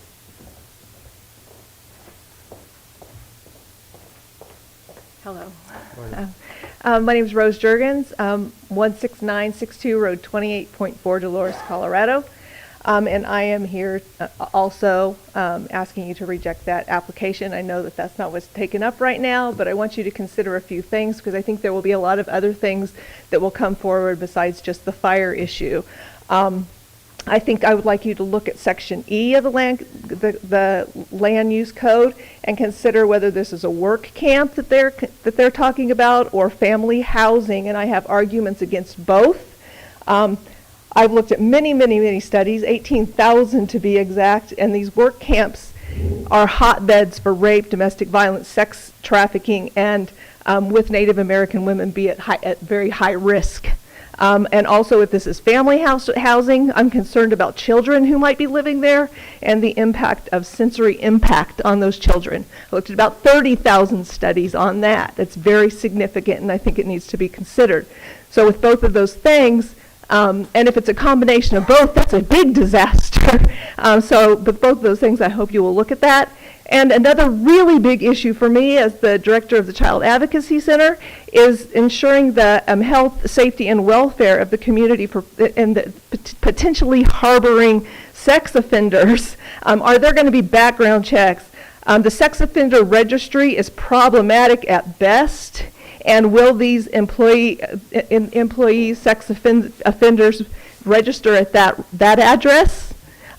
Hello. My name is Rose Jurgens, 16962 Road 28.4, Dolores, Colorado. And I am here also asking you to reject that application. I know that that's not what's taken up right now, but I want you to consider a few things because I think there will be a lot of other things that will come forward besides just the fire issue. I think I would like you to look at Section E of the land use code and consider whether this is a work camp that they're talking about or family housing, and I have arguments against both. I've looked at many studies, 18,000 to be exact, and these work camps are hotbeds for rape, domestic violence, sex trafficking, and with Native American women be at very high risk. And also, if this is family housing, I'm concerned about children who might be living there and the impact of sensory impact on those children. I looked at about 30,000 studies on that. That's very significant, and I think it needs to be considered. So with both of those things, and if it's a combination of both, that's a big disaster. But both of those things, I hope you will look at that. And another really big issue for me as the director of the Child Advocacy Center is ensuring the health, safety, and welfare of the community and potentially harboring sex offenders. Are there going to be background checks? The sex offender registry is problematic at best. And will these employee sex offenders register at that address?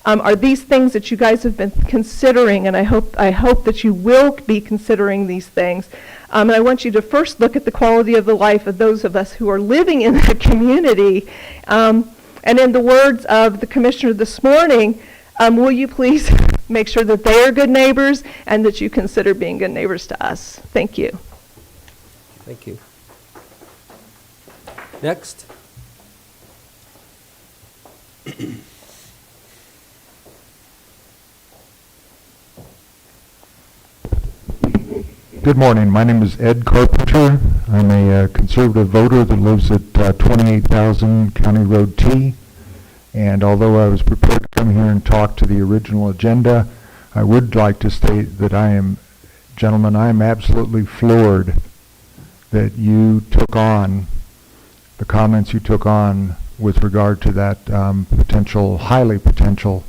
Are these things that you guys have been considering? And I hope that you will be considering these things. And I want you to first look at the quality of the life of those of us who are living in the community. And in the words of the commissioner this morning, will you please make sure that they are good neighbors and that you consider being good neighbors to us? Thank you. Thank you. Next. Good morning. My name is Ed Carpenter. I'm a conservative voter that lives at 28,000 County Road T. And although I was prepared to come here and talk to the original agenda, I would like to state that I am absolutely floored that you took on the comments you took on with regard to that highly potential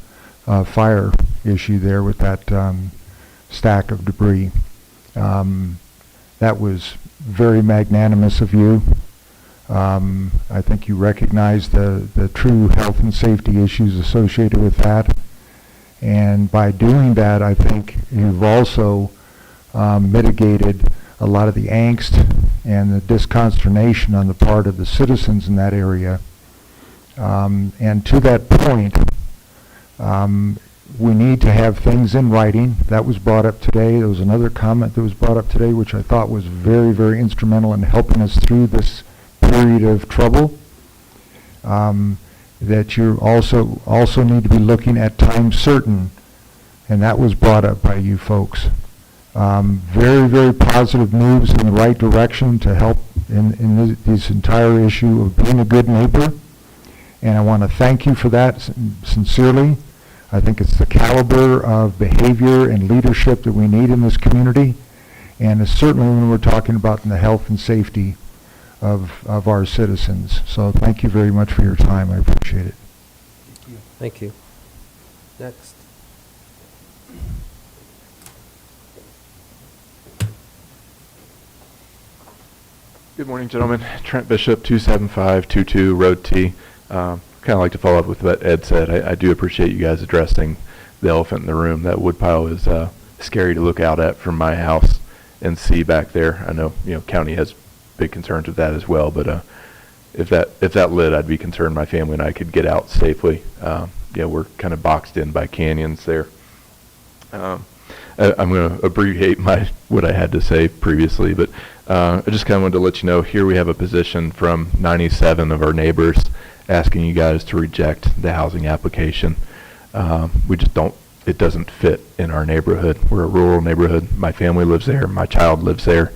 fire issue there with that stack of debris. That was very magnanimous of you. I think you recognize the true health and safety issues associated with that. And by doing that, I think you've also mitigated a lot of the angst and the disconsternation on the part of the citizens in that area. And to that point, we need to have things in writing. That was brought up today. There was another comment that was brought up today, which I thought was very, very instrumental in helping us through this period of trouble. That you also need to be looking at time certain, and that was brought up by you folks. Very, very positive moves in the right direction to help in this entire issue of being a good neighbor. And I want to thank you for that sincerely. I think it's the caliber of behavior and leadership that we need in this community, and it's certainly when we're talking about the health and safety of our citizens. So thank you very much for your time. I appreciate it. Thank you. Next. Good morning, gentlemen. Trent Bishop, 27522 Road T. Kind of like to follow up with what Ed said. I do appreciate you guys addressing the elephant in the room. That woodpile is scary to look out at from my house and see back there. I know, county has big concerns with that as well, but if that lit, I'd be concerned my family and I could get out safely. We're kind of boxed in by canyons there. I'm going to abbreviate what I had to say previously, but I just kind of wanted to let you know, here we have a position from 97 of our neighbors asking you guys to reject the housing application. We just it doesn't fit in our neighborhood. We're a rural neighborhood. My family lives there. My child lives there.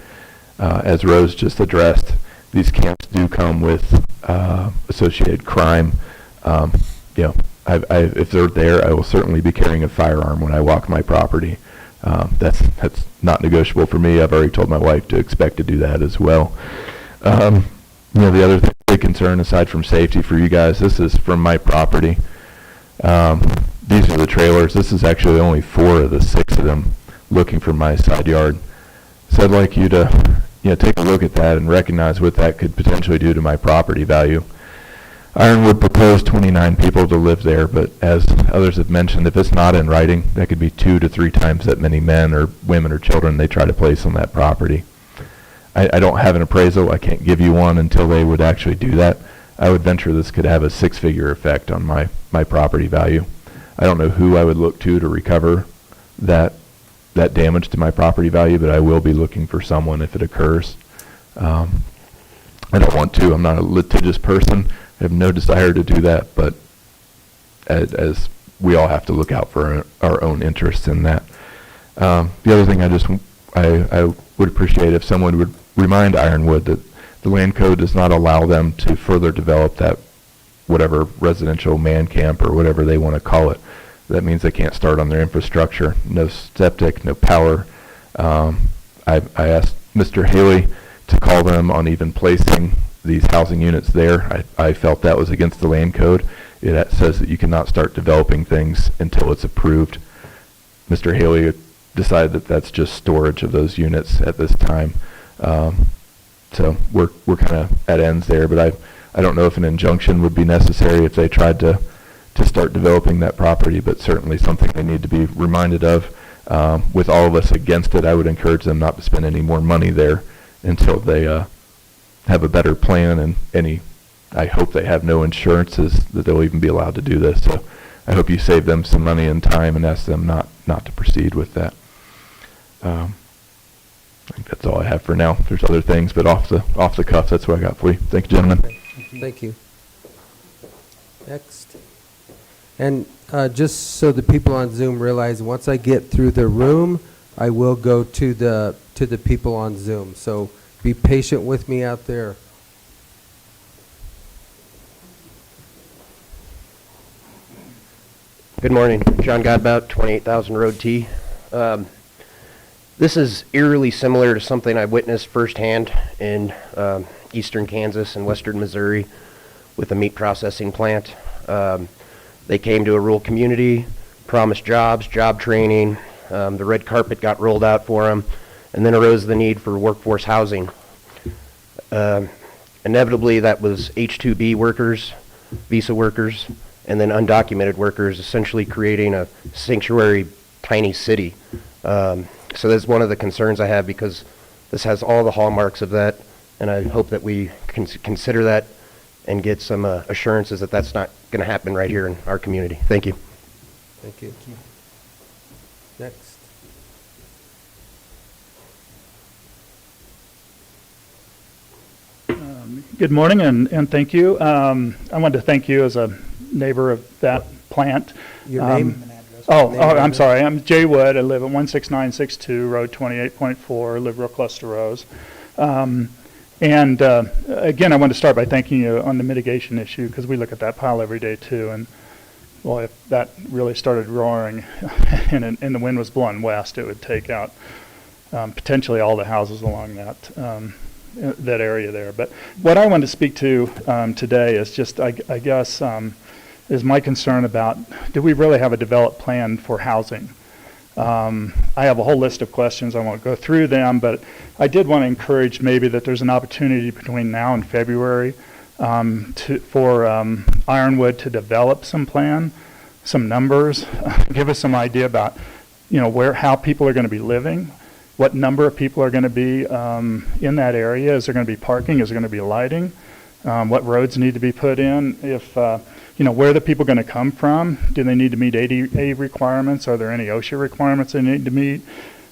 As Rose just addressed, these camps do come with associated crime. If they're there, I will certainly be carrying a firearm when I walk my property. That's not negotiable for me. I've already told my wife to expect to do that as well. The other big concern, aside from safety for you guys, this is from my property. These are the trailers. This is actually only 4 of the 6 of them looking from my side yard. So I'd like you to take a look at that and recognize what that could potentially do to my property value. Ironwood proposed 29 people to live there, but as others have mentioned, if it's not in writing, that could be 2 to 3 times that many men or women or children they try to place on that property. I don't have an appraisal. I can't give you one until they would actually do that. I would venture this could have a 6-figure effect on my property value. I don't know who I would look to recover that damage to my property value, but I will be looking for someone if it occurs. I don't want to. I'm not a litigious person. I have no desire to do that, but as we all have to look out for our own interests in that. The other thing I would appreciate if someone would remind Ironwood that the land code does not allow them to further develop that whatever residential man camp or whatever they want to call it. That means they can't start on their infrastructure. No septic, no power. I asked Mr. Haley to call them on even placing these housing units there. I felt that was against the land code. It says that you cannot start developing things until it's approved. Mr. Haley decided that that's just storage of those units at this time. So we're kind of at ends there, but I don't know if an injunction would be necessary if they tried to start developing that property, but certainly something they need to be reminded of. With all of us against it, I would encourage them not to spend any more money there until they have a better plan, and I hope they have no insurances that they'll even be allowed to do this. So I hope you save them some money and time and ask them not to proceed with that. I think that's all I have for now. There's other things, but off the cuff, that's what I got for you. Thank you, gentlemen. Thank you. Next. And just so the people on Zoom realize, once I get through the room, I will go to the people on Zoom. So be patient with me out there. Good morning. John Godbout, 28,000 Road T. This is eerily similar to something I witnessed firsthand in eastern Kansas and western Missouri with a meat processing plant. They came to a rural community, promised jobs, job training. The red carpet got rolled out for them, and then arose the need for workforce housing. Inevitably, that was H-2B workers, visa workers, and then undocumented workers, essentially creating a sanctuary tiny city. So that's one of the concerns I have, because this has all the hallmarks of that, and I hope that we can consider that and get some assurances that that's not going to happen right here in our community. Thank you. Thank you. Next. Good morning, and thank you. I wanted to thank you as a neighbor of that plant. Your name? I'm sorry. I'm Jay Wood. I live at 16962 Road 28.4. Live real close to Rose. Again, I want to start by thanking you on the mitigation issue, because we look at that pile every day too. And well, if that really started roaring and the wind was blowing west, it would take out potentially all the houses along that area there. But what I want to speak to today is just, I guess, is my concern about, do we really have a developed plan for housing? I have a whole list of questions. I won't go through them, but I did want to encourage maybe that there's an opportunity between now and February for Ironwood to develop some plan, some numbers, give us some idea about, how people are going to be living, what number of people are going to be in that area. Is there going to be parking? Is there going to be lighting? What roads need to be put in? If where are the people going to come from? Do they need to meet ADA requirements? Are there any OSHA requirements they need to meet?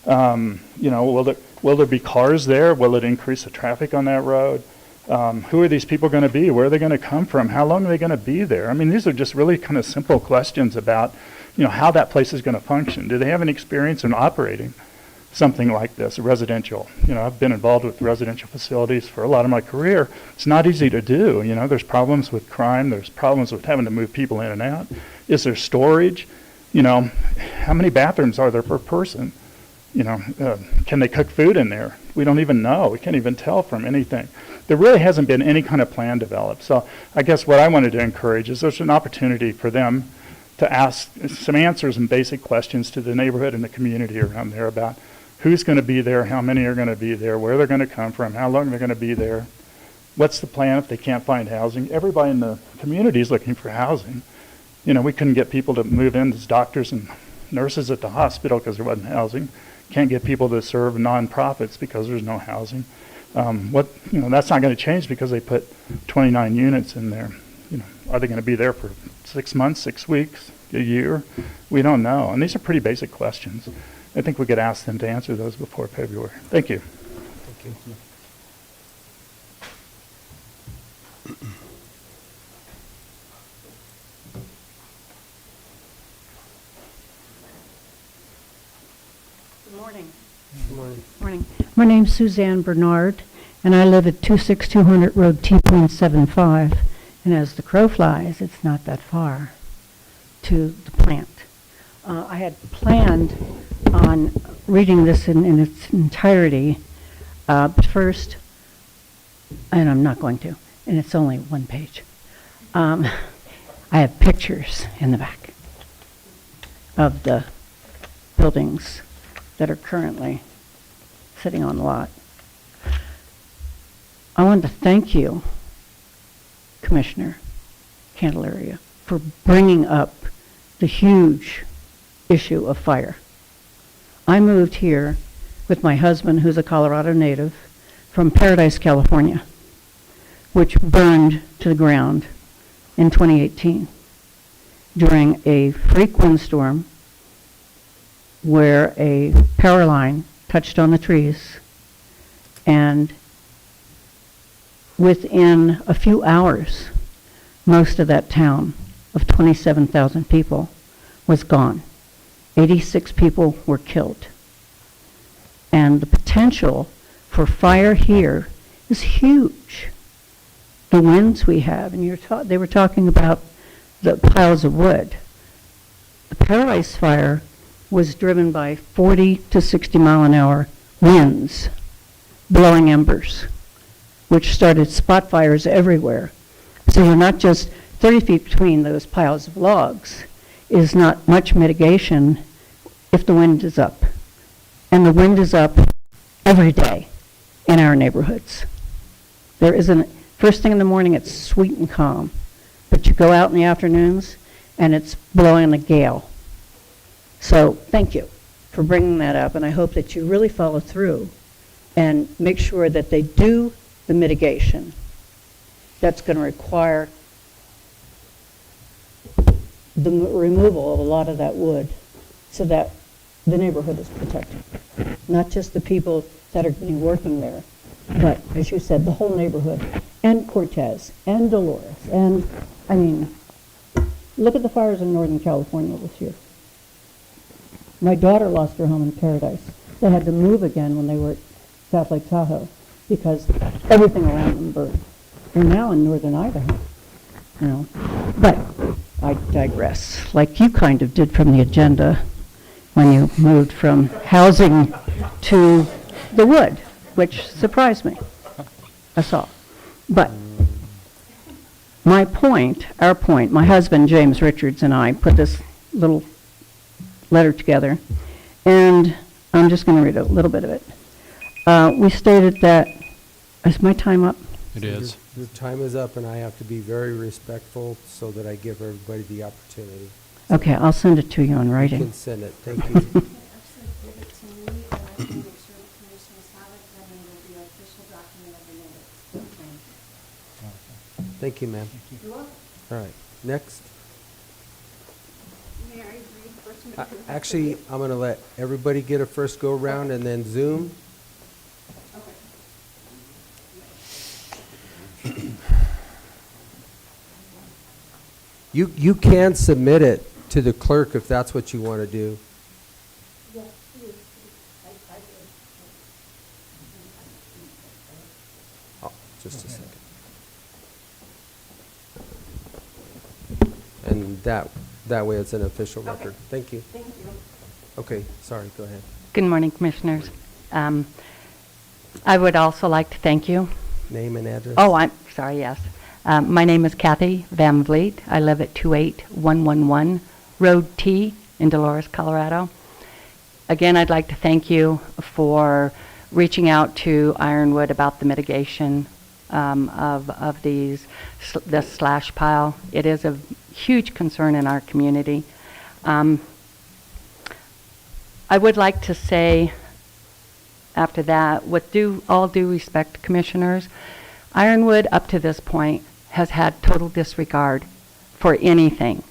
Will there be cars there? Will it increase the traffic on that road? Who are these people going to be? Where are they going to come from? How long are they going to be there? I mean, these are just really kind of simple questions about, how that place is going to function. Do they have any experience in operating something like this, residential? I've been involved with residential facilities for a lot of my career. It's not easy to do. There's problems with crime. There's problems with having to move people in and out. Is there storage? How many bathrooms are there per person? Can they cook food in there? We don't even know. We can't even tell from anything. There really hasn't been any kind of plan developed. So I guess what I wanted to encourage is there's an opportunity for them to ask some answers and basic questions to the neighborhood and the community around there about who's going to be there, how many are going to be there, where they're going to come from, how long they're going to be there, what's the plan if they can't find housing. Everybody in the community is looking for housing. We couldn't get people to move in as doctors and nurses at the hospital because there wasn't housing. Can't get people to serve nonprofits because there's no housing. That's not going to change because they put 29 units in there. Are they going to be there for 6 months, 6 weeks, a year? We don't know. And these are pretty basic questions. I think we could ask them to answer those before February. Thank you. Thank you. Good morning. Good morning. Morning. My name's Suzanne Bernard, and I live at 26200 Road T.75. And as the crow flies, it's not that far to the plant. I had planned on reading this in its entirety, but first, and I'm not going to, and it's only one page. I have pictures in the back of the buildings that are currently sitting on the lot. I want to thank you, Commissioner Candelaria, for bringing up the huge issue of fire. I moved here with my husband, who's a Colorado native, from Paradise, California, which burned to the ground in 2018 during a freak windstorm where a power line touched on the trees, and within a few hours, most of that town of 27,000 people was gone. 86 people were killed. And the potential for fire here is huge. The winds we have, and they were talking about the piles of wood. The Paradise fire was driven by 40 to 60 mile an hour winds blowing embers, which started spot fires everywhere. So we're not just 30 feet between those piles of logs is not much mitigation if the wind is up. And the wind is up every day in our neighborhoods. There isn't, first thing in the morning it's sweet and calm, but you go out in the afternoons and it's blowing a gale. So thank you for bringing that up, and I hope that you really follow through and make sure that they do the mitigation that's going to require the removal of a lot of that wood so that the neighborhood is protected. Not just the people that are going to be working there, but as you said, the whole neighborhood, and Cortez, and Dolores, and I mean, look at the fires in Northern California this year. My daughter lost her home in Paradise. They had to move again when they were at South Lake Tahoe because everything around them burned. They're now in northern Idaho, you know. But I digress, like you kind of did from the agenda when you moved from housing to the wood, which surprised me. I saw. But my point, our point, my husband, James Richards, and I put this little letter together, and I'm just going to read a little bit of it. We stated that, is my time up? It is. Your time is up, and I have to be very respectful so that I give everybody the opportunity. Okay, I'll send it to you in writing. You can send it. Thank you. Thank you, ma'am. All right, next. Actually, I'm going to let everybody get a first go-round and then Zoom. You can submit it to the clerk if that's what you want to do. Oh, just a second. And that way it's an official record. Thank you. Thank you. Okay, sorry, go ahead. Good morning, Commissioners. I would also like to thank you. Name and address. Oh, I'm sorry, yes. My name is Kathy Van Vliet. I live at 28111 Road T in Dolores, Colorado. Again, I'd like to thank you for reaching out to Ironwood about the mitigation of this slash pile. It is a huge concern in our community. I would like to say after that, with all due respect, Commissioners, Ironwood up to this point has had total disregard for anything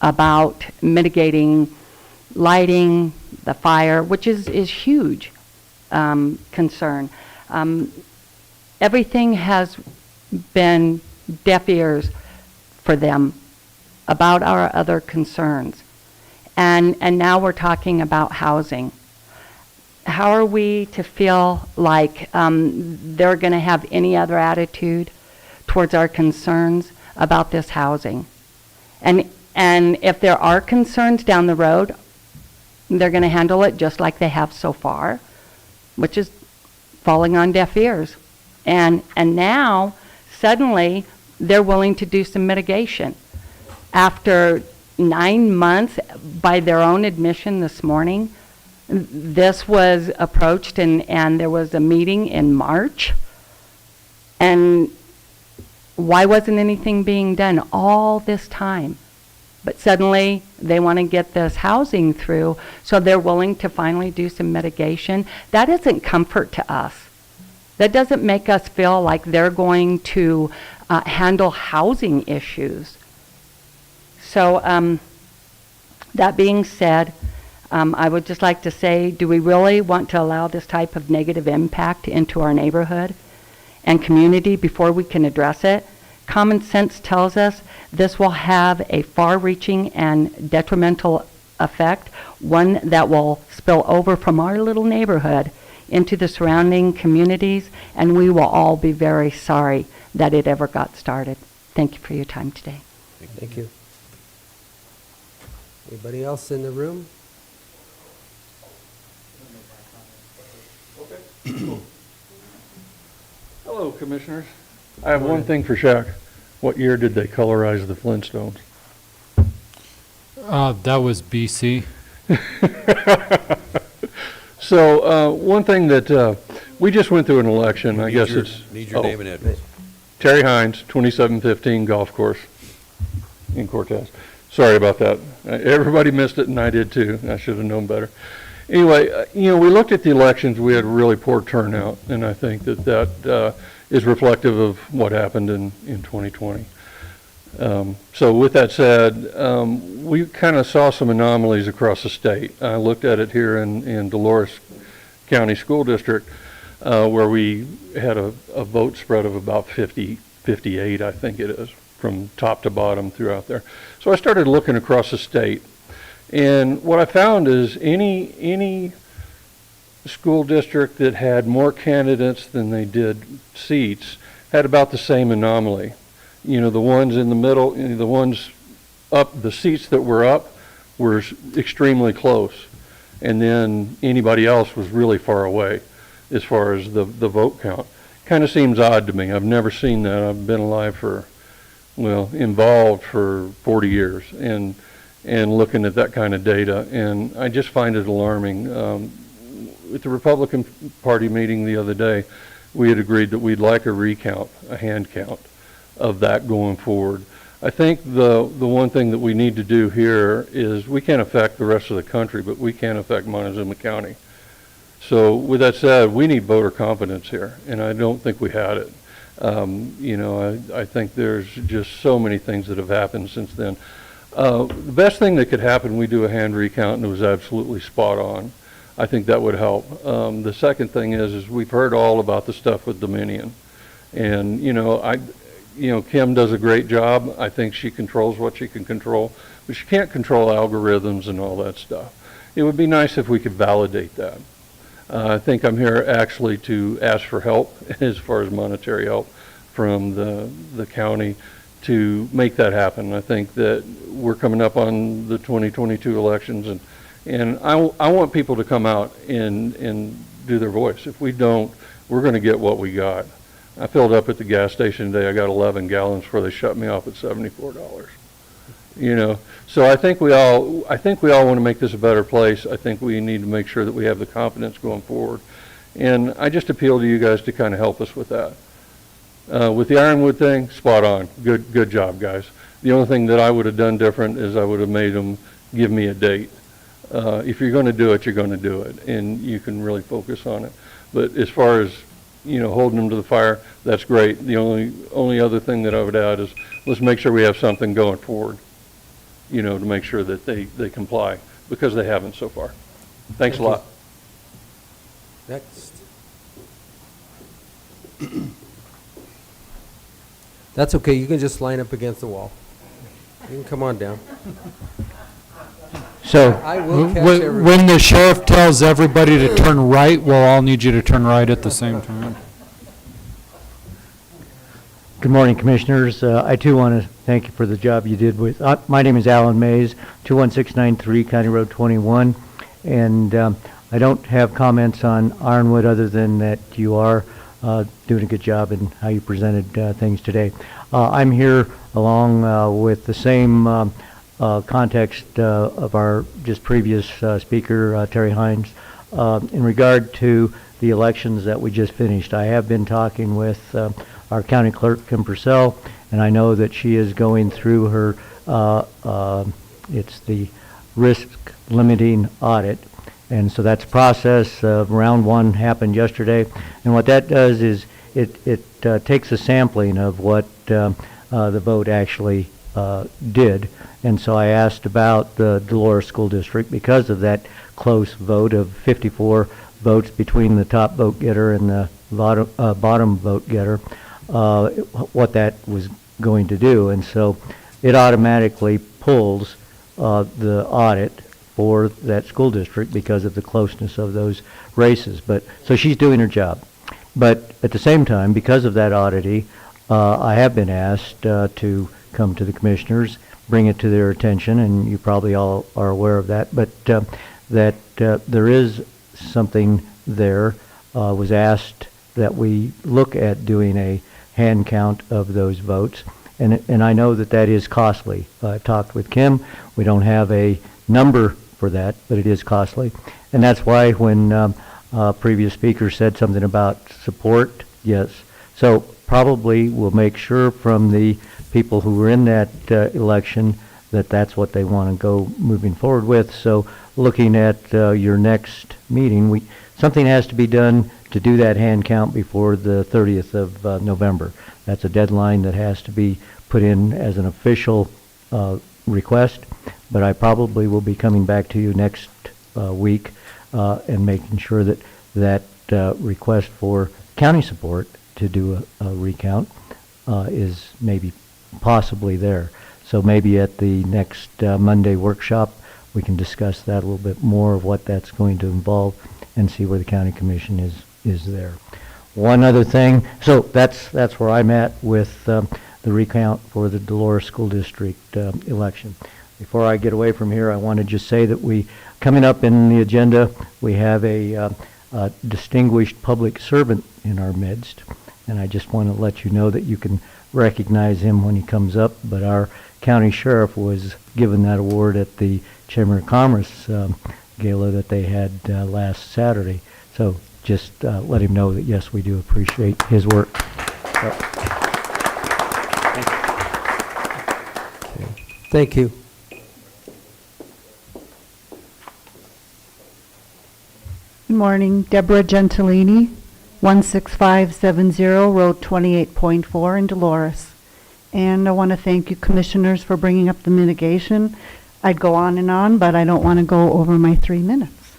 about mitigating lighting, the fire, which is huge concern. Everything has been deaf ears for them about our other concerns. And now we're talking about housing. How are we to feel like they're going to have any other attitude towards our concerns about this housing? And if there are concerns down the road, they're going to handle it just like they have so far, which is falling on deaf ears. And now, suddenly, they're willing to do some mitigation. After 9 months, by their own admission this morning, this was approached and there was a meeting in March. And why wasn't anything being done all this time? But suddenly they want to get this housing through, so they're willing to finally do some mitigation. That isn't comfort to us. That doesn't make us feel like they're going to handle housing issues. So that being said, I would just like to say, do we really want to allow this type of negative impact into our neighborhood and community before we can address it? Common sense tells us this will have a far-reaching and detrimental effect, one that will spill over from our little neighborhood into the surrounding communities, and we will all be very sorry that it ever got started. Thank you for your time today. Thank you. Anybody else in the room? Hello, Commissioners. I have one thing for Shaq. What year did they colorize the Flintstones? That was BC. So one thing that we just went through an election. I guess it's Need your name and address. Terry Hines, 2715 Golf Course in Cortez. Sorry about that. Everybody missed it, and I did too. I should have known better. Anyway, we looked at the elections. We had a really poor turnout, and I think that is reflective of what happened in 2020. So with that said, we kind of saw some anomalies across the state. I looked at it here in Dolores County School District, where we had a vote spread of about 58, I think it is, from top to bottom throughout there. So I started looking across the state, and what I found is any school district that had more candidates than they did seats had about the same anomaly. The ones in the middle, the ones up, the seats that were up were extremely close. And then anybody else was really far away as far as the vote count. Kind of seems odd to me. I've never seen that. I've been alive involved for 40 years and looking at that kind of data. And I just find it alarming. At the Republican Party meeting the other day, we had agreed that we'd like a recount, a hand count of that going forward. I think the one thing that we need to do here is we can't affect the rest of the country, but we can affect Montezuma County. So with that said, we need voter confidence here, and I don't think we had it. I think there's just so many things that have happened since then. The best thing that could happen, we do a hand recount, and it was absolutely spot on. I think that would help. The second thing is we've heard all about the stuff with Dominion, and Kim does a great job. I think she controls what she can control, but she can't control algorithms and all that stuff. It would be nice if we could validate that. I think I'm here actually to ask for help as far as monetary help from the county to make that happen. I think that we're coming up on the 2022 elections, and I want people to come out and do their voice. If we don't, we're going to get what we got. I filled up at the gas station today. I got 11 gallons before they shut me off at $74. So I think we all want to make this a better place. I think we need to make sure that we have the confidence going forward. And I just appeal to you guys to kind of help us with that. With the Ironwood thing, spot on. Good job, guys. The only thing that I would have done different is I would have made them give me a date. If you're going to do it, you're going to do it, and you can really focus on it. But as far as holding them to the fire, that's great. The only other thing that I would add is let's make sure we have something going forward. to make sure that they comply, because they haven't so far. Thanks a lot. Next. That's okay, you can just line up against the wall. You can come on down. So, I will catch when the sheriff tells everybody to turn right, we'll all need you to turn right at the same time. Good morning, Commissioners. I too want to thank you for the job you did with, my name is Alan Mays, 21693 County Road 21, and I don't have comments on Ironwood other than that you are doing a good job in how you presented things today. I'm here along with the same context of our just previous speaker, Terry Hines, in regard to the elections that we just finished. I have been talking with our county clerk, Kim Purcell, and I know that she is going through her, it's the risk limiting audit. And so that's a process. Round one happened yesterday. And what that does is it takes a sampling of what the vote actually did. And so I asked about the Dolores School District because of that close vote of 54 votes between the top vote getter and the bottom vote getter, what that was going to do. And so it automatically pulls the audit for that school district because of the closeness of those races. But so she's doing her job. But at the same time, because of that oddity, I have been asked to come to the commissioners, bring it to their attention, and you probably all are aware of that, but that there is something there. Was asked that we look at doing a hand count of those votes, and I know that that is costly. I talked with Kim. We don't have a number for that, but it is costly. And that's why when previous speaker said something about support, yes. So probably we'll make sure from the people who were in that election that that's what they want to go moving forward with. So looking at your next meeting, something has to be done to do that hand count before the 30th of November. That's a deadline that has to be put in as an official request, but I probably will be coming back to you next week and making sure that that request for county support to do a recount is maybe possibly there. So maybe at the next Monday workshop, we can discuss that a little bit more of what that's going to involve and see where the county commission is there. One other thing, so that's where I'm at with the recount for the Dolores School District election. Before I get away from here, I want to just say that coming up in the agenda, we have a distinguished public servant in our midst, and I just want to let you know that you can recognize him when he comes up, but our county sheriff was given that award at the Chamber of Commerce gala that they had last Saturday. So just let him know that, yes, we do appreciate his work. So. Thank you. Good morning, Deborah Gentilini, 16570 Road 28.4 in Dolores. And I want to thank you commissioners for bringing up the mitigation. I'd go on and on, but I don't want to go over my 3 minutes.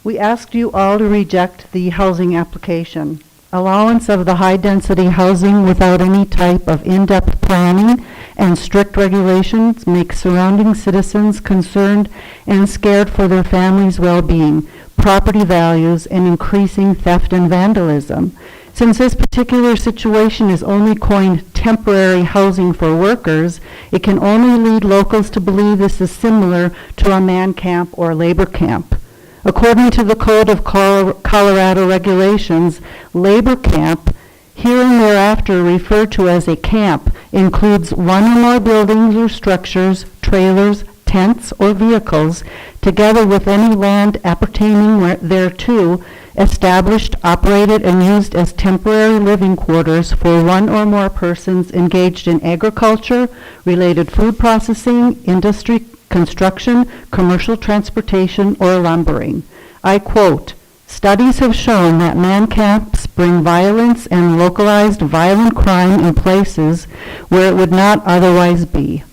We asked you all to reject the housing application. Allowance of the high-density housing without any type of in-depth planning and strict regulations makes surrounding citizens concerned and scared for their families' well-being, property values, and increasing theft and vandalism. Since this particular situation is only coined temporary housing for workers, it can only lead locals to believe this is similar to a man camp or labor camp. According to the Code of Colorado regulations, labor camp, here and thereafter referred to as a camp, includes one or more buildings or structures, trailers, tents, or vehicles, together with any land appertaining thereto, established, operated, and used as temporary living quarters for one or more persons engaged in agriculture, related food processing, industry, construction, commercial transportation, or lumbering. I quote, "Studies have shown that man camps bring violence and localized violent crime in places where it would not otherwise be."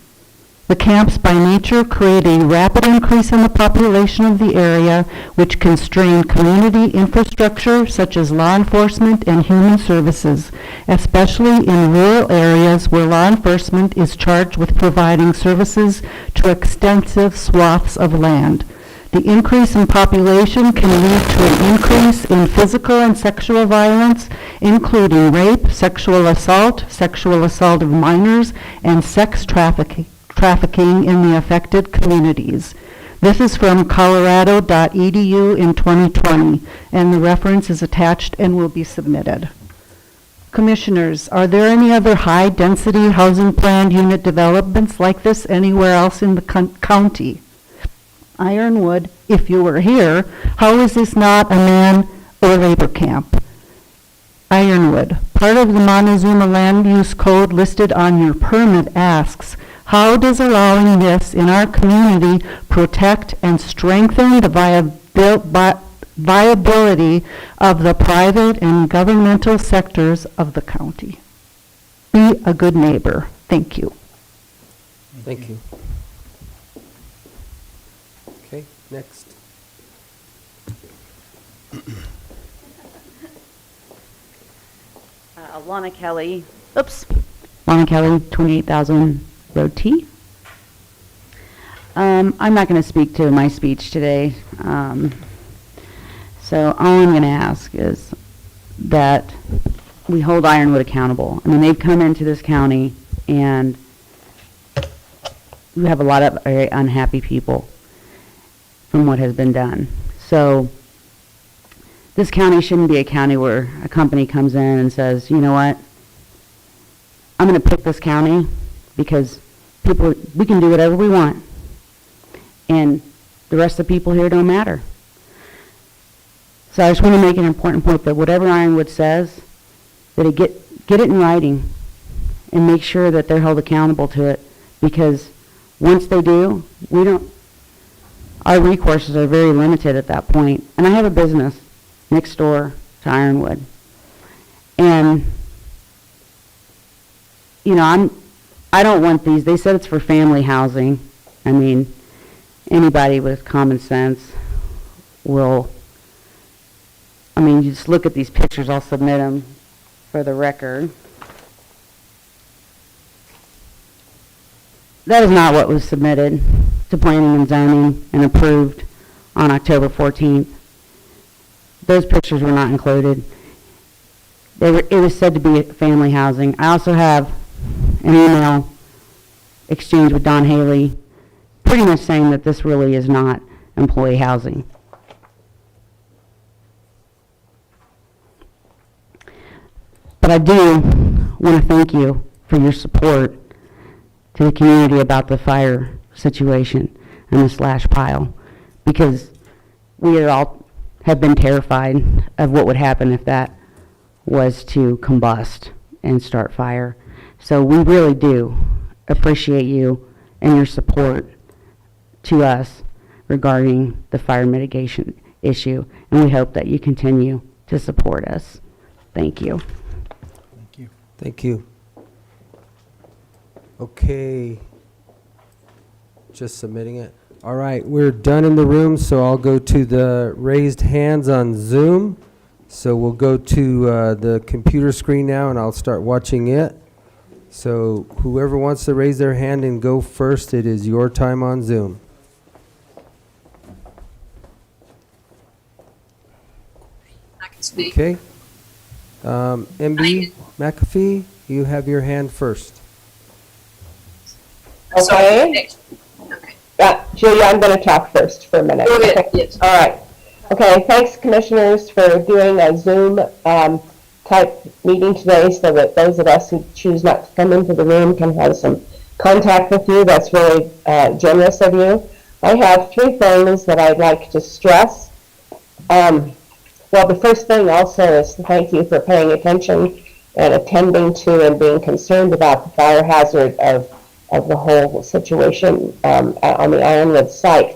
The camps by nature create a rapid increase in the population of the area, which can strain community infrastructure such as law enforcement and human services, especially in rural areas where law enforcement is charged with providing services to extensive swaths of land. The increase in population can lead to an increase in physical and sexual violence, including rape, sexual assault of minors, and sex trafficking in the affected communities. This is from colorado.edu in 2020, and the reference is attached and will be submitted. Commissioners, are there any other high-density housing planned unit developments like this anywhere else in the county? Ironwood, if you were here, how is this not a man or labor camp? Ironwood, part of the Montezuma land use code listed on your permit asks, how does allowing this in our community protect and strengthen the viability of the private and governmental sectors of the county? Be a good neighbor. Thank you. Thank you. Okay, next. Lana Kelly, Lana Kelly, 28,000 Road T. I'm not going to speak to my speech today. So all I'm going to ask is that we hold Ironwood accountable. I mean, they've come into this county and we have a lot of very unhappy people from what has been done. So this county shouldn't be a county where a company comes in and says, you know what, I'm going to pick this county because we can do whatever we want. And the rest of the people here don't matter. So I just want to make an important point that whatever Ironwood says, that it get it in writing and make sure that they're held accountable to it, because once they do, our recourses are very limited at that point. And I have a business next door to Ironwood. And, you know, I don't want these. They said it's for family housing. I mean, anybody with common sense will, I mean, you just look at these pictures. I'll submit them for the record. That is not what was submitted to planning and zoning and approved on October 14th. Those pictures were not included. It was said to be family housing. I also have an email exchange with Don Haley pretty much saying that this really is not employee housing. But I do want to thank you for your support to the community about the fire situation and the slash pile, because we all have been terrified of what would happen if that was to combust and start fire. So we really do appreciate you and your support to us regarding the fire mitigation issue, and we hope that you continue to support us. Thank you. Thank you. Thank you. Okay. Just submitting it. All right, we're done in the room, so I'll go to the raised hands on Zoom. So we'll go to the computer screen now, and I'll start watching it. So whoever wants to raise their hand and go first, it is your time on Zoom. I can speak. Okay. MB McAfee, you have your hand first. Okay. Yeah, Julia, I'm going to talk first for a minute. Go ahead, Okay. yes. All right. Okay, thanks, commissioners, for doing a Zoom type meeting today so that those of us who choose not to come into the room can have some contact with you. That's really generous of you. I have 3 things that I'd like to stress. Well, the first thing also is thank you for paying attention and attending to and being concerned about the fire hazard of the whole situation on the Ironwood site.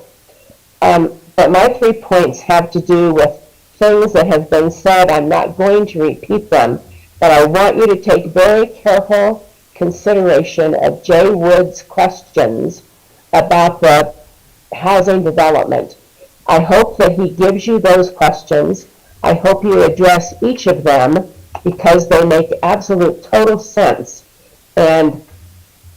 But my 3 points have to do with things that have been said. I'm not going to repeat them, but I want you to take very careful consideration of Jay Wood's questions about the housing development. I hope that he gives you those questions. I hope you address each of them because they make absolute total sense. And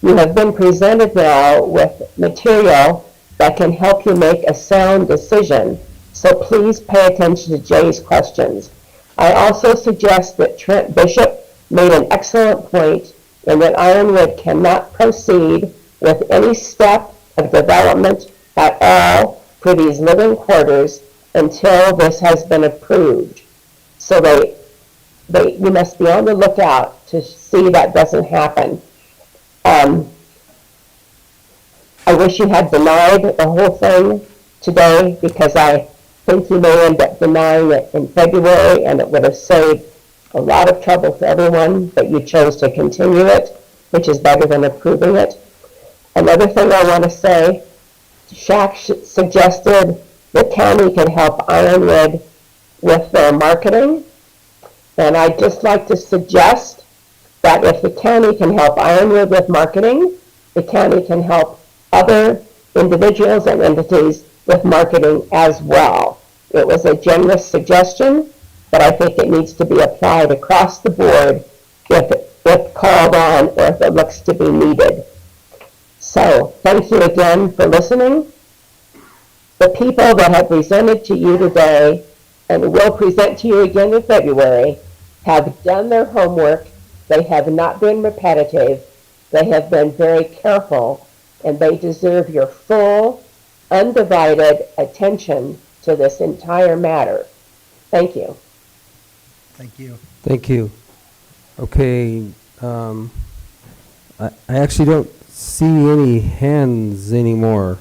you have been presented now with material that can help you make a sound decision. So please pay attention to Jay's questions. I also suggest that Trent Bishop made an excellent point in that Ironwood cannot proceed with any step of development at all for these living quarters until this has been approved. So you must be on the lookout to see that doesn't happen. I wish you had denied the whole thing today because I think you may end up denying it in February and it would have saved a lot of trouble for everyone, but you chose to continue it, which is better than approving it. Another thing I want to say, Shaq suggested the county could help Ironwood with their marketing. And I'd just like to suggest that if the county can help Ironwood with marketing, the county can help other individuals and entities with marketing as well. It was a generous suggestion, but I think it needs to be applied across the board if called on or if it looks to be needed. So, thank you again for listening. The people that have presented to you today and will present to you again in February have done their homework. They have not been repetitive. They have been very careful, and they deserve your full, undivided attention to this entire matter. Thank you. Thank you. Thank you. Okay, I actually don't see any hands anymore.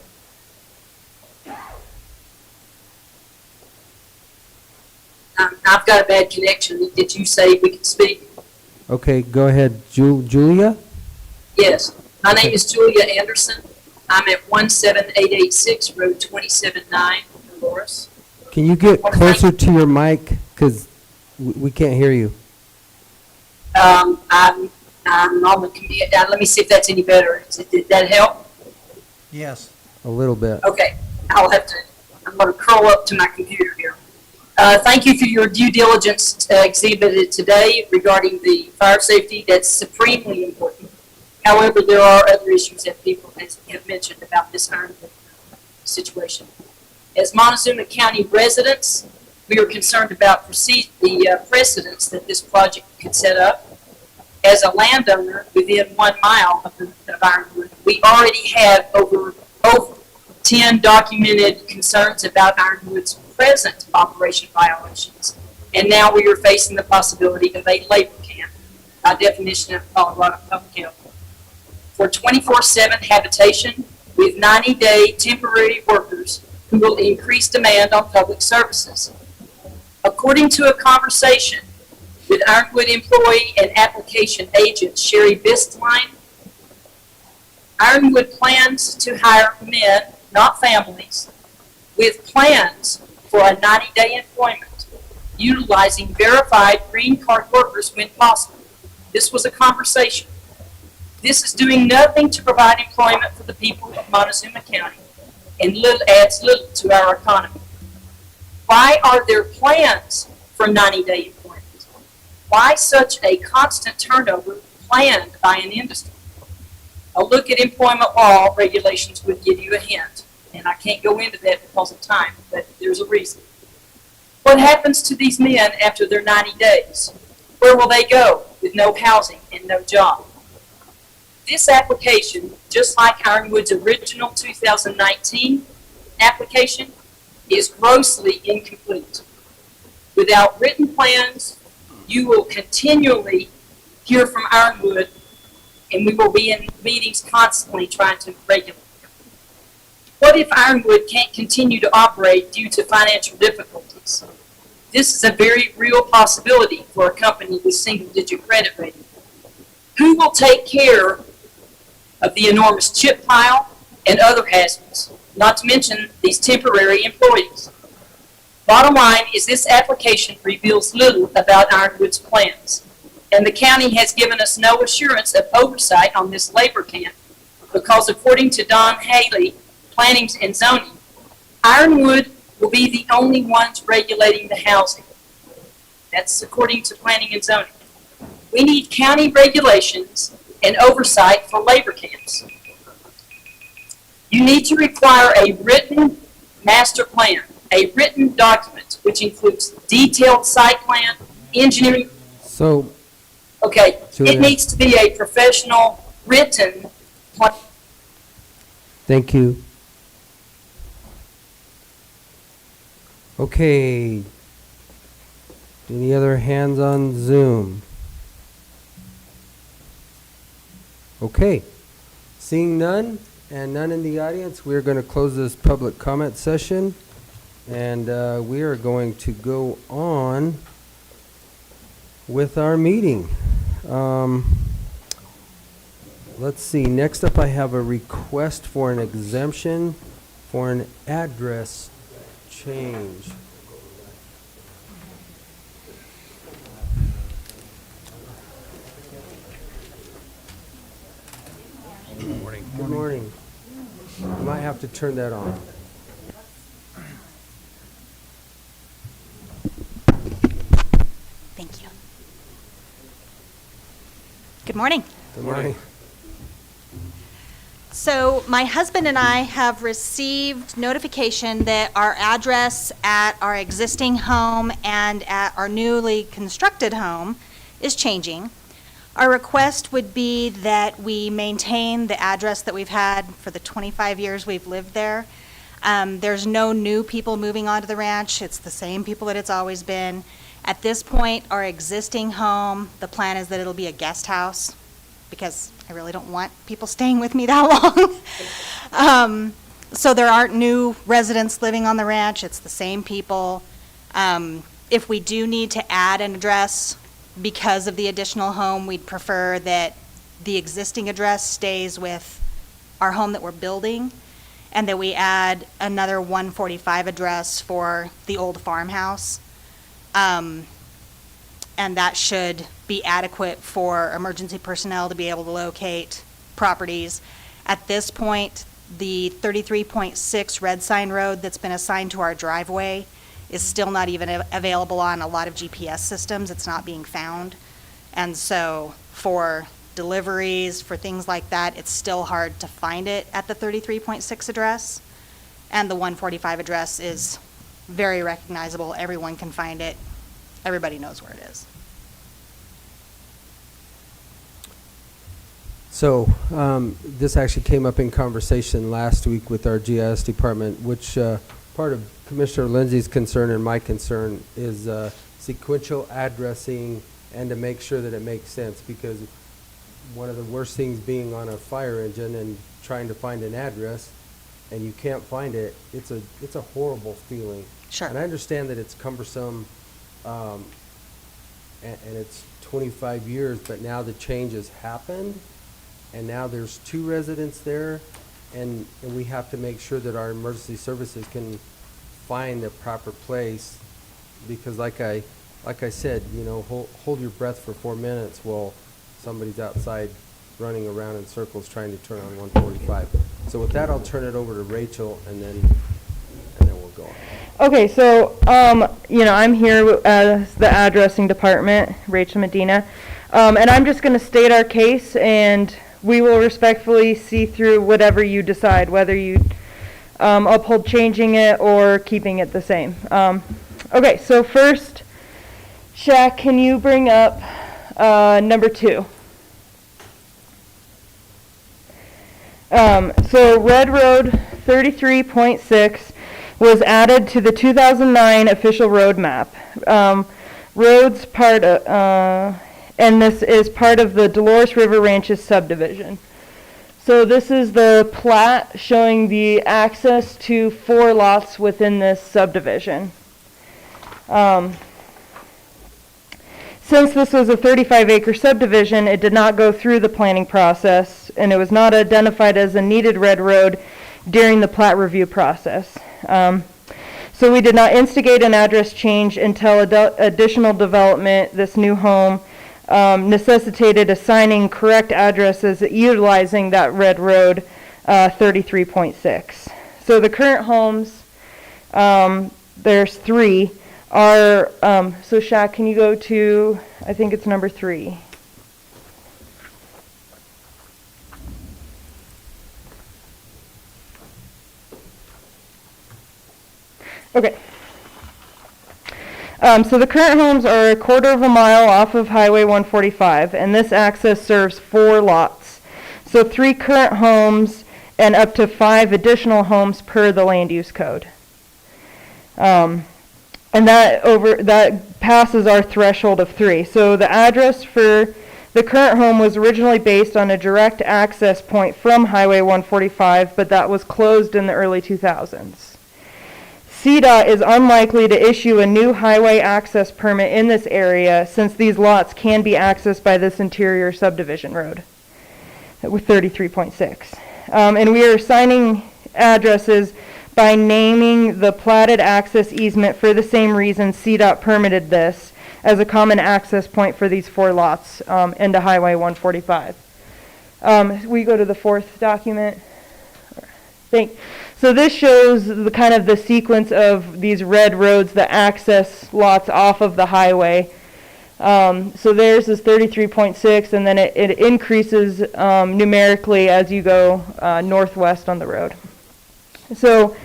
I've got a bad connection. Did you say we could speak? Okay, go ahead. Julia? Yes. My name is Julia Anderson. I'm at 17886 Road 279, Dolores. Can you get closer to your mic? Because we can't hear you. I'm on the computer. Let me see if that's any better. Did that help? Yes. A little bit. Okay. I'm going to curl up to my computer here. Thank you for your due diligence exhibited today regarding the fire safety. That's supremely important. However, there are other issues that people have mentioned about this Ironwood situation. As Montezuma County residents, we are concerned about the precedents that this project could set up. As a landowner within 1 mile of Ironwood, we already have over 10 documented concerns about Ironwood's present operation violations. And now we are facing the possibility of a labor camp, by definition of Colorado Public Health, for 24/7 habitation with 90-day temporary workers who will increase demand on public services. According to a conversation with Ironwood employee and application agent Sherry Bistline, Ironwood plans to hire men, not families, with plans for a 90-day employment, utilizing verified green card workers when possible. This was a conversation. This is doing nothing to provide employment for the people of Montezuma County and adds little to our economy. Why are there plans for 90-day employment? Why such a constant turnover planned by an industry? A look at employment law regulations would give you a hint, and I can't go into that because of time, but there's a reason. What happens to these men after their 90 days? Where will they go with no housing and no job? This application, just like Ironwood's original 2019 application, is grossly incomplete. Without written plans, you will continually hear from Ironwood, and we will be in meetings constantly trying to regulate them. What if Ironwood can't continue to operate due to financial difficulties? This is a very real possibility for a company with single-digit credit rating. Who will take care of the enormous chip pile and other hazards, not to mention these temporary employees? Bottom line is this application reveals little about Ironwood's plans. And the county has given us no assurance of oversight on this labor camp because according to Don Haley, Planning and Zoning, Ironwood will be the only ones regulating the housing. That's according to Planning and Zoning. We need county regulations and oversight for labor camps. You need to require a written master plan, a written document, which includes detailed site plan, engineering. So, Okay, Julia. it needs to be a professional written plan. Thank you. Okay. Any other hands on Zoom? Okay. Seeing none and none in the audience, we're going to close this public comment session. And we are going to go on with our meeting. Let's see. Next up, I have a request for an exemption for an address change. Good morning. Good morning. You might have to turn that on. Thank you. Good morning. Good morning. So my husband and I have received notification that our address at our existing home and at our newly constructed home is changing. Our request would be that we maintain the address that we've had for the 25 years we've lived there. There's no new people moving onto the ranch. It's the same people that it's always been. At this point, our existing home, the plan is that it'll be a guest house because I really don't want people staying with me that long. So there aren't new residents living on the ranch. It's the same people. If we do need to add an address because of the additional home, we'd prefer that the existing address stays with our home that we're building and that we add another 145 address for the old farmhouse. And that should be adequate for emergency personnel to be able to locate properties. At this point, the 33.6 Red Sign Road that's been assigned to our driveway is still not even available on a lot of GPS systems. It's not being found. And so for deliveries, for things like that, it's still hard to find it at the 33.6 address. And the 145 address is very recognizable. Everyone can find it. Everybody knows where it is. So this actually came up in conversation last week with our GIS department, which part of Commissioner Lindsay's concern and my concern is sequential addressing and to make sure that it makes sense, because one of the worst things being on a fire engine and trying to find an address and you can't find it, it's a horrible feeling. Sure. And I understand that it's cumbersome and it's 25 years, but now the change has happened and now there's 2 residents there, and we have to make sure that our emergency services can find a proper place, because like I said, you know, hold your breath for 4 minutes while somebody's outside running around in circles trying to turn on 145. So with that, I'll turn it over to Rachel, and then we'll go on. Okay, so you know, I'm here as the addressing department, Rachel Medina, and I'm just going to state our case, and we will respectfully see through whatever you decide, whether you uphold changing it or keeping it the same. Okay, so first, Shaq, can you bring up number 2? So Red Road 33.6 was added to the 2009 official road map. Roads part of, and this is part of the Dolores River Ranches subdivision. So this is the plat showing the access to 4 lots within this subdivision. Since this was a 35-acre subdivision, it did not go through the planning process, and it was not identified as a needed red road during the plat review process. So we did not instigate an address change until additional development, this new home, necessitated assigning correct addresses utilizing that red road 33.6. So the current homes, there's 3, are, so Shaq, can you go to, I think it's number 3. Okay. So the current homes are a quarter of a mile off of Highway 145, and this access serves 4 lots. So 3 current homes and up to 5 additional homes per the land use code. And that passes our threshold of 3. So the address for the current home was originally based on a direct access point from Highway 145, but that was closed in the early 2000s. CDOT is unlikely to issue a new highway access permit in this area since these lots can be accessed by this interior subdivision road with 33.6. And we are assigning addresses by naming the platted access easement for the same reason CDOT permitted this as a common access point for these 4 lots into Highway 145. We go to the 4th document. So this shows the kind of the sequence of these red roads that access lots off of the highway. So theirs is 33.6, and then it increases numerically as you go northwest on the road. So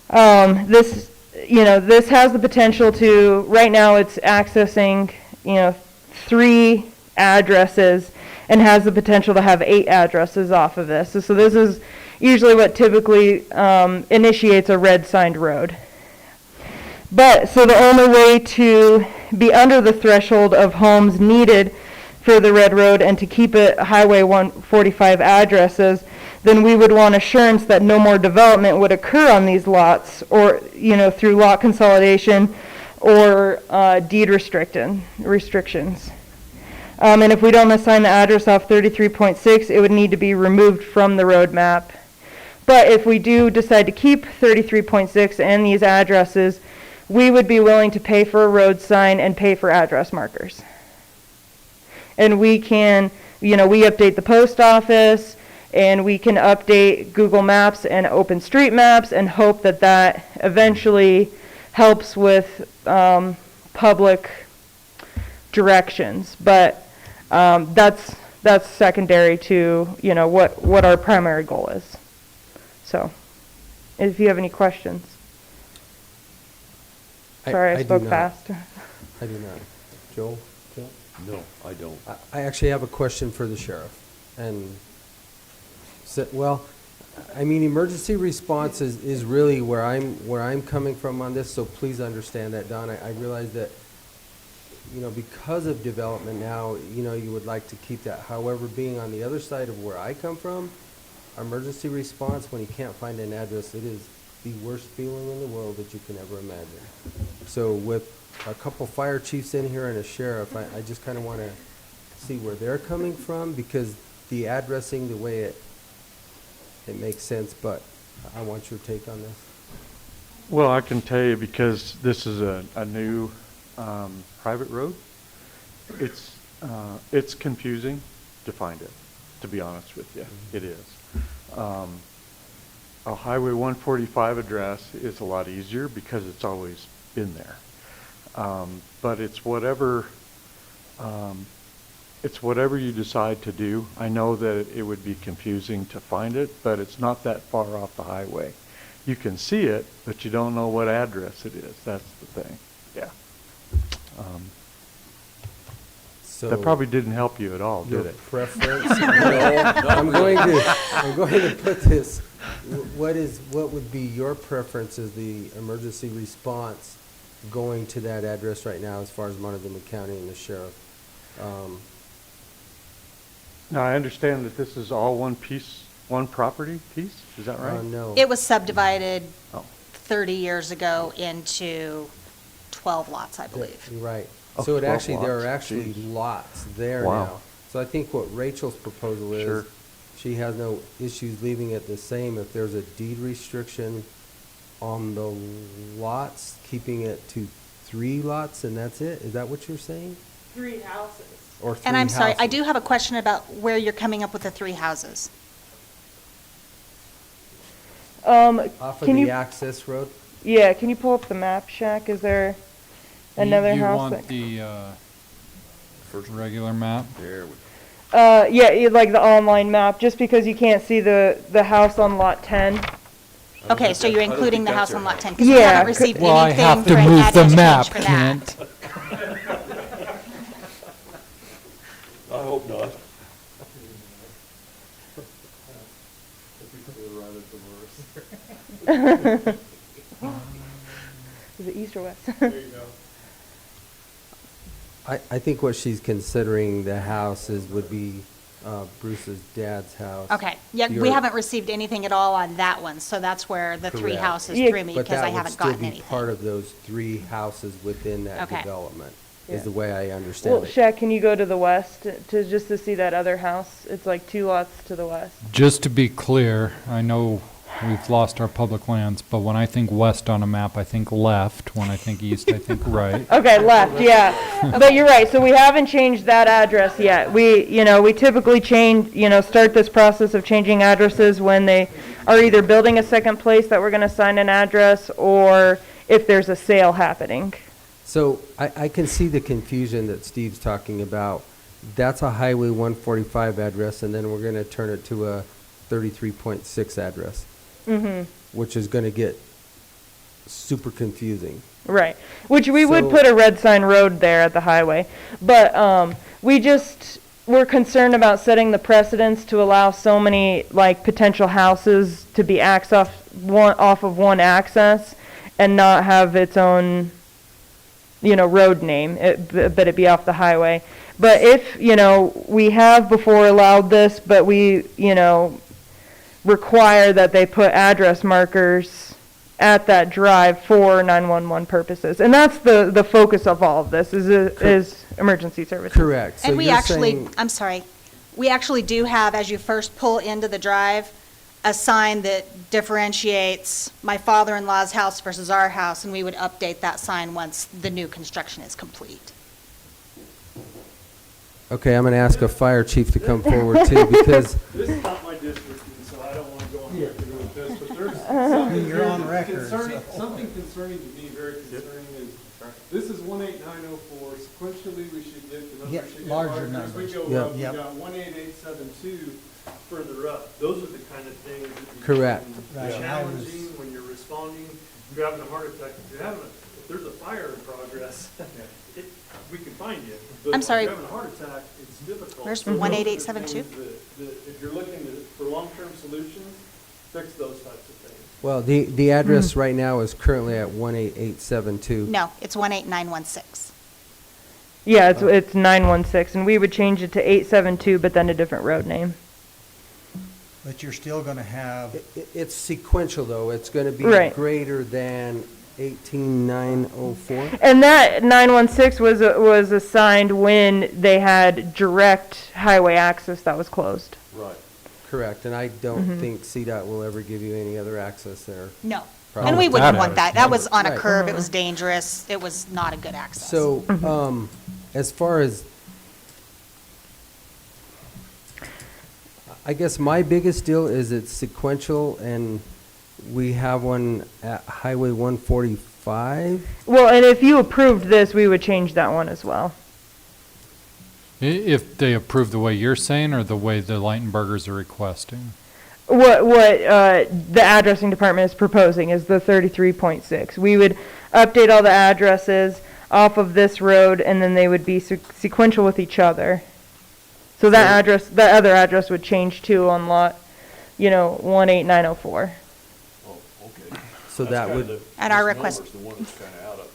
this, this has the potential to, right now it's accessing, 3 addresses and has the potential to have 8 addresses off of this. So this is usually what typically initiates a red signed road. But, so the only way to be under the threshold of homes needed for the red road and to keep it Highway 145 addresses, then we would want assurance that no more development would occur on these lots or, through lot consolidation or deed restrictions. And if we don't assign the address off 33.6, it would need to be removed from the road map. But if we do decide to keep 33.6 and these addresses, we would be willing to pay for a road sign and pay for address markers. And we can, we update the post office, and we can update Google Maps and OpenStreetMaps and hope that that eventually helps with public directions. But that's secondary to, what our primary goal is. So, if you have any questions. Sorry, I spoke fast. I do not. Joel? Phil? No, I don't. I actually have a question for the sheriff. And, emergency response is really where I'm coming from on this, so please understand that, Don. I realize that, because of development now, you would like to keep that. However, being on the other side of where I come from, emergency response, when you can't find an address, it is the worst feeling in the world that you can ever imagine. So with a couple fire chiefs in here and a sheriff, I just kind of want to see where they're coming from, because the addressing, the way it makes sense, but I want your take on this. Well, I can tell you, because this is a new private road, it's confusing to find it, to be honest with you. Mm-hmm. It is. A Highway 145 address is a lot easier because it's always been there. But it's whatever you decide to do. I know that it would be confusing to find it, but it's not that far off the highway. You can see it, but you don't know what address it is. That's the thing. Yeah. So that probably didn't help you at all, did it? Preference? I'm going to put this. What would be your preference as the emergency response going to that address right now, as far as Montezuma County and the sheriff? Now, I understand that this is all one property piece. Is that right? No. It was subdivided 30 years ago into 12 lots, I believe. You're right. Oh, So there are lots. actually Jeez. lots there Wow. now. So I think what Rachel's proposal is, Sure. she has no issues leaving it the same if there's a deed restriction on the lots, keeping it to 3 lots and that's it? Is that what you're saying? 3 houses. or 3 And I'm sorry, I houses. do have a question about where you're coming up with the 3 houses. Off of Can the you, access road? yeah, can you pull up the map, Shaq? Is there another You house? want the, regular map? There we go. Yeah, like the online map, just because you can't see the house on lot 10. Okay, so you're including the house on lot 10, because we Yeah, haven't received Well, I anything have for to an move the address map, change for that. Kent. I hope not. Is it east or west? I think what she's considering the houses would be Bruce's dad's house. Okay, yeah, we Your- haven't received anything at all on that one, so that's where the 3 Correct. houses Yeah, threw me, because I haven't gotten But that would still be anything. part of those 3 houses within that Okay. development, Yeah. is the way I understand Well, it. Shaq, can you go to the west just to see that other house? It's like 2 lots to the west. Just to be clear, I know we've lost our public lands, but when I think west on a map, I think left. When I think east, I think right. Okay, left, yeah. But you're right, so we haven't changed that address yet. We typically start this process of changing addresses when they are either building a second place that we're gonna assign an address, or if there's a sale happening. So I can see the confusion that Steve's talking about. That's a Highway 145 address, and then we're going to turn it to a 33.6 address, which is going to get super confusing. Right, which we would So- put a red sign road there at the highway, but we're concerned about setting the precedence to allow so many like potential houses to be off of one access and not have its own, road name, but it be off the highway. But if, we have before allowed this, but we, require that they put address markers at that drive for 911 purposes. And that's the focus of all of this, is emergency services. Correct. So And we you're actually, saying- I'm sorry, we actually do have, as you first pull into the drive, a sign that differentiates my father-in-law's house versus our house, and we would update that sign once the new construction is complete. Okay, I'm going to ask a fire chief to come forward too, because This is not my district, and so I don't want to go on record with this, but there's You're on record, concerning, so- something concerning to me, very concerning is, this is 18904, sequentially, we should get, the Get numbers should get larger larger. As numbers. we go Yep. up, we Yep. got 18872 further up. Those are the kind of things that Correct. Right. challenging when you're responding, if you're having a heart attack, if there's a fire in progress, we can find you. But I'm sorry. If you're having a heart attack, it's difficult. Where's So those are the 18872? things that if you're looking for long-term solutions, fix those types of things. well, the address right now is currently at 18872. No, it's 18916. Yeah, it's 916, and we would change it to 872, but then a different road name. But you're still gonna have, It's sequential, though. It's going to be Right. greater than 18904. And that 916 was assigned when they had direct highway access that was closed. Right. Correct, and I don't think CDOT will ever give you any other access there. No. Probably. And we wouldn't want that. That was on a Right. curve, it was dangerous, it was not a good access. So, as far as, I guess my biggest deal is it's sequential, and we have one at Highway 145. Well, and if you approved this, we would change that one as well. If they approve the way you're saying, or the way the Lightenbergers are requesting? What the addressing department is proposing is the 33.6. We would update all the addresses off of this road, and then they would be sequential with each other. So that other address would change too on lot, 18904. Oh, okay. So That's that kinda would- the- At our this request. number's the one that's kind of out of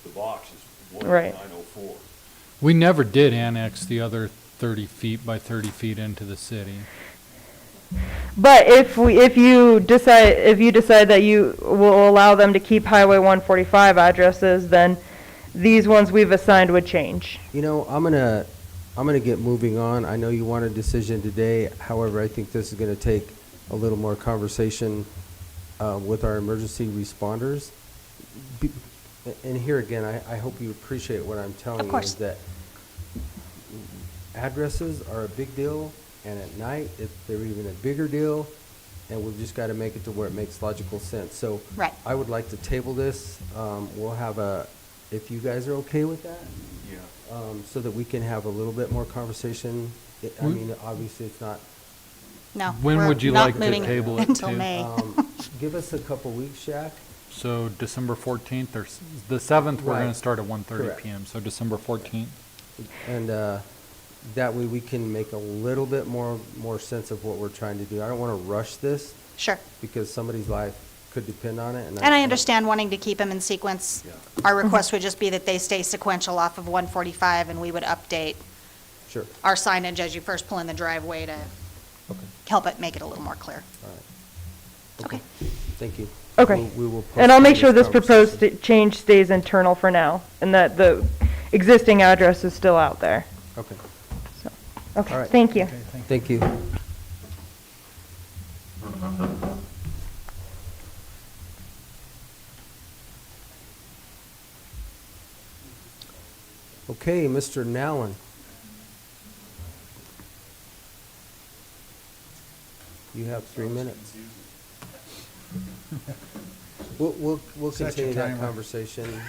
the box is Right. 18904. We never did annex the other 30 feet by 30 feet into the city. But if you decide that you will allow them to keep Highway 145 addresses, then these ones we've assigned would change. I'm gonna get moving on. I know you want a decision today. However, I think this is gonna take a little more conversation with our emergency responders. And here again, I hope you appreciate what I'm telling Of you, course. is that addresses are a big deal, and at night, they're even a bigger deal, and we've just got to make it to where it makes logical sense. So Right. I would like to table this. We'll have if you guys are okay with that? Yeah. So that we can have a little bit more conversation. I mean, obviously, it's not. No. When we're would you not like to moving table it until to? May. Give us a couple weeks, Shaq. So December 14th or the 7th, we're going Right. to start at 1:30 Correct. PM. So December 14th. And that way we can make a little bit more sense of what we're trying to do. I don't want to rush this. Sure. Because somebody's life could depend on it. And I understand wanting to keep them in sequence. Yeah. Our request would just be that they stay sequential off of 145, and we would update Sure. our signage as you first pull in the driveway to help it make it a little more clear. All right. Okay. Thank you. Okay. We will And I'll make postpone sure this conversation. proposed change stays internal for now, and that the existing address is still out there. Okay. So, All okay, right. thank you. Thank you. Okay, Mr. Nallen. You have 3 minutes. We'll Set your continue that timer. conversation.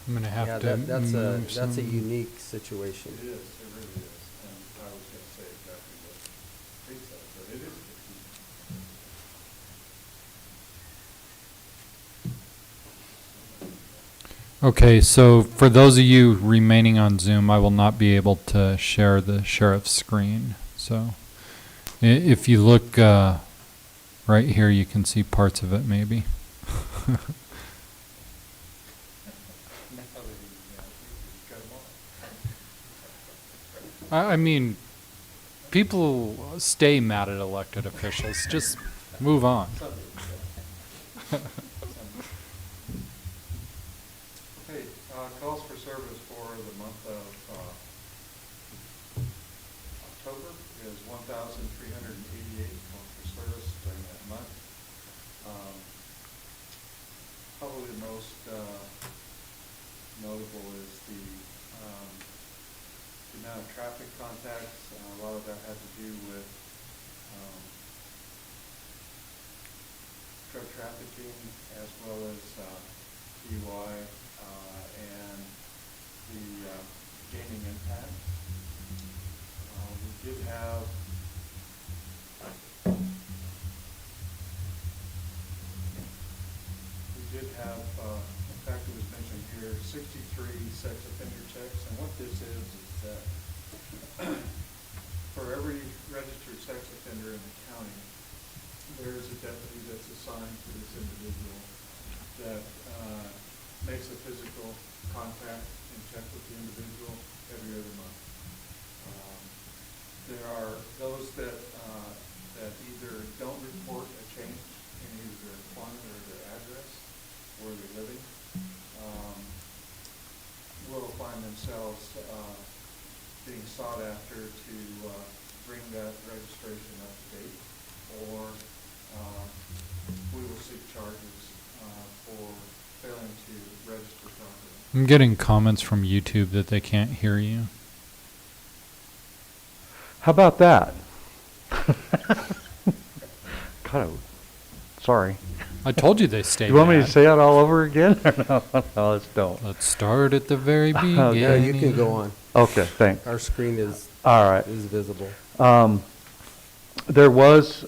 I'm going to have Yeah, to that's move a some. unique situation. It is, it really is, and I was gonna say exactly what he said, but it is. Okay, so for those of you remaining on Zoom, I will not be able to share the sheriff's screen. So if you look right here, you can see parts of it maybe. I mean, people stay mad at elected officials. Just move on. Okay, calls for service for the month of October is 1,388 calls for service during that month. Probably the most notable is the amount of traffic contacts. A lot of that had to do with drug trafficking as well as DUI and the gaining impact. We did have in fact it was mentioned here, 63 sex offender checks, and what this is that for every registered sex offender in the county, there is a deputy that's assigned to this individual that makes a physical contact and check with the individual every other month. There are those that either don't report a change in either their employment or their address, where they're living, will find themselves being sought after to bring that registration up to date, or we will seek charges for failing to register properly. I'm getting comments from YouTube that they can't hear you. How about that? God, sorry. I told you they stay You want me to mad. say it all over again? No, let's don't. Let's start at the very beginning. Okay. Yeah, you can go on. Okay, thanks. Our screen is All right. is visible. There was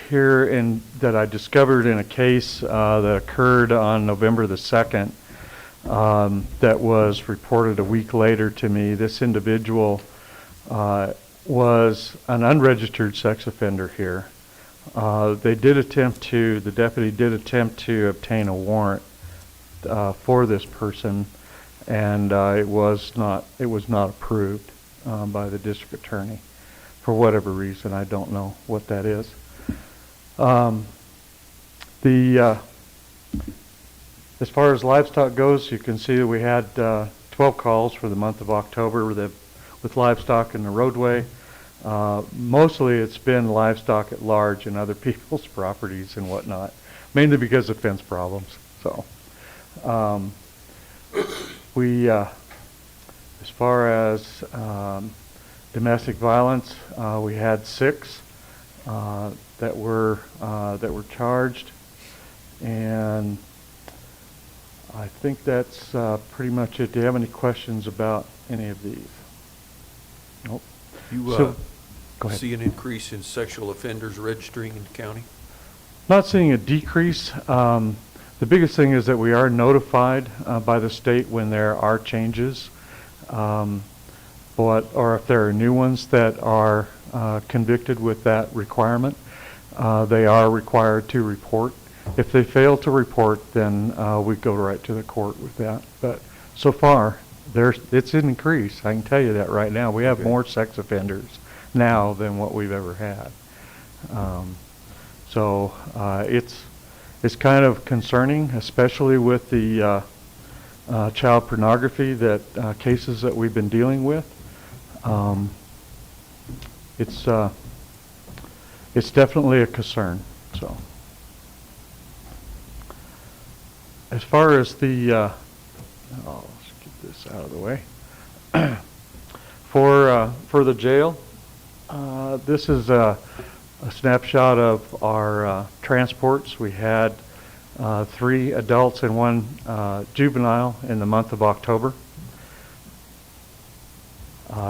here that I discovered in a case that occurred on November the 2nd that was reported a week later to me. This individual was an unregistered sex offender here. The deputy did attempt to obtain a warrant for this person, and it was not approved by the district attorney for whatever reason. I don't know what that is. As far as livestock goes, you can see that we had 12 calls for the month of October with livestock in the roadway. Mostly it's been livestock at large and other people's properties and whatnot. mainly because of fence problems. So, as far as domestic violence, we had 6 that were charged, and I think that's pretty much it. Do you have any questions about any of these? Nope. You go ahead. see an increase in sexual offenders registering in the county? Not seeing a decrease. The biggest thing is that we are notified by the state when there are changes, or if there are new ones that are convicted with that requirement, they are required to report. If they fail to report, then we go right to the court with that. But so far, it's an increase. I can tell you that right now. We have more sex offenders now than what we've ever had. So it's kind of concerning, especially with the child pornography cases that we've been dealing with. It's definitely a concern. So, as far as let's get this out of the way. For the jail, this is a snapshot of our transports. We had 3 adults and 1 juvenile in the month of October.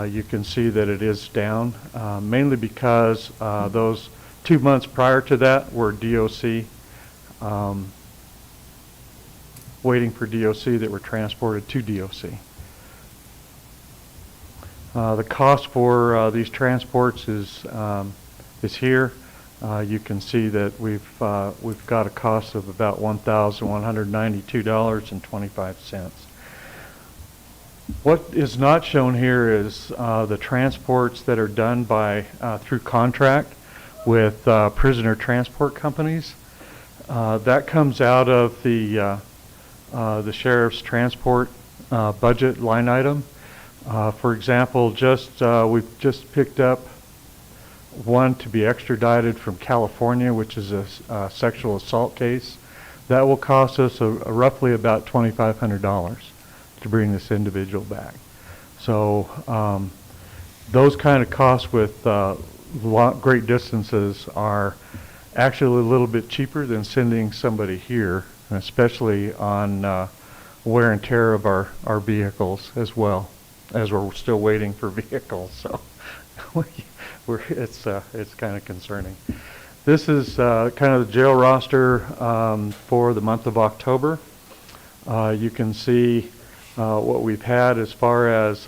You can see that it is down, mainly because those 2 months prior to that were DOC, waiting for DOC that were transported to DOC. The cost for these transports is here. You can see that we've got a cost of about $1,192.25. What is not shown here is the transports that are done by through contract with prisoner transport companies. That comes out of the sheriff's transport budget line item. For example, we've just picked up one to be extradited from California, which is a sexual assault case. That will cost us roughly about $2,500 to bring this individual back. So those kind of costs with great distances are actually a little bit cheaper than sending somebody here, especially on wear and tear of our vehicles, as well as we're still waiting for vehicles. So it's kind of concerning. This is kind of the jail roster for the month of October. You can see what we've had as far as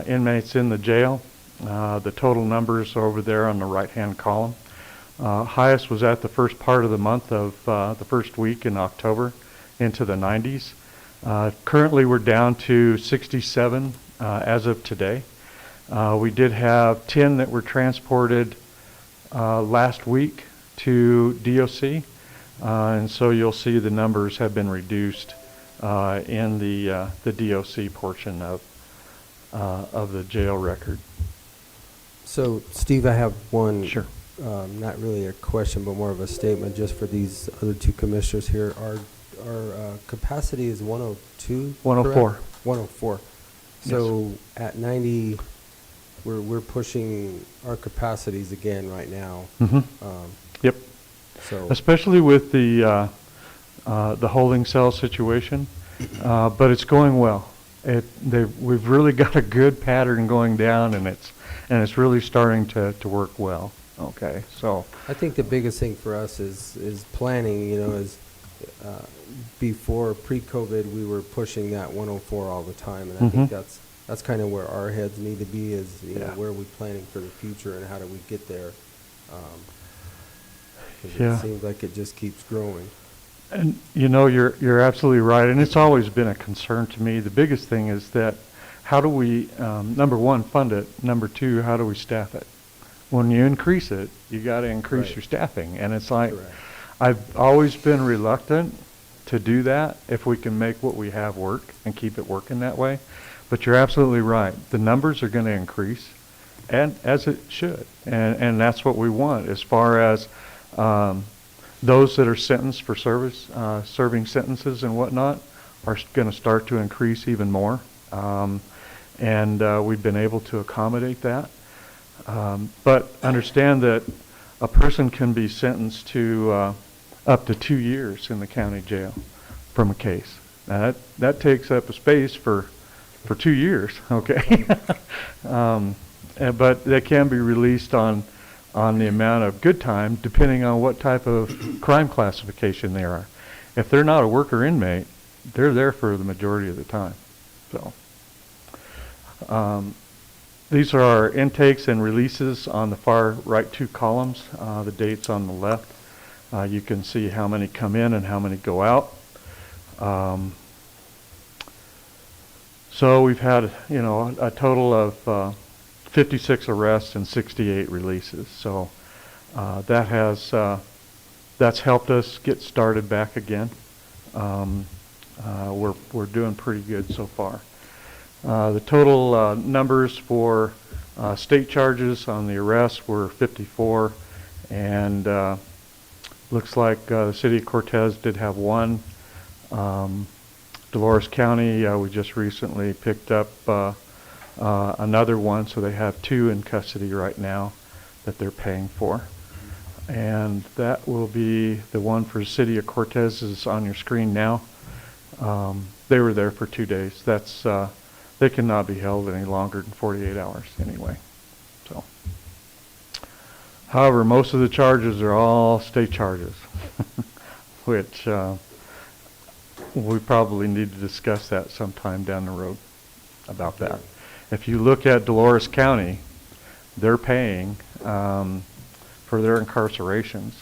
inmates in the jail. The total numbers are over there on the right-hand column. Highest was at the first part of the month of the first week in October, into the 90s. Currently we're down to 67 as of today. We did have 10 that were transported last week to DOC, and so you'll see the numbers have been reduced in the DOC portion of the jail record. So, Steve, I have one. Sure. Not really a question, but more of a statement just for these other 2 commissioners here. Our capacity is 102? 104. Correct? 104. So at 90, we're pushing our capacities again right now. Yep. So especially with the holding cell situation, but it's going well. We've really got a good pattern going down, and it's really starting to work well. Okay, so I think the biggest thing for us is planning. You know, before pre-COVID, we were pushing that 104 all the time, and I think that's kind of where our heads need to be. Is you know, where are we planning for the future, and how do we get there? It seems like it just keeps growing. And you know, you're absolutely right, and it's always been a concern to me. The biggest thing is that how do we, number one, fund it? Number 2, how do we staff it? When you increase it, you got to increase your staffing, and it's like I've always been reluctant to do that if we can make what we have work and keep it working that way. But you're absolutely right. The numbers are going to increase, and as it should, and that's what we want as far as those that are sentenced for service, serving sentences and whatnot, are going to start to increase even more. And we've been able to accommodate that. But understand that a person can be sentenced to up to 2 years in the county jail from a case. Now that takes up a space for 2 years, okay? But they can be released on the amount of good time depending on what type of crime classification they are. If they're not a worker inmate, they're there for the majority of the time. So these are our intakes and releases on the far right 2 columns, the dates on the left. You can see how many come in and how many go out. So we've had, a total of 56 arrests and 68 releases. So that's helped us get started back again. We're doing pretty good so far. The total numbers for state charges on the arrests were 54, and looks like the city of Cortez did have 1. Dolores County, we just recently picked up another one, so they have 2 in custody right now that they're paying for. And that will be the one for the city of Cortez is on your screen now. They were there for 2 days. That's they cannot be held any longer than 48 hours anyway. So, however, most of the charges are all state charges, which we probably need to discuss that sometime down the road about that. If you look at Dolores County, they're paying for their incarcerations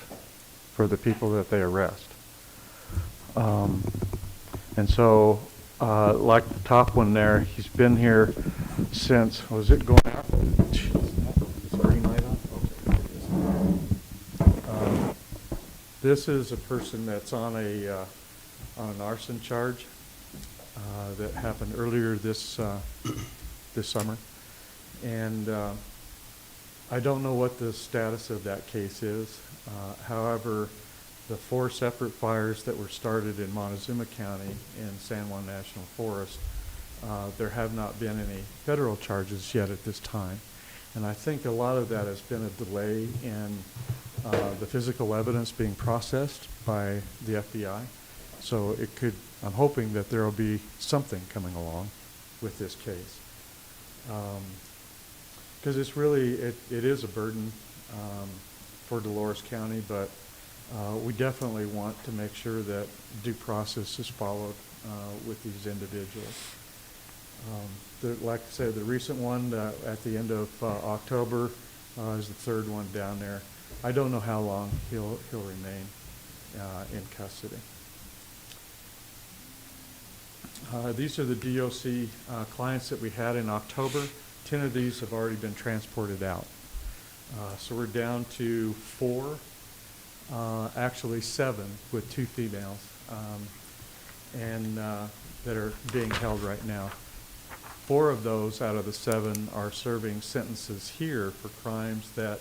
for the people that they arrest. And so, like the top one there, he's been here since, was it going out? Jeez, is the green light on? Okay. This is a person that's on an arson charge that happened earlier this summer, and I don't know what the status of that case is. However, the 4 separate fires that were started in Montezuma County in San Juan National Forest, there have not been any federal charges yet at this time. And I think a lot of that has been a delay in the physical evidence being processed by the FBI. So it could, I'm hoping that there will be something coming along with this case. Because it's really, it is a burden for Dolores County, but we definitely want to make sure that due process is followed with these individuals. Like I said, the recent one at the end of October is the 3rd one down there. I don't know how long he'll remain in custody. These are the DOC clients that we had in October. 10 of these have already been transported out. So we're down to 4, actually 7 with 2 females, and that are being held right now. 4 of those out of the 7 are serving sentences here for crimes that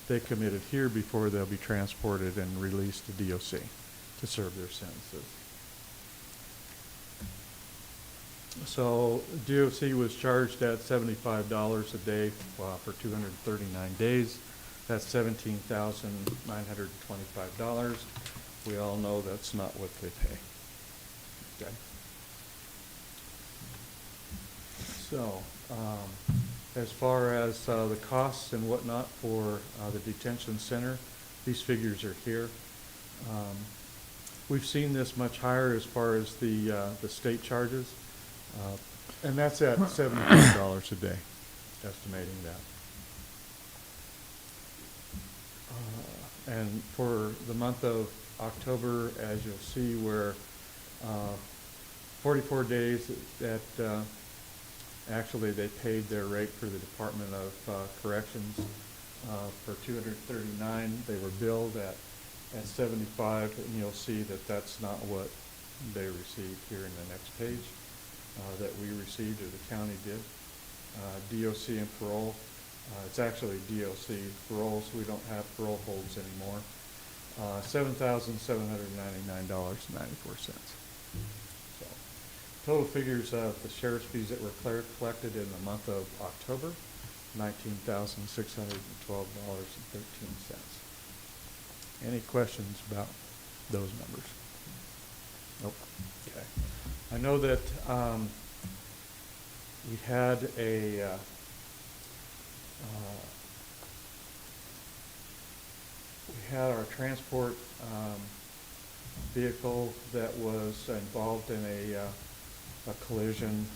they committed here before they'll be transported and released to DOC to serve their sentences. So DOC was charged at $75 a day for 239 days. That's $17,925. We all know that's not what they pay. Okay. So, as far as the costs and whatnot for the detention center, these figures are here. We've seen this much higher as far as the state charges, and that's at $75 a day, estimating that. And for the month of October, as you'll see, we're 44 days that actually they paid their rate for the Department of Corrections for 239. They were billed at 75, and you'll see that that's not what they received here in the next page that we received, or the county did. DOC and parole. It's actually DOC parole, so we don't have parole holds anymore. $7,799.94. So, total figures of the sheriff's fees that were collected in the month of October, $19,612.13. Any questions about those numbers? Nope. Okay. I know that we had our transport vehicle that was involved in a collision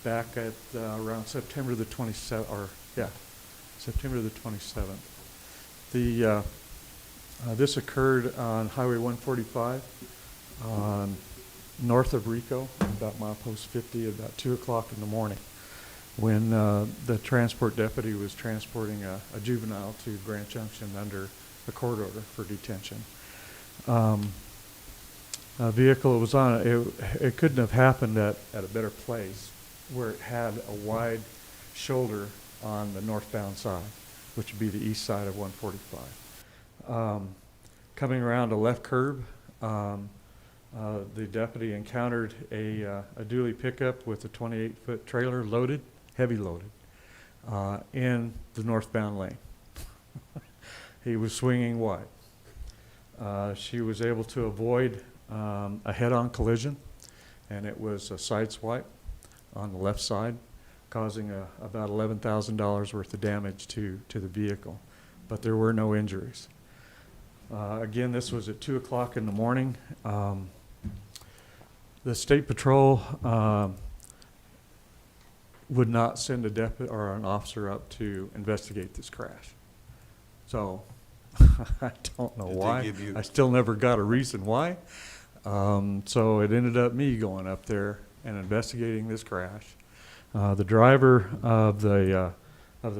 back at around September the 27th, September the 27th. This occurred on Highway 145 north of Rico, about milepost 50, about 2 o'clock in the morning, when the transport deputy was transporting a juvenile to Grand Junction under a court order for detention. A vehicle it was on, it couldn't have happened at a better place, where it had a wide shoulder on the northbound side, which would be the east side of 145. Coming around a left curb, the deputy encountered a dually pickup with a 28-foot trailer loaded, heavy loaded, in the northbound lane. He was swinging wide. She was able to avoid a head-on collision, and it was a side swipe on the left side, causing about $11,000 worth of damage to the vehicle, but there were no injuries. Again, this was at 2 o'clock in the morning. The State Patrol would not send a deputy or an officer up to investigate this crash. So I don't know why. I still never got a reason why. So it ended up me going up there and investigating this crash. The driver of the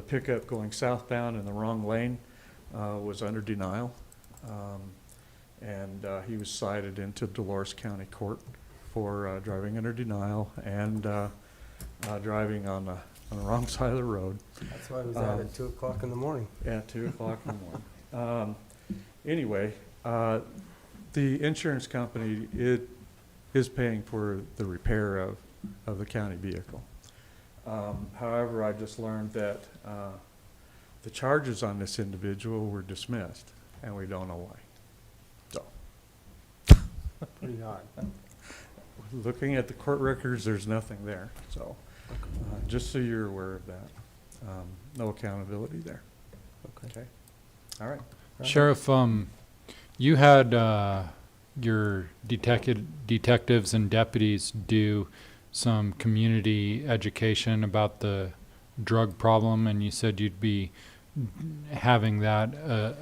pickup going southbound in the wrong lane was under denial, and he was cited into Dolores County Court for driving under denial and driving on the wrong side of the road. That's why I was out at 2 o'clock in the morning. Yeah, 2 o'clock in the morning. Anyway, the insurance company is paying for the repair of the county vehicle. However, I just learned that the charges on this individual were dismissed, and we don't know why. So, Pretty odd. Looking at the court records, there's nothing there. So, just so you're aware of that, no accountability there. Okay. All right. Sheriff, you had your detectives and deputies do some community education about the drug problem, and you said you'd be having that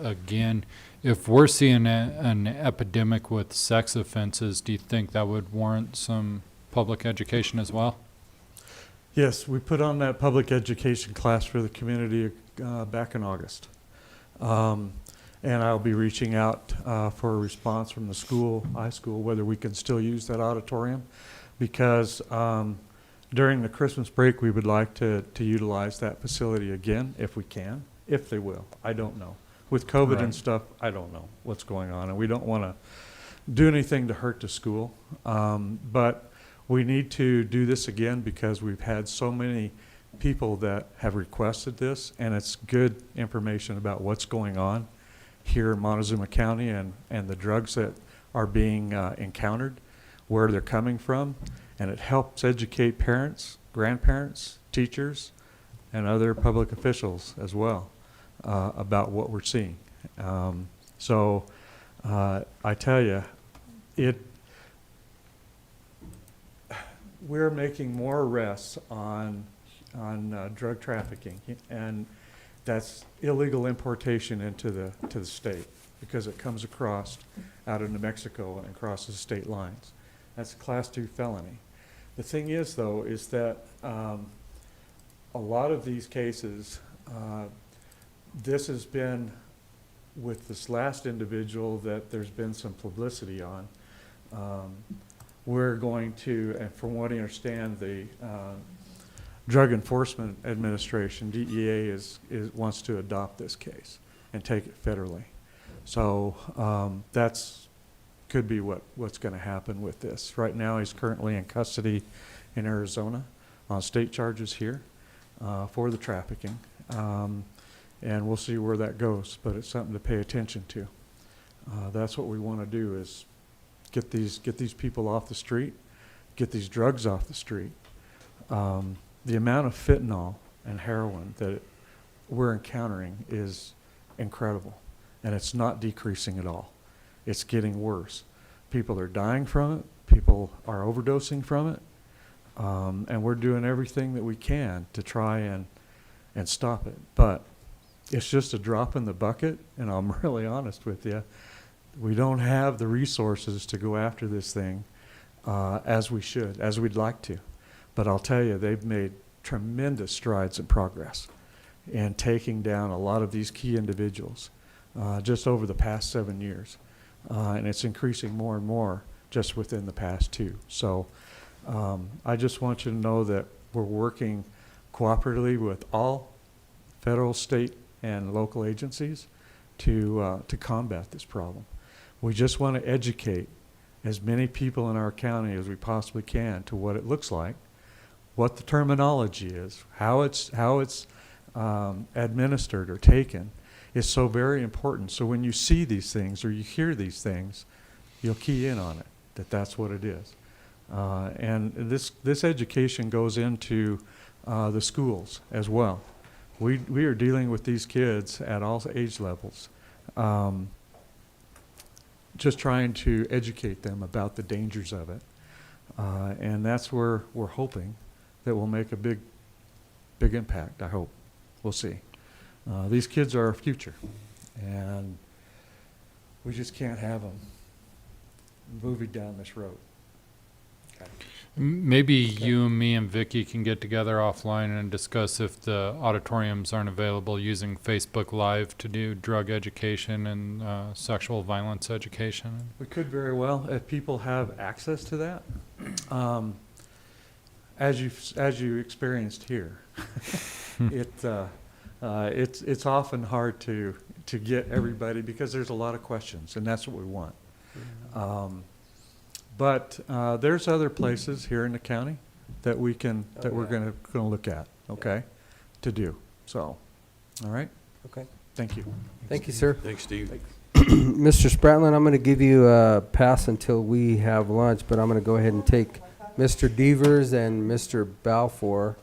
again. If we're seeing an epidemic with sex offenses, do you think that would warrant some public education as well? Yes, we put on that public education class for the community back in August. And I'll be reaching out for a response from the school, iSchool, whether we can still use that auditorium, because during the Christmas break, we would like to utilize that facility again, if we can, if they will. I don't know. With COVID and stuff, I don't know what's going on, and we don't want to do anything to hurt the school. But we need to do this again because we've had so many people that have requested this, and it's good information about what's going on here in Montezuma County and the drugs that are being encountered, where they're coming from, and it helps educate parents, grandparents, teachers, and other public officials as well about what we're seeing. So I tell you, we're making more arrests on drug trafficking, and that's illegal importation into the state, because it comes across out of New Mexico and crosses state lines. That's a Class 2 felony. The thing is, though, is that a lot of these cases, this has been with this last individual that there's been some publicity on. We're going to, and from what I understand, the Drug Enforcement Administration, DEA, wants to adopt this case. and take it federally. So that's could be what's going to happen with this. Right now, he's currently in custody in Arizona on state charges here for the trafficking, and we'll see where that goes. But it's something to pay attention to. That's what we want to do, is get these people off the street, get these drugs off the street. The amount of fentanyl and heroin that we're encountering is incredible, and it's not decreasing at all. It's getting worse. People are dying from it. People are overdosing from it, and we're doing everything that we can to try and stop it. But it's just a drop in the bucket, and I'm really honest with you. We don't have the resources to go after this thing as we should, as we'd like to. But I'll tell you, they've made tremendous strides in progress in taking down a lot of these key individuals just over the past 7 years. And it's increasing more and more just within the past 2. So I just want you to know that we're working cooperatively with all federal, state, and local agencies to combat this problem. We just want to educate as many people in our county as we possibly can to what it looks like, what the terminology is, how it's administered or taken is so very important. So when you see these things or you hear these things, you'll key in on it, that's what it is. And this education goes into the schools as well. We are dealing with these kids at all age levels, just trying to educate them about the dangers of it. And that's where we're hoping that we'll make a big impact, I hope. We'll see. These kids are our future, and we just can't have them moving down this road. Okay. Maybe you and me and Vicky can get together offline and discuss if the auditoriums aren't available using Facebook Live to do drug education and sexual violence education. We could very well, if people have access to that, as you experienced here. It's often hard to get everybody because there's a lot of questions, and that's what we want. But there's other places here in the county that we're going to look at, okay, to do. So, all right. Okay. Thank you. Thank you, sir. Thanks, Steve. Mr. Spratland, I'm going to give you a pass until we have lunch, but I'm going to go ahead and take Mr. Devers and Mr. Balfour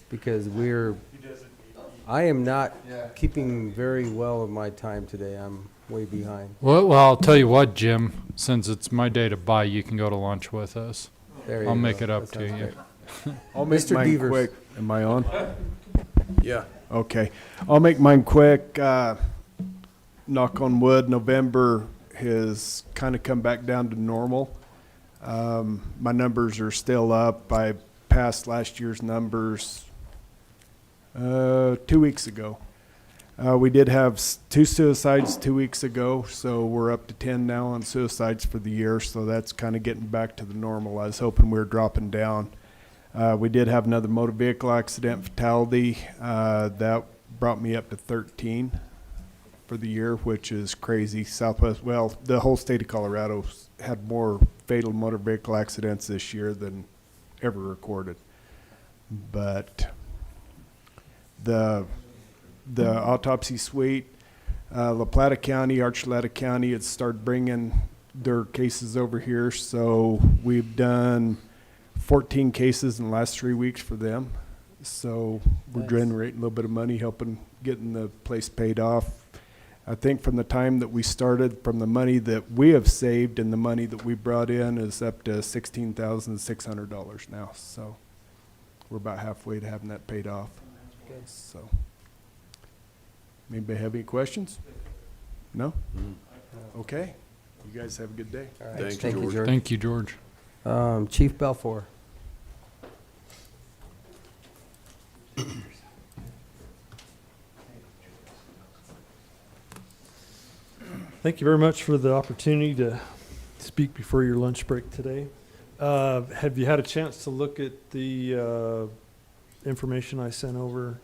because I am not keeping very well of my time today. I'm way behind. Well, I'll tell you what, Jim, since it's my day to buy, you can go to lunch with us. There you I'll go. make it up That to sounds you. great. I'll make Mr. mine Devers. quick. Am I on? Yeah. Okay. I'll make mine quick. Knock on wood, November has kind of come back down to normal. My numbers are still up. I passed last year's numbers 2 weeks ago. We did have 2 suicides 2 weeks ago, so we're up to 10 now on suicides for the year, so that's kind of getting back to the normal. I was hoping we were dropping down. We did have another motor vehicle accident fatality. That brought me up to 13 for the year, which is crazy. Southwest, well, the whole state of Colorado had more fatal motor vehicle accidents this year than ever recorded. But the autopsy suite, La Plata County, Archuleta County, had started bringing their cases over here. So we've done 14 cases in the last 3 weeks for them. So we're generating a little bit of money, helping getting the place paid off. I think from the time that we started, from the money that we have saved and the money that we brought in is up to $16,600 now. So we're about halfway to having that paid off. Okay. So, anybody have any questions? No? Okay. You guys have a good day. All right. Thanks, Thank you, George. George. Thank you, George. Chief Balfour. Thank you very much for the opportunity to speak before your lunch break today. Have you had a chance to look at the information I sent over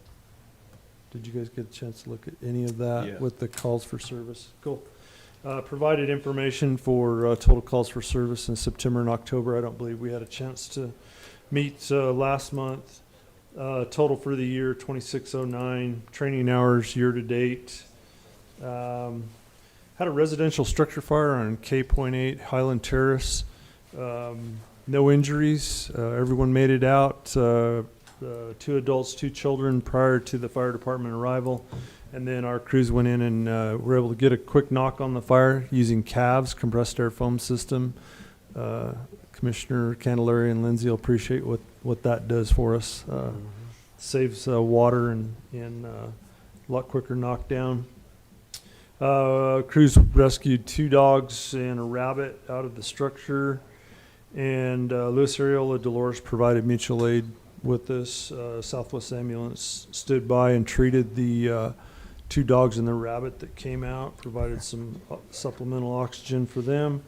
Did you guys get a chance to look at any of that Yeah. with the calls for service? Cool. Provided information for total calls for service in September and October. I don't believe we had a chance to meet last month. Total for the year, 2609. Training hours year to date. Had a residential structure fire on K.8 Highland Terrace. No injuries. Everyone made it out. 2 adults, 2 children prior to the fire department arrival. And then our crews went in and were able to get a quick knock on the fire using CAVS, compressed air foam system. Commissioner Candelaria and Lindsay will appreciate what that does for us. Saves water and a lot quicker knockdown. Crews rescued 2 dogs and a rabbit out of the structure. And Louis Areola Dolores provided mutual aid with us. Southwest Ambulance stood by and treated the 2 dogs and the rabbit that came out, provided some supplemental oxygen for them.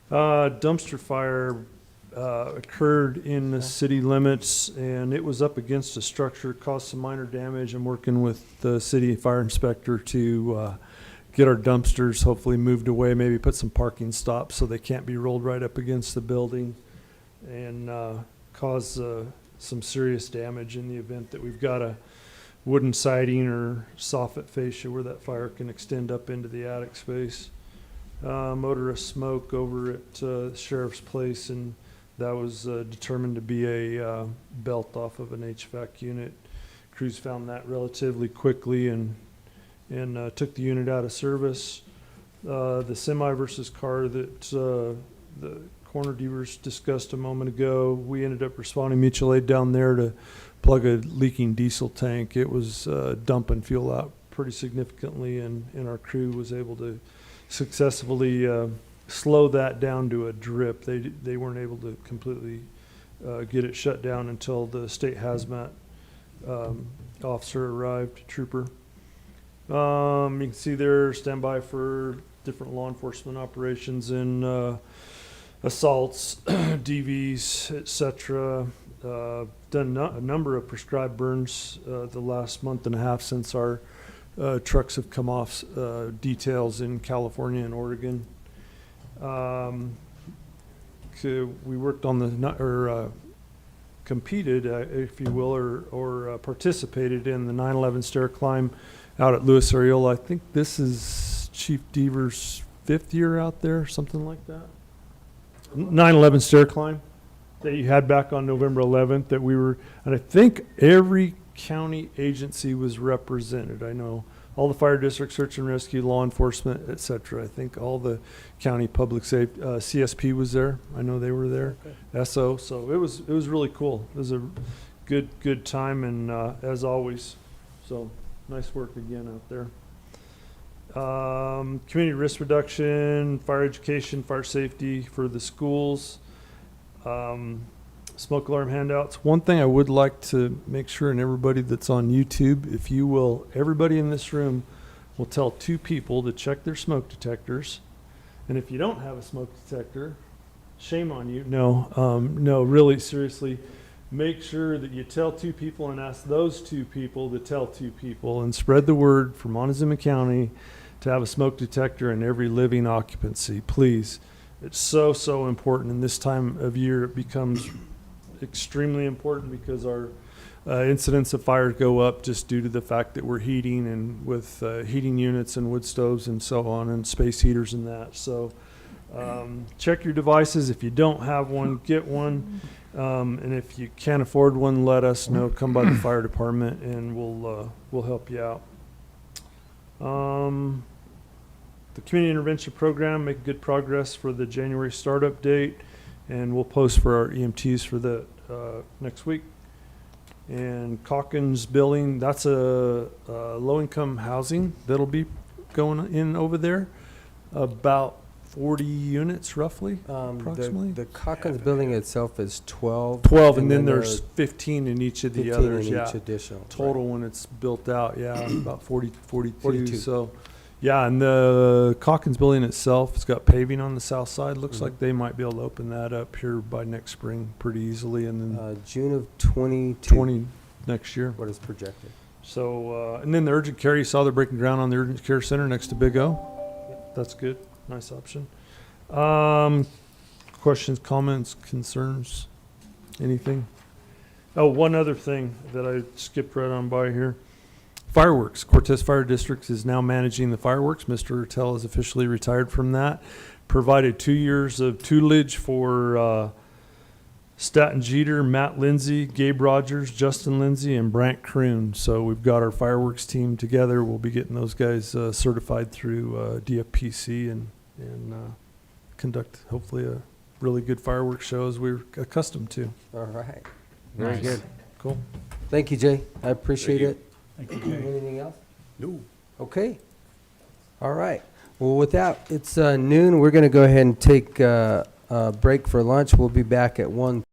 Dumpster fire occurred in the city limits, and it was up against a structure, caused some minor damage. I'm working with the city fire inspector to get our dumpsters hopefully moved away, maybe put some parking stops so they can't be rolled right up against the building, and cause some serious damage in the event that we've got a wooden siding or soffit fascia where that fire can extend up into the attic space. Motorist smoke over at Sheriff's Place, and that was determined to be a belt off of an HVAC unit. Crews found that relatively quickly and took the unit out of service. The semi versus car that the corner dealers discussed a moment ago, we ended up responding mutual aid down there to plug a leaking diesel tank. It was dumping fuel out pretty significantly, and our crew was able to successfully slow that down to a drip. They weren't able to completely get it shut down until the state hazmat officer arrived, trooper. You can see there, stand by for different law enforcement operations and assaults, DVs, etc. Done a number of prescribed burns the last month and a half since our trucks have come off details in California and Oregon. We worked on competed, if you will, or participated in the 9/11 stair climb out at Louis Areola. I think this is Chief Deaver's 5th year out there, something like that. 9/11 stair climb that you had back on November 11th that we were, and I think every county agency was represented. I know all the fire district, search and rescue, law enforcement, etc. I think all the county public safety, CSP was there. I know they were there. Okay. SO. So it was really cool. It was a good time, and as always, so nice work again out there. Community risk reduction, fire education, fire safety for the schools. Smoke alarm handouts. One thing I would like to make sure, and everybody that's on YouTube, if you will, everybody in this room will tell 2 people to check their smoke detectors. And if you don't have a smoke detector, shame on you. No, really, seriously, make sure that you tell 2 people and ask those 2 people to tell 2 people and spread the word for Montezuma County to have a smoke detector in every living occupancy, please. It's so important. In this time of year, it becomes extremely important because our incidents of fire go up just due to the fact that we're heating, and with heating units and wood stoves and so on, and space heaters and that. So check your devices. If you don't have one, get one. And if you can't afford one, let us know. Come by the fire department and we'll help you out. The community intervention program, making good progress for the January startup date, and we'll post for our EMTs for the next week. And Calkins building, that's a low-income housing that'll be going in over there. About 40 units roughly, approximately. The Calkins building itself is 12. 12, and then there's 15 in each of the 15 others. in Yeah, each additional. total when it's built out. Yeah, about 42. So, yeah, and the Calkins building itself, it's got paving on the south side. Looks like they might be able to open that up here by next spring pretty easily, and then June of 20 next year. What is projected? So, and then the urgent care, you saw they're breaking ground on the urgent care center next to Big O. That's good. Nice option. Questions, comments, concerns, anything? Oh, one other thing that I skipped right on by here. Fireworks. Cortez Fire District is now managing the fireworks. Mr. Ertel is officially retired from that. Provided 2 years of tutelage for Staten Jeter, Matt Lindsay, Gabe Rogers, Justin Lindsay, and Brant Kroon. So we've got our fireworks team together. We'll be getting those guys certified through DFPC and conduct hopefully a really good fireworks show as we're accustomed to. All right. Very Nice. good. Cool. Thank you, Jay. I appreciate you. it. Thank you, Jay. Anything else? No. Okay. All right. Well, with that, it's noon. We're going to go ahead and take a break for lunch. We'll be back at 1.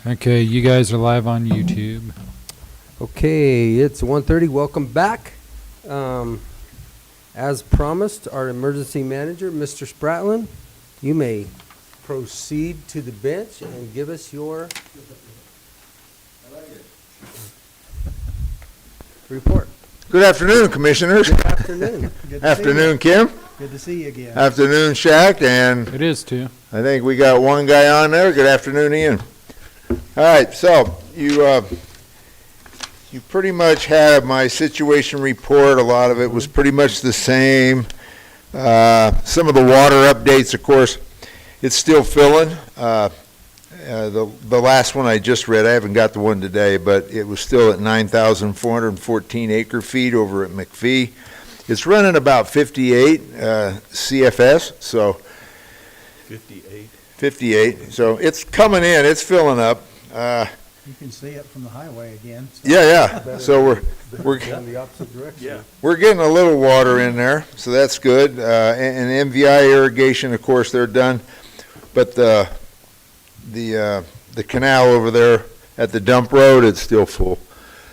Okay, you guys are live on YouTube. Okay, it's 1:30. Welcome back. As promised, our emergency manager, Mr. Spratlin, you may proceed to the bench and give us your report. Good afternoon, Commissioners. Good afternoon. Good to see Afternoon, you. Kim. Good to see you again. Afternoon, Shaq, and It is too. I think we got one guy on there. Good afternoon, Ian. All right, so you pretty much had my situation report. A lot of it was pretty much the same. Some of the water updates, of course, it's still filling. The last one I just read, I haven't got the one today, but it was still at 9,414 acre feet over at McPhee. It's running about 58 CFS, so 58. So it's coming in, it's filling up. You can see it from the highway again. So. Yeah. So we're in the opposite direction. Yeah. We're getting a little water in there, so that's good. And MVI irrigation, of course, they're done, but the canal over there at the dump road, it's still full.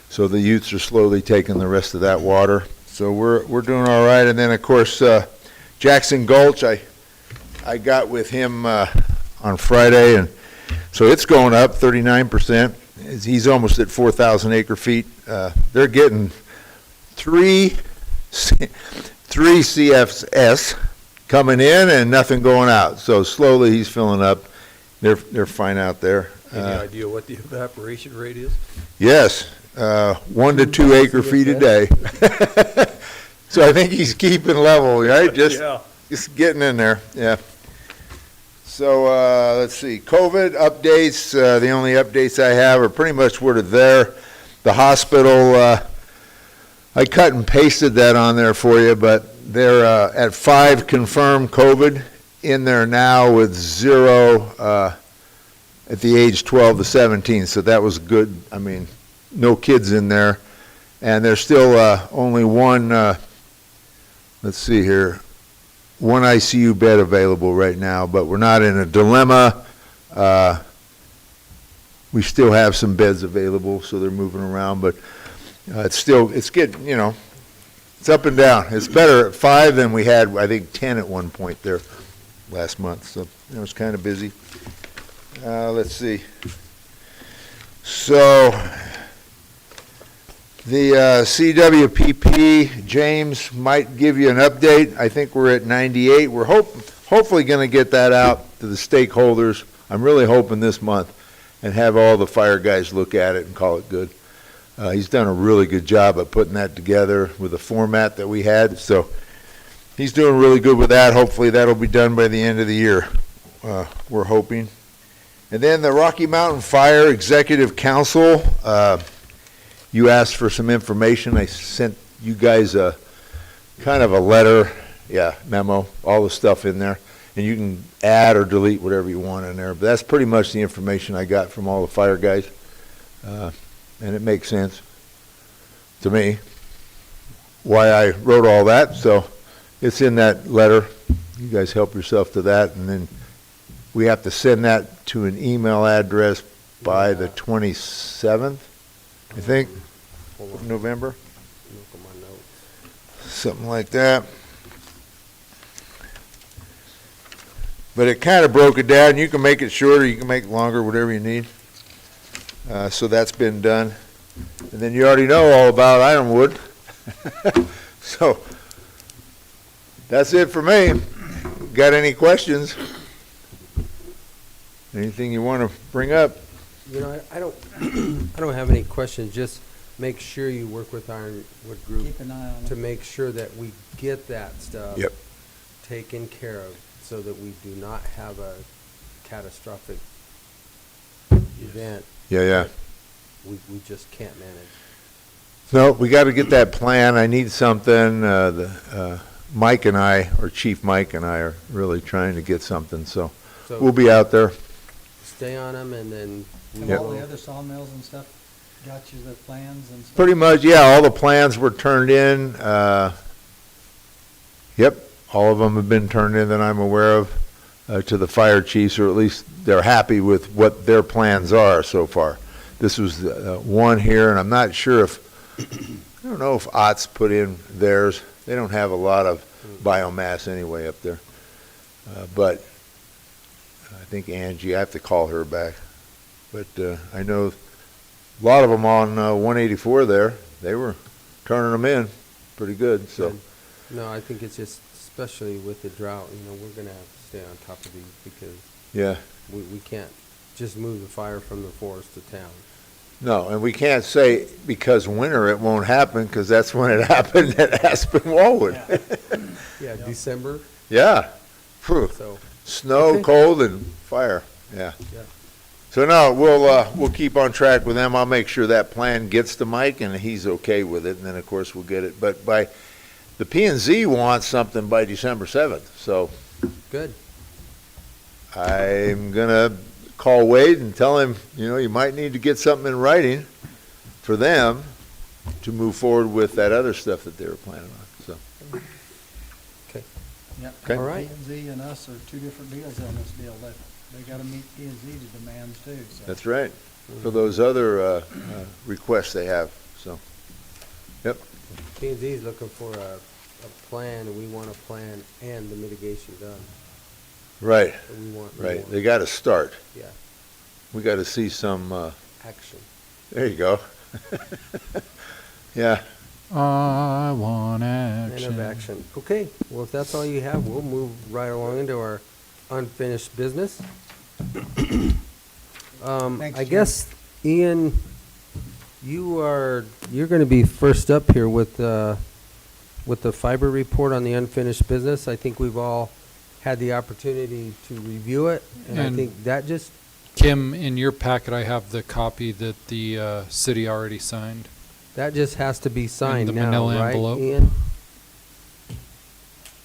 So the Utes are slowly taking the rest of that water. So we're doing all right. And then, of course, Jackson Gulch, I got with him on Friday, and so it's going up 39%. He's almost at 4,000 acre feet. They're getting three CFS coming in and nothing going out. So slowly he's filling up. They're fine out there. Any idea what the evaporation rate is? Yes, 1 to 2 acre feet a day. So I think he's keeping level, right? Just getting in there, yeah. So let's see, COVID updates. The only updates I have are pretty much what are there. The hospital, I cut and pasted that on there for you, but they're at 5 confirmed COVID in there now with 0 at the age 12 to 17. So that was good. I mean, no kids in there. And there's still only one, let's see here, one ICU bed available right now, but we're not in a dilemma. We still have some beds available, so they're moving around, but it's getting, it's up and down. It's better at 5 than we had, I think, 10 at one point there last month, so it was kind of busy. Let's see. So the CWPP, James might give you an update. I think we're at 98. We're hopefully going to get that out to the stakeholders. I'm really hoping this month, and have all the fire guys look at it and call it good. He's done a really good job of putting that together with the format that we had. So he's doing really good with that. Hopefully that'll be done by the end of the year. We're hoping. And then the Rocky Mountain Fire Executive Council, you asked for some information. I sent you guys a kind of a letter, memo, all the stuff in there. And you can add or delete whatever you want in there. But that's pretty much the information I got from all the fire guys. And it makes sense to me why I wrote all that. So it's in that letter. You guys help yourself to that. And then we have to send that to an email address by the 27th, I think, of November. Something like that. But it kind of broke it down. You can make it shorter, you can make it longer, whatever you need. So that's been done. And then you already know all about Ironwood. So that's it for me. Got any questions? Anything you want to bring up? I don't I don't have any questions. Just make sure you work with Ironwood Group Keep an eye on it. to make sure that we get that stuff taken care of, so that we do not have a catastrophic event. Yeah. We just can't manage. No, we got to get that plan. I need something. Mike and I, or Chief Mike and I, are really trying to get something. So we'll be out there. Stay on them, and then we Have all will. the other sawmills and stuff got you the plans and stuff? Pretty much, yeah. All the plans were turned in. Yep, all of them have been turned in that I'm aware of. to the fire chiefs, or at least they're happy with what their plans are so far. This was one here, and I'm not sure if, I don't know if OTT's put in theirs. They don't have a lot of biomass anyway up there. But I think Angie, I have to call her back. But I know a lot of them on 184 there, they were turning them in pretty good, so. No, I think it's just, especially with the drought, you know, we're gonna have to stay on top of these because Yeah. we can't just move the fire from the forest to town. No, and we can't say because winter it won't happen, because that's when it happened at Aspen Wallwood. Yeah, December. Yeah. Phew. So. Snow, Okay. cold, and fire, yeah. Yeah. So no, we'll keep on track with them. I'll make sure that plan gets to Mike and he's okay with it, and then of course we'll get it. But the P&Z wants something by December 7th, so. Good. I'm gonna call Wade and tell him, you know, you might need to get something in writing for them to move forward with that other stuff that they were planning on, so. Okay. Yep. Okay. All right. P&Z and us are two different deals on this deal. They gotta meet P&Z's demands too, so. That's right, for those other requests they have, so. Yep, P&Z is looking for a plan, and we want a plan and the mitigation done. right, We want. right. They gotta start. Yeah, We gotta see some, action. there you go. Yeah, I want Plan action. of action. Okay, well, if that's all you have, we'll move right along into our unfinished business. Thanks, I Jim. guess, Ian, you're gonna be first up here with the fiber report on the unfinished business. I think we've all had the opportunity to review it, and I And- think that just, Kim, in your packet, I have the copy that the city already signed. that just has to be signed the now, manila right, envelope. Ian?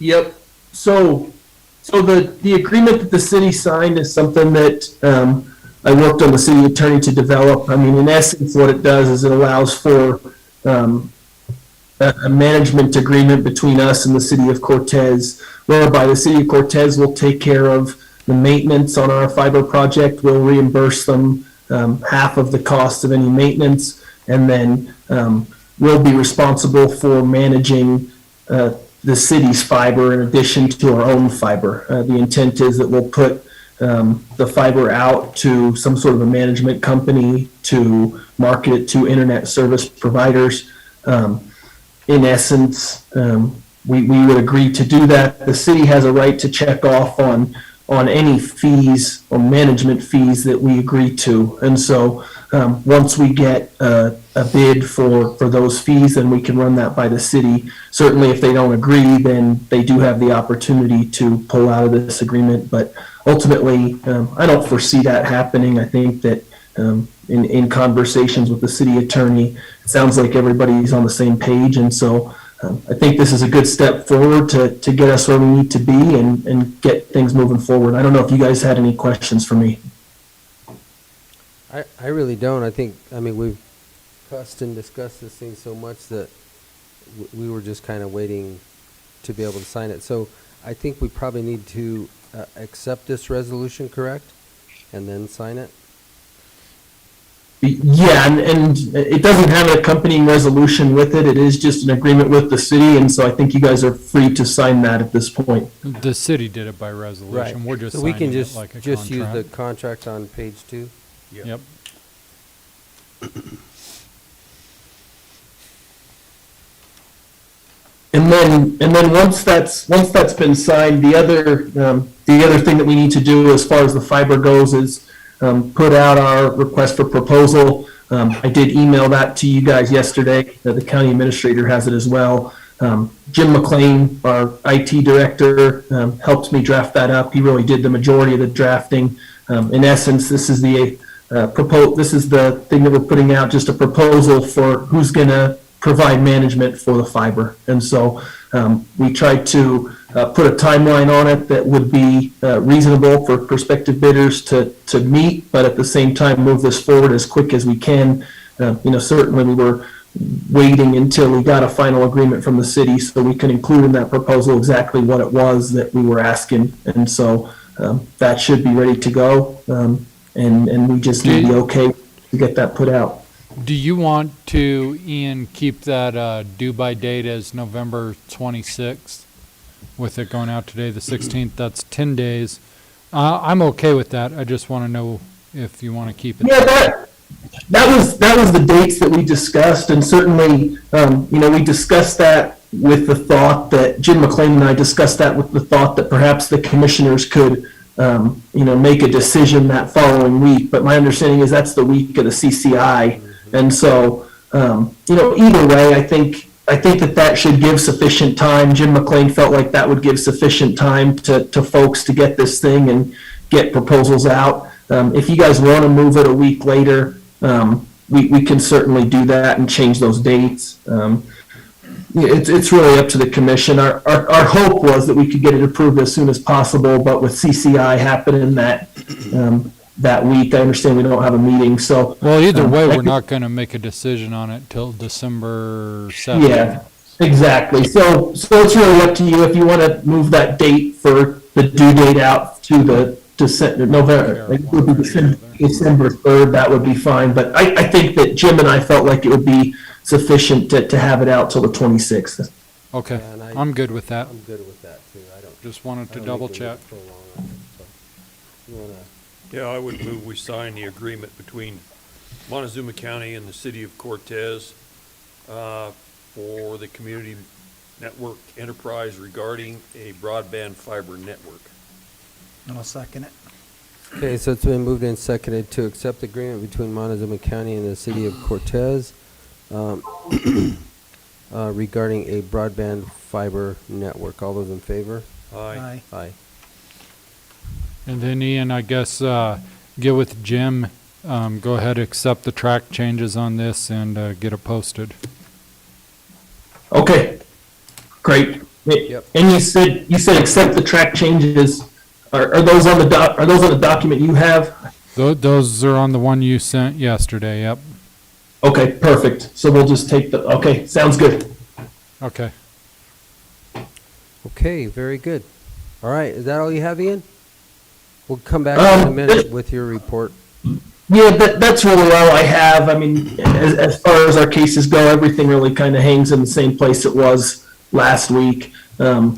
Yep. So the agreement that the city signed is something that I worked on the city attorney to develop. I mean, in essence, what it does is it allows for a management agreement between us and the city of Cortez, whereby the city of Cortez will take care of the maintenance on our fiber project. We'll reimburse them half of the cost of any maintenance, and then we'll be responsible for managing the city's fiber in addition to our own fiber. The intent is that we'll put the fiber out to some sort of a management company to market it to internet service providers. In essence, we would agree to do that. The city has a right to check off on any fees or management fees that we agree to. And so once we get a bid for those fees, then we can run that by the city. Certainly, if they don't agree, then they do have the opportunity to pull out of this agreement. But ultimately, I don't foresee that happening. I think that in conversations with the city attorney, it sounds like everybody's on the same page. And so I think this is a good step forward to get us where we need to be and get things moving forward. I don't know if you guys had any questions for me. I really don't. I mean, we've cussed and discussed this thing so much that we were just kind of waiting to be able to sign it. So I think we probably need to accept this resolution, correct? And then sign it? Yeah, and it doesn't have an accompanying resolution with it. It is just an agreement with the city, and so I think you guys are free to sign that at this point. The city did it by resolution. We're just So we signing can it like a just use the contract. contract on page 2? Yep. And then once that's been signed, the other thing that we need to do as far as the fiber goes is put out our request for proposal. I did email that to you guys yesterday. The county administrator has it as well. Jim McLean, our IT director, helped me draft that up. He really did the majority of the drafting. In essence, this is the thing that we're putting out, just a proposal for who's going to provide management for the fiber. And so we tried to put a timeline on it that would be reasonable for prospective bidders to meet, but at the same time move this forward as quick as we can. Certainly we were waiting until we got a final agreement from the city so we could include in that proposal exactly what it was that we were asking. And so that should be ready to go. And we just need the okay to get that put out. Do you want to, Ian, keep that due by date as November 26th? With it going out today, the 16th, that's 10 days. I'm okay with that. I just want to know if you want to keep it. Yeah, that was the dates that we discussed, and certainly, we discussed that with the thought that Jim McLean and I discussed that with the thought that perhaps the commissioners could, make a decision that following week. But my understanding is that's the week of the CCI, and so, either way, I think that should give sufficient time. Jim McLean felt like that would give sufficient time to folks to get this thing and get proposals out. If you guys want to move it a week later, we can certainly do that and change those dates. It's really up to the commission. Our hope was that we could get it approved as soon as possible, but with CCI happening that week, I understand we don't have a meeting, so. Well, either way, we're not going to make a decision on it till December 7th. Yeah, exactly. So it's really up to you if you want to move that date for the due date out to the November, it would be December 3rd, that would be fine. But I think that Jim and I felt like it would be sufficient to have it out till the 26th. Okay, Yeah, I'm good with that. I'm good with that too. Just wanted to I don't double think we check. need to prolong it, so. You wanna? Yeah, I would move we sign the agreement between Montezuma County and the city of Cortez for the community network enterprise regarding a broadband fiber network. I'll second it. Okay, so it's been moved and seconded to accept the agreement between Montezuma County and the city of Cortez regarding a broadband fiber network. All those in favor? Aye. Aye. And then Ian, I guess, get with Jim, go ahead, accept the track changes on this and get it posted. Okay, great. Yep. And you said accept the track changes. Are those on the document you have? Those are on the one you sent yesterday, yep. Okay, perfect. So we'll just take okay, sounds good. Okay. Okay, very good. All right, is that all you have, Ian? We'll come back in a minute with your report. Yeah, that's really all I have. I mean, as far as our cases go, everything really kind of hangs in the same place it was last week. I